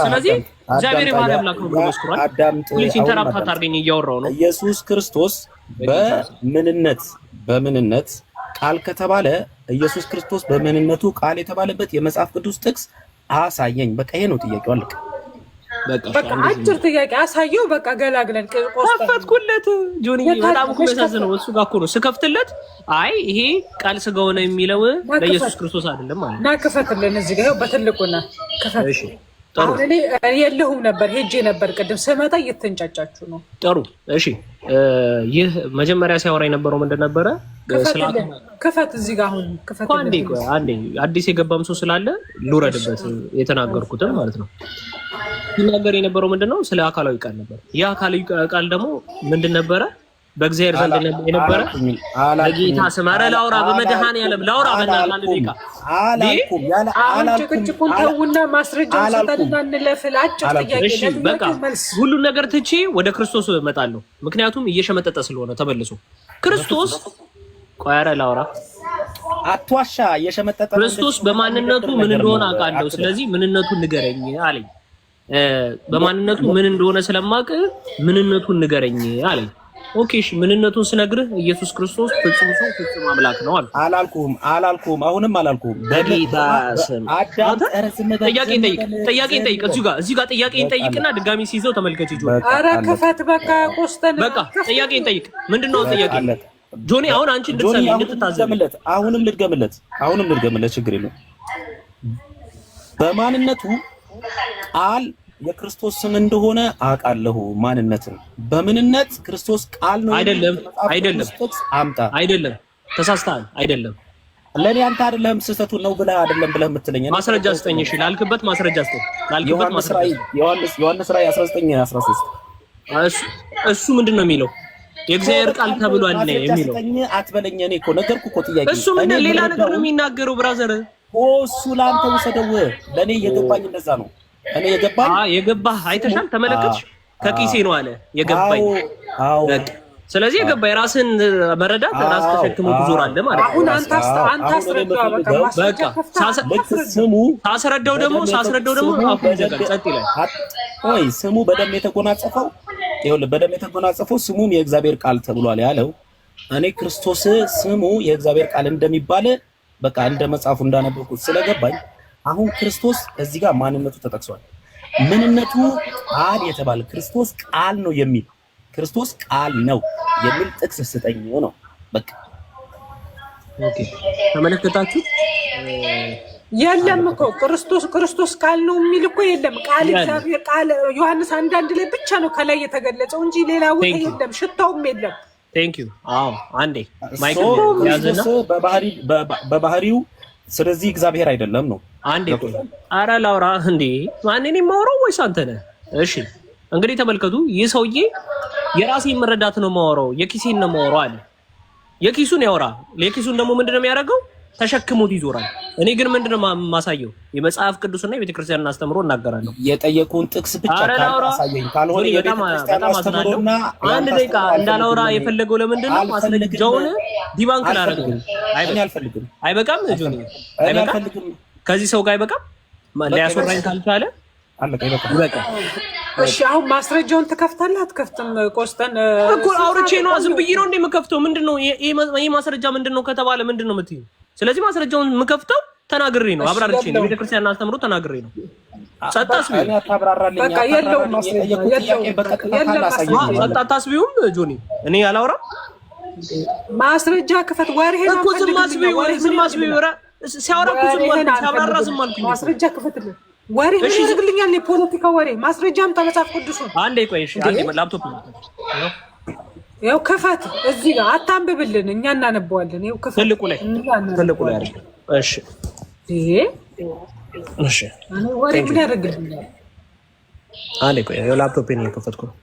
ስለዚህ እግዚአብሔር የባህሪ አምላክ ነው ብሎ መስክሯል። አዳምጥ። ፕሊስ ኢንተራፕት አታርገኝ፣ እያወራሁ ነው። ኢየሱስ ክርስቶስ በምንነት ቃል ከተባለ ኢየሱስ ክርስቶስ በምንነቱ ቃል የተባለበት የመጽሐፍ ቅዱስ ጥቅስ አሳየኝ። በቃ ይሄ ነው ጥያቄው። አለቀ። በቃ አጭር ጥያቄ አሳየው። በቃ ገላግለን ከፈትኩለት። ጆኒ በጣም እኮ የሚያሳዝነው እሱ ጋር እኮ ነው ስከፍትለት፣ አይ ይሄ ቃል ስጋ ሆነ የሚለው ለኢየሱስ ክርስቶስ አይደለም ማለት ነው። ክፈትልን እዚህ ጋር በትልቁና ክፈት። እሺ ጥሩ። እኔ የለሁም ነበር ሄጄ ነበር ቅድም ስመጣ እየተንጫጫችሁ ነው። ጥሩ እሺ። ይህ መጀመሪያ ሲያወራ የነበረው ምንድን ነበረ? ክፈት እዚህ ጋር አሁን ክፈት። አንዴ አዲስ የገባም ሰው ስላለ ልውረድበት የተናገርኩትን ማለት ነው። ሲናገር የነበረው ምንድነው? ስለ አካላዊ ቃል ነበር። ያ አካላዊ ቃል ደግሞ ምንድን ነበረ? በእግዚአብሔር ዘንድ የነበረ በጌታ ስም። ኧረ ላውራ በመድኃኒዓለም ላውራ በእናትህ አንድ ደቂቃ አላልኩም። አሁን ጭቅጭቁን ተውና ማስረጃውን ሰጠንና እንለፍል። አጭር ጥያቄ በቃ ሁሉን ነገር ትቼ ወደ ክርስቶስ እመጣለሁ። ምክንያቱም እየሸመጠጠ ስለሆነ ተመልሶ ክርስቶስ ቆይ ኧረ ላውራ አትዋሻ። እየሸመጠጠ ክርስቶስ በማንነቱ ምን እንደሆነ አውቃለሁ። ስለዚህ ምንነቱን ንገረኝ አለኝ። በማንነቱ ምን እንደሆነ ስለማውቅ ምንነቱን ንገረኝ አለኝ። ኦኬ እሺ፣ ምንነቱን ስነግርህ ኢየሱስ ክርስቶስ ፍጹም ሰው ፍጹም አምላክ ነው አልኩ። አላልኩም። አሁንም አላልኩም። በጌታ ስም ጥያቄን ጠይቅ። እዚህ ጋር ጥያቄን ጠይቅና ድጋሚ ሲይዘው ተመልከች ይጆ። ኧረ ክፈት በቃ ቆስጠን በቃ ጥያቄን ጠይቅ። ምንድነው ጥያቄ? ጆኒ አሁን አንቺ እንድትሰሚ እንድትታዘብለት አሁንም ልድገምለት ችግር የለውም። በማንነቱ ቃል የክርስቶስ ስም እንደሆነ አውቃለሁ። ማንነትን በምንነት ክርስቶስ ቃል ነው አይደለም አምጣ አይደለም ተሳስተሃል። አይደለም ለኔ አንተ አይደለም ስህተቱን ነው ብለህ የምትለኝ ማስረጃ ስጠኝ። እሺ ላልክበት ማስረጃ ስጠኝ። ላልክበት ማስረጃ ዮሐንስ ራዕይ 19:13 እሱ ምንድን ነው የሚለው? የእግዚአብሔር ቃል ተብሏል ነው የሚለው። አትበለኝ። እኔ እኮ ነገርኩህ እኮ ጥያቄ። እሱ ምን ሌላ ነገር ነው የሚናገረው? ብራዘር እሱ ለአንተ ወሰደው። ለኔ እየገባኝ እንደዛ ነው። እኔ የገባህ አይተሻል፣ ተመለከትሽ። ከኪሴ ነው አለ የገባኝ። ስለዚህ የገባህ የራስን መረዳት ራስ ተሸክሞ ትዞራለህ ማለት ነው። አሁን አንተ አስረዳው በቃ ሳስረዳው ደግሞ አፉን ይዘጋል፣ ጸጥ ይላል። ወይ ስሙ በደም የተጎናጸፈው ይኸውልህ፣ በደም የተጎናጸፈው ስሙም የእግዚአብሔር ቃል ተብሏል ያለው እኔ ክርስቶስ ስሙ የእግዚአብሔር ቃል እንደሚባል በቃ እንደ መጽሐፉ እንዳነበብኩት ስለገባኝ አሁን ክርስቶስ እዚህ ጋር ማንነቱ ተጠቅሷል። ምንነቱ ቃል የተባለ ክርስቶስ ቃል ነው የሚል ክርስቶስ ቃል ነው የሚል ጥቅስ ስጠኝ ነው በቃ። ኦኬ ተመለከታችሁ? የለም እኮ ክርስቶስ ቃል ነው የሚል እኮ የለም። ቃል እግዚአብሔር ቃል ዮሐንስ 1:1 ላይ ብቻ ነው ከላይ የተገለጸው እንጂ ሌላ ቦታ የለም፣ ሽታውም የለም። ቴንክ ዩ። አዎ አንዴ ማይክል ያዘና በባህሪው ስለዚህ እግዚአብሔር አይደለም ነው። አንዴ ቆይ፣ ኧረ ላውራ እንዴ። ማንኔ የማወራው ወይስ አንተ ነህ? እሺ እንግዲህ ተመልከቱ። ይህ ሰውዬ የራሴን መረዳት ነው የማወራው፣ የኪሴን ነው የማወራው አለ። የኪሱን ያወራ፣ የኪሱን ደግሞ ምንድነው የሚያደርገው? ተሸክሞት ይዞራል። እኔ ግን ምንድነው የማሳየው? የመጽሐፍ ቅዱስና የቤተክርስቲያን አስተምሮ እናገራለሁ። የጠየቁን ጥቅስ ብቻ ካሳየኝ ካልሆነ የቤተክርስቲያን አስተምሮና አንድ ደቂቃ እንዳላወራ የፈለገው ለምንድን ነው? ማስረጃውን ዲባንክ ላደርግ አልፈልግም። አይበቃም ጆኒ? አይበቃም? ከዚህ ሰው ጋር አይበቃም? ሊያስወራኝ ካልቻለ አለቀ። ይበቃ። እሺ አሁን ማስረጃውን ትከፍታለህ አትከፍትም? ቆስጠን እኮ አውርቼ ነው ዝም ብዬ ነው እንደምከፍተው። ምንድነው ይሄ ማስረጃ ምንድነው ከተባለ ምንድነው የምትይው? ስለዚህ ማስረጃውን የምከፍተው ተናግሬ ነው፣ አብራርቼ ነው። ቤተክርስቲያን አስተምሮ ተናግሬ ነው። ሰጣስቢው በቃ የለውም ሰጣስቢውም ጆኒ እኔ አላወራም። ማስረጃ ክፈት። ወሬ ነው እኮ ዝም አስቢው ሲያወራ እኮ ሲያብራራ ዝም አልኩኝ። ማስረጃ ክፈትልኝ። ወሬ ምን ይዝግልኛል? የፖለቲካ ወሬ ማስረጃም ተመጻፍ ቅዱስ ነው። አንዴ ቆይ እሺ፣ አንዴ ላፕቶፕ ያው ክፈት። እዚህ ጋር አታንብብልን፣ እኛ እናነበዋለን። ያው ክፈት። ትልቁ ላይ አይደል? እሺ እሺ፣ ወሬ ምን ያደርግልኛል? አንዴ ቆይ፣ ያው ላፕቶፕን እየከፈትኩ ነው።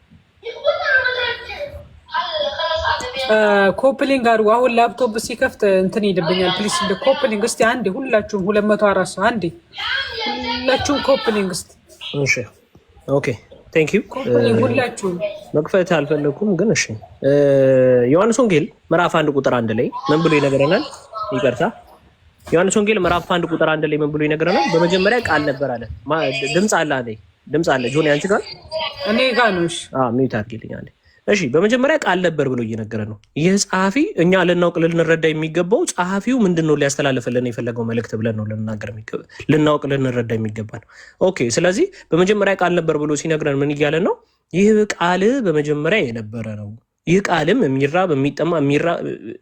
ኮፕሊንግ አድርጎ አሁን ላፕቶፕ ሲከፍት እንትን ይደብኛል። ፕሊስ እንደ ኮፕሊንግ እስቲ አንዴ ሁላችሁም 204 ሰው አንዴ ሁላችሁም ኮፕሊንግ እስቲ። እሺ ኦኬ ቴንክ ዩ። ኮፕሊንግ ሁላችሁም መክፈት አልፈለኩም ግን እሺ። ዮሐንስ ወንጌል ምዕራፍ 1 ቁጥር 1 ላይ ምን ብሎ ይነግረናል? ይቅርታ ዮሐንስ ወንጌል ምዕራፍ 1 ቁጥር 1 ላይ ምን ብሎ ይነግረናል? በመጀመሪያ ቃል ነበር አለ። ድምጽ አለ አንዴ፣ ድምጽ አለ ጆኒ፣ አንቺ ጋር እኔ ጋር ነው። እሺ ሚዩት አድርጊልኝ አንዴ። እሺ በመጀመሪያ ቃል ነበር ብሎ እየነገረ ነው። ይህ ጸሐፊ እኛ ልናውቅ ልንረዳ የሚገባው ጸሐፊው ምንድነው ሊያስተላልፍልን የፈለገው መልእክት ብለን ነው ልናውቅ ልንረዳ የሚገባ ነው። ኦኬ ስለዚህ በመጀመሪያ ቃል ነበር ብሎ ሲነግረን ምን እያለ ነው? ይህ ቃል በመጀመሪያ የነበረ ነው። ይህ ቃልም የሚራብ የሚጠማ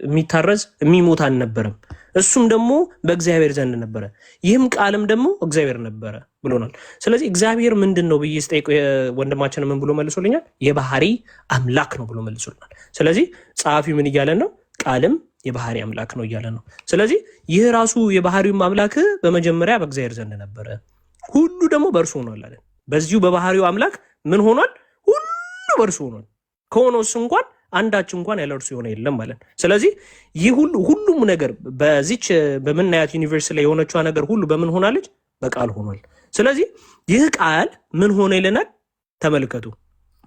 የሚታረዝ የሚሞት አልነበረም። እሱም ደግሞ በእግዚአብሔር ዘንድ ነበረ። ይህም ቃልም ደግሞ እግዚአብሔር ነበረ ብሎናል። ስለዚህ እግዚአብሔር ምንድን ነው ብዬ ስጠይቀው ወንድማችን ምን ብሎ መልሶልኛል? የባህሪ አምላክ ነው ብሎ መልሶልናል። ስለዚህ ጸሐፊ ምን እያለ ነው? ቃልም የባህሪ አምላክ ነው እያለ ነው። ስለዚህ ይህ ራሱ የባህሪው አምላክ በመጀመሪያ በእግዚአብሔር ዘንድ ነበረ፣ ሁሉ ደግሞ በእርሱ ሆኗል አለ። በዚሁ በባህሪው አምላክ ምን ሆኗል? ሁሉ በእርሱ ሆኗል። ከሆነውስ እንኳን አንዳች እንኳን ያለ እርሱ የሆነ የለም ማለት። ስለዚህ ይህ ሁሉም ነገር በዚች በምናያት ዩኒቨርስ ላይ የሆነችዋ ነገር ሁሉ በምን ሆናለች? በቃል ሆኗል። ስለዚህ ይህ ቃል ምን ሆነ ይለናል? ተመልከቱ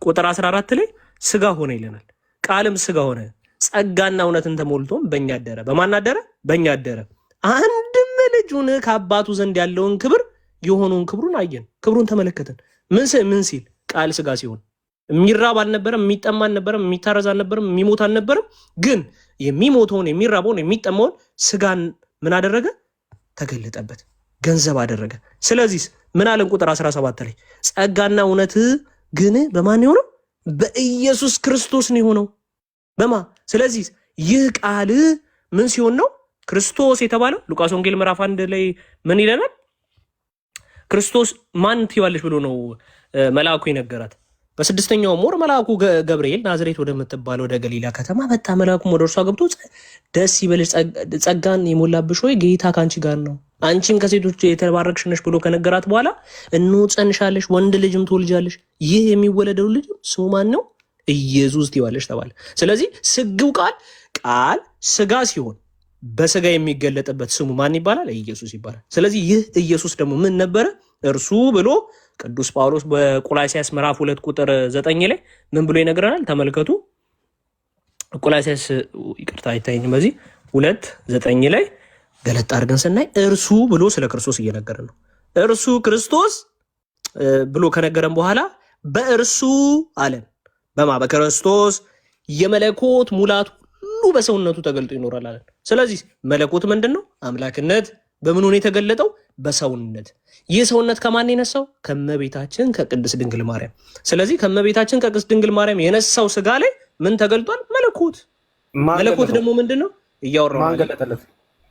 ቁጥር 14 ላይ ስጋ ሆነ ይለናል። ቃልም ስጋ ሆነ ጸጋና እውነትን ተሞልቶም በእኛ አደረ። በማን አደረ? በእኛ አደረ። አንድም ልጁን ከአባቱ ዘንድ ያለውን ክብር የሆነውን ክብሩን አየን፣ ክብሩን ተመለከተን። ምን ሲል? ቃል ስጋ ሲሆን የሚራብ አልነበረም፣ የሚጠማ አልነበረም፣ የሚታረዝ አልነበረም፣ የሚሞት አልነበረም። ግን የሚሞተውን የሚራበውን የሚጠማውን ስጋን ምን አደረገ? ተገለጠበት፣ ገንዘብ አደረገ። ስለዚህ ምን አለን? ቁጥር 17 ላይ ጸጋና እውነት ግን በማን የሆነው? በኢየሱስ ክርስቶስ ነው የሆነው። በማ ስለዚህ ይህ ቃል ምን ሲሆን ነው ክርስቶስ የተባለው? ሉቃስ ወንጌል ምዕራፍ 1 ላይ ምን ይለናል? ክርስቶስ ማን ትይዋለሽ ብሎ ነው መልአኩ የነገራት። በስድስተኛው ወር መልአኩ ገብርኤል ናዝሬት ወደምትባል ወደ ገሊላ ከተማ መጣ። መልአኩም ወደ እርሷ ገብቶ ደስ ይበልሽ ጸጋን የሞላብሽ ሆይ ጌታ ካንቺ ጋር ነው፣ አንቺም ከሴቶች የተባረክሽ ነሽ ብሎ ከነገራት በኋላ እነሆ ጸንሻለሽ፣ ወንድ ልጅም ትወልጃለሽ፣ ይህ የሚወለደው ልጅ ስሙ ማን ነው? ኢየሱስ ትይዋለሽ ተባለ። ስለዚህ ስግው ቃል ስጋ ሲሆን በስጋ የሚገለጥበት ስሙ ማን ይባላል? ኢየሱስ ይባላል። ስለዚህ ይህ ኢየሱስ ደግሞ ምን ነበረ? እርሱ ብሎ ቅዱስ ጳውሎስ በቆላስይስ ምዕራፍ 2 ቁጥር 9 ላይ ምን ብሎ ይነግረናል? ተመልከቱ። ቆላስይስ ይቅርታ አይታየኝም፣ በዚህ 2:9 ላይ ገለጥ አድርገን ስናይ እርሱ ብሎ ስለ ክርስቶስ እየነገረ ነው። እርሱ ክርስቶስ ብሎ ከነገረን በኋላ በእርሱ አለን በክርስቶስ የመለኮት ሙላት ሁሉ በሰውነቱ ተገልጦ ይኖራል አለን። ስለዚህ መለኮት ምንድነው? አምላክነት በምን ሆነ የተገለጠው? በሰውነት። ይህ ሰውነት ከማን የነሳው? ከመቤታችን ከቅድስት ድንግል ማርያም። ስለዚህ ከመቤታችን ከቅድስት ድንግል ማርያም የነሳው ስጋ ላይ ምን ተገልጧል? መለኮት። መለኮት ደግሞ ምንድነው? እያወራው ማን ገለጠለት?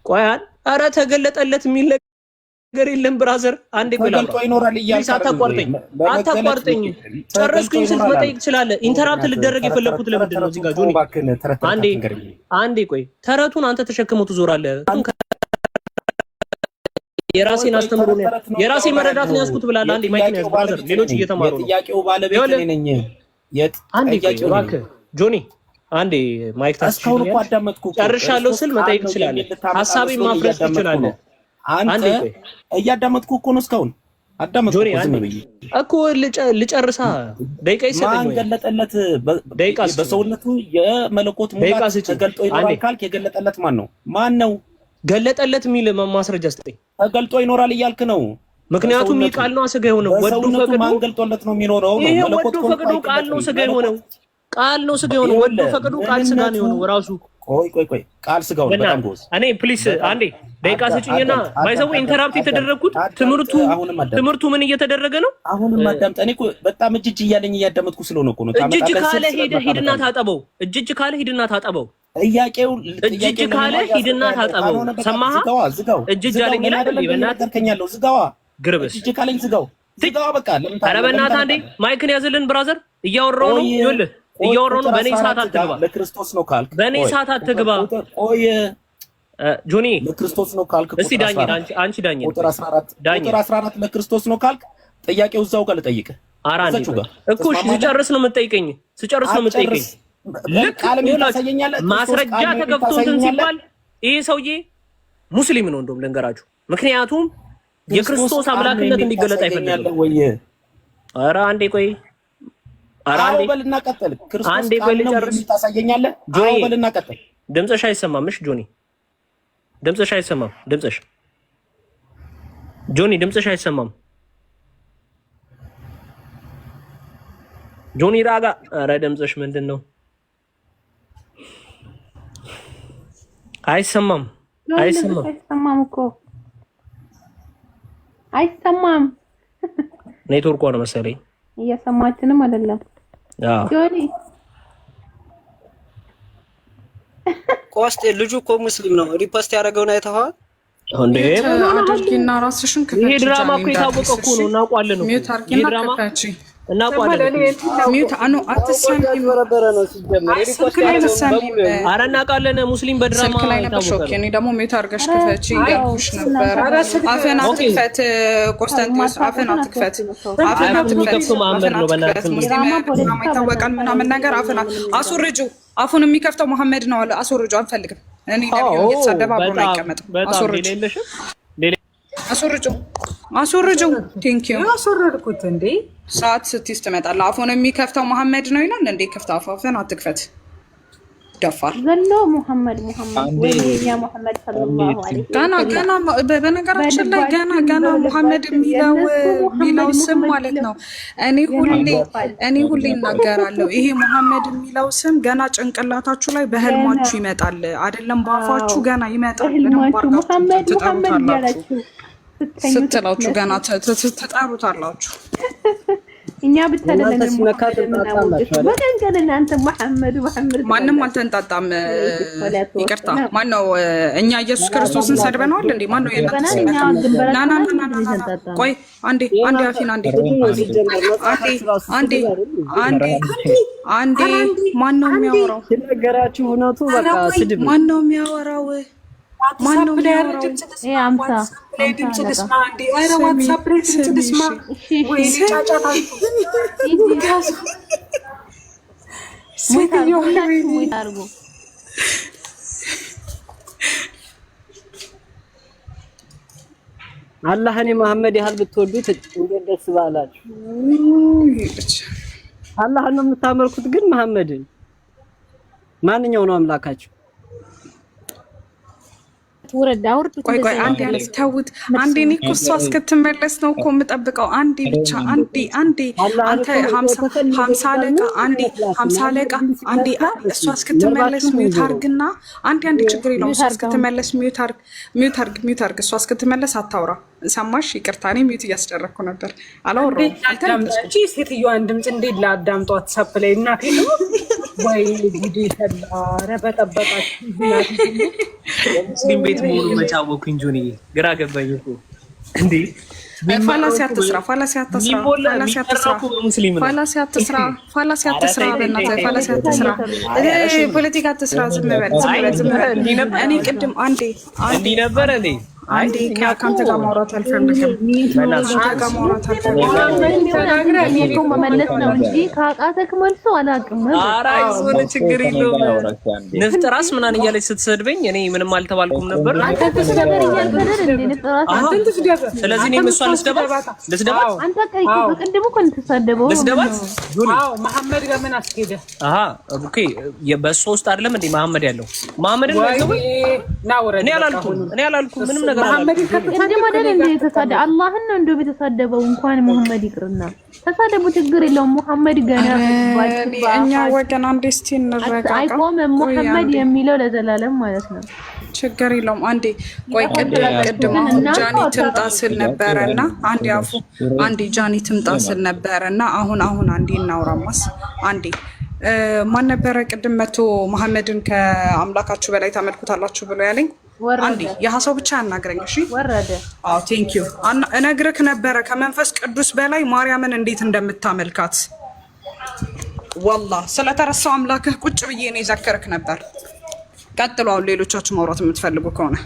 ቆያን አረ ተገለጠለት የሚል ነገር የለም ብራዘር። አንዴ ተገልጦ ይኖራል እያልኩ አታቋርጠኝ። ጨረስኩኝ ስል መጠየቅ ትችላለህ። ኢንተራፕት ልደረግ የፈለኩት ለምንድን ነው? እዚህ ጋር ጆኒ አንዴ ቆይ። ተረቱን አንተ ተሸክመው ትዞራለህ። የራሴን አስተምሮ ነው የራሴን መረዳት ነው ያስኩት ብላለህ። አንዴ ማይክ ነው ያዝ ብራዘር፣ ሌሎች እየተማሩ ነው። የጥያቄው ባለቤት እኔ ነኝ። አንዴ እባክህ ጆኒ አንዴ ማይክ ታስከውል እኮ አዳመጥኩ። ጨርሻለሁ ስል መጠየቅ ትችላለህ። ሐሳቤን ማፍረስ ትችላለህ። አንዴ እያዳመጥኩ እኮ ነው እስካሁን አዳመጥኩ እኮ ልጨርሳ። ደቂቃ ይሰጠኝ። ማን ገለጠለት? በሰውነቱ የመለኮት ሙላት ተገልጦ ይኖራል ካልክ የገለጠለት ማን ነው? ገለጠለት የሚል ማስረጃ ስጠኝ። ተገልጦ ይኖራል እያልክ ነው። ምክንያቱም ይህ ቃል ነው ስጋ የሆነው። ወዶ ፈቅዶ ማን ገልጦለት ነው የሚኖረው? ይሄ ወዶ ፈቅዶ ቃል ነው ስጋ የሆነው። ቃል ነው ስጋ የሆነው። ወዶ ፈቅዶ ቃል ስጋ ነው የሆነው ራሱ። ቆይ ቃል ስጋው በጣም ጎዝ። እኔ ፕሊስ አንዴ ደቂቃ ስጭኝና ባይሰው ኢንተራፕት የተደረግኩት ትምህርቱ ምን እየተደረገ ነው? አሁንም አዳምጥ። እኔ እኮ በጣም እጅ እያለኝ እያዳመጥኩ ስለሆነ እኮ ነው። እጅ ካለ ሂድና ታጠበው። እጅ ካለ ሂድና ታጠበው። እጅ ካለ ሂድና ታጠበው። ሰማሃ? እጅ አለኝ ይላል። በእናትህ ዝጋዋ። ግርብስ እጅ ካለኝ ዝጋው በቃ። ኧረ በእናትህ አንዴ ማይክን ያዝልን ብራዘር። እያወራሁ ነው። ይኸውልህ እያወራሁ ነው። በእኔ ሰዓት አትግባ። ለክርስቶስ ነው ካልክ በእኔ ሰዓት አትግባ። ቆይ ጆኒ ለክርስቶስ ነው ካልክ እስቲ ዳኝ አንቺ ዳኝ ቁጥር 14 ለክርስቶስ ነው ካልክ ጥያቄው እዛው ጋር ልጠይቅህ። አራንቺ እኮ ስጨርስ ነው የምትጠይቀኝ። ልክ ማስረጃ ተገብቶ እንትን ሲባል ይሄ ሰውዬ ሙስሊም ነው እንደውም ልንገራችሁ። ምክንያቱም የክርስቶስ አምላክነት እንዲገለጥ አይፈልግም። ኧረ አንዴ ቆይ። አዎ በልና ቀጥል። ክርስቶስ ቃል ታሳየኛለህ? አዎ በልና ቀጥል። ድምፅሽ አይሰማምሽ ጆኒ፣ ድምፅሽ አይሰማም። ድምፅሽ ጆኒ፣ ድምፅሽ አይሰማም ጆኒ ራጋ። ኧረ ድምፅሽ ምንድን ነው? አይሰማም እኮ አይሰማም። ኔትወርኩ ነው መሰለኝ። እየሰማችንም አይደለም ጆኒ። ቆስጤ ልጁ እኮ ሙስሊም ነው። ሪፖስት ያደረገውን አይተኸዋል እንዴ? አድርጊና ራስሽን ክፈቺ። ይሄ ድራማ እኮ የታወቀ እኮ ነው፣ እናውቀዋለን ነው። ይሄ ድራማ እና ሚውት አኑ አትሰሚም በረበረ ነው ሲጀመር ኧረ እናውቃለን ሙስሊም በድራማ ስልክ ላይ ነበር ሾክ እኔ ደግሞ ሚውት አድርገሽ ክፈቺ እያልኩሽ ነበር አፈን አትክፈት ቆስጠንጢኖስ አፈን አትክፈት አፈን አትክፈት መሐመድ ነው በእናትህ ሙስሊም ይታወቃል ምናምን ነገር አፈን አስወርጁ አፉን የሚከፍተው መሐመድ ነው አለ አስወርጁ አንፈልግም እኔ ነብዩ እየተሳደበ አብሮ ላይ ይቀመጥ አስወርጁ አስወርጁ ቴንክ ዩ አስወረድኩት እንዴ ሰዓት ስትይዝ ትመጣለህ አፉን የሚከፍተው መሐመድ ነው ይላል እንዴ ከፍታ አፉን አትክፈት ደፋር ዘሎ መሐመድ ወይኛ መሐመድ ሰለላሁ ዐለይሂ ገና በነገራችን ላይ ገና መሐመድ የሚለው ስም ማለት ነው እኔ ሁሌ እናገራለሁ ይሄ መሐመድ የሚለው ስም ገና ጭንቅላታችሁ ላይ በህልማችሁ ይመጣል አይደለም ባፋችሁ ገና ይመጣል መሐመድ ያላችሁ ስትላችሁ ገና ትጠሩታላችሁ እኛ ብታደለንም ወገን እናንተ መሐመድ ማንም አልተንጣጣም ይቅርታ ማን ነው እኛ ኢየሱስ ክርስቶስን ሰድበናል እንዴ ማን ነው ቆይ አንዴ አንዴ ማን ነው የሚያወራው ሲነገራችሁ እውነቱ በቃ ስድብ ማን ነው የሚያወራው ማነው የሚያወራው አምሳ ድምጽ ልስማ እንዴ አረ ዋትስአፕ ላይ ድምጽ ልስማ ወይ ጫጫታችሁ አላህን መሐመድ ያህል ብትወዱት እንዴት ደስ ባላችሁ አላህን ነው የምታመልኩት ግን መሐመድን ማንኛው ነው አምላካችሁ ቆይ አንዴ ተውት አንዴ እኔ እኮ እሷ እስክትመለስ ነው እኮ የምጠብቀው አንዴ ብቻ አንዴ አንተ 50 አለቃ አንዴ እሷ እስክትመለስ ሚውት አድርግና አንዴ ችግር የለውም እሷ እስክትመለስ ሚውት አድርግ እሷ እስክትመለስ አታውራ ሰማሽ ይቅርታ እኔ ሚውት እያስደረኩ ነበር አላወራሁም አንቺ ሴትዮዋን ድምጽ እንዴት ላዳምጧት ዋትስአፕ ላይ እናቴ ነው ወይ ጉዴ ፈላ ኧረ በጠበቃችሁ ሙስሊም ቤት ሙሉ መጫወኩኝ ጆኒ ግራ ገባኝ እኮ እንዴ ፋላሲ አትስራ ፖለቲካ አትስራ ዝም በል እኔ ቅድም አንዴ ነበር እኔ አንዴ ከአንተ ጋር ማውራት አልፈልግም መመለስ ነው እንጂ ከአቃተክ መልሶ አላውቅም ኧረ አይዞህ ችግር የለውም ንፍጥራስ ምናምን እያለች ስትሰድበኝ እኔ ምንም አልተባልኩም ነበር አንተ ትስደበር እያልከደር እንዴ ንፍጥራስ ስለዚህ እኔ እሷን ልስደባት አንተ ቅድም እኮ እንተሳደበው ልስደባት አዎ መሐመድ ጋር ምን አስኬደ ኦኬ በሱ ውስጥ አይደለም እንዴ መሐመድ ያለው መሐመድን ነው እኔ አላልኩም ምንም ነገር መሐመድ ከደም አይደል እንዴ ተሳደ አላህን ነው እንደው በተሳደበው እንኳን መሐመድ ይቅርና ተሳደቡ ችግር የለውም መሐመድ ገና እኛ ወገን አንዴ እስቲ እንረጋጋ አይቆምም መሐመድ የሚለው ለዘላለም ማለት ነው ችግር የለውም አንዴ ቆይ ቅድም ጃኒ ትምጣ ስል ነበርና አንዴ ጃኒ ትምጣ ስል ነበርና አሁን አንዴ እናውራማስ አንዴ ማን ነበረ ቅድም መቶ መሐመድን ከአምላካችሁ በላይ ታመልኩታላችሁ ብሎ ያለኝ አንዴ የሐሳው ብቻ ያናግረኝ እሺ ወረደ ቴንክ ዩ እነግርህ ነበረ ከመንፈስ ቅዱስ በላይ ማርያምን እንዴት እንደምታመልካት والله ስለተረሳው አምላክህ ቁጭ ብዬ ነው ይዘከርክ ነበር ቀጥሉ አሁን ሌሎቻችሁ ማውራት የምትፈልጉ ከሆነ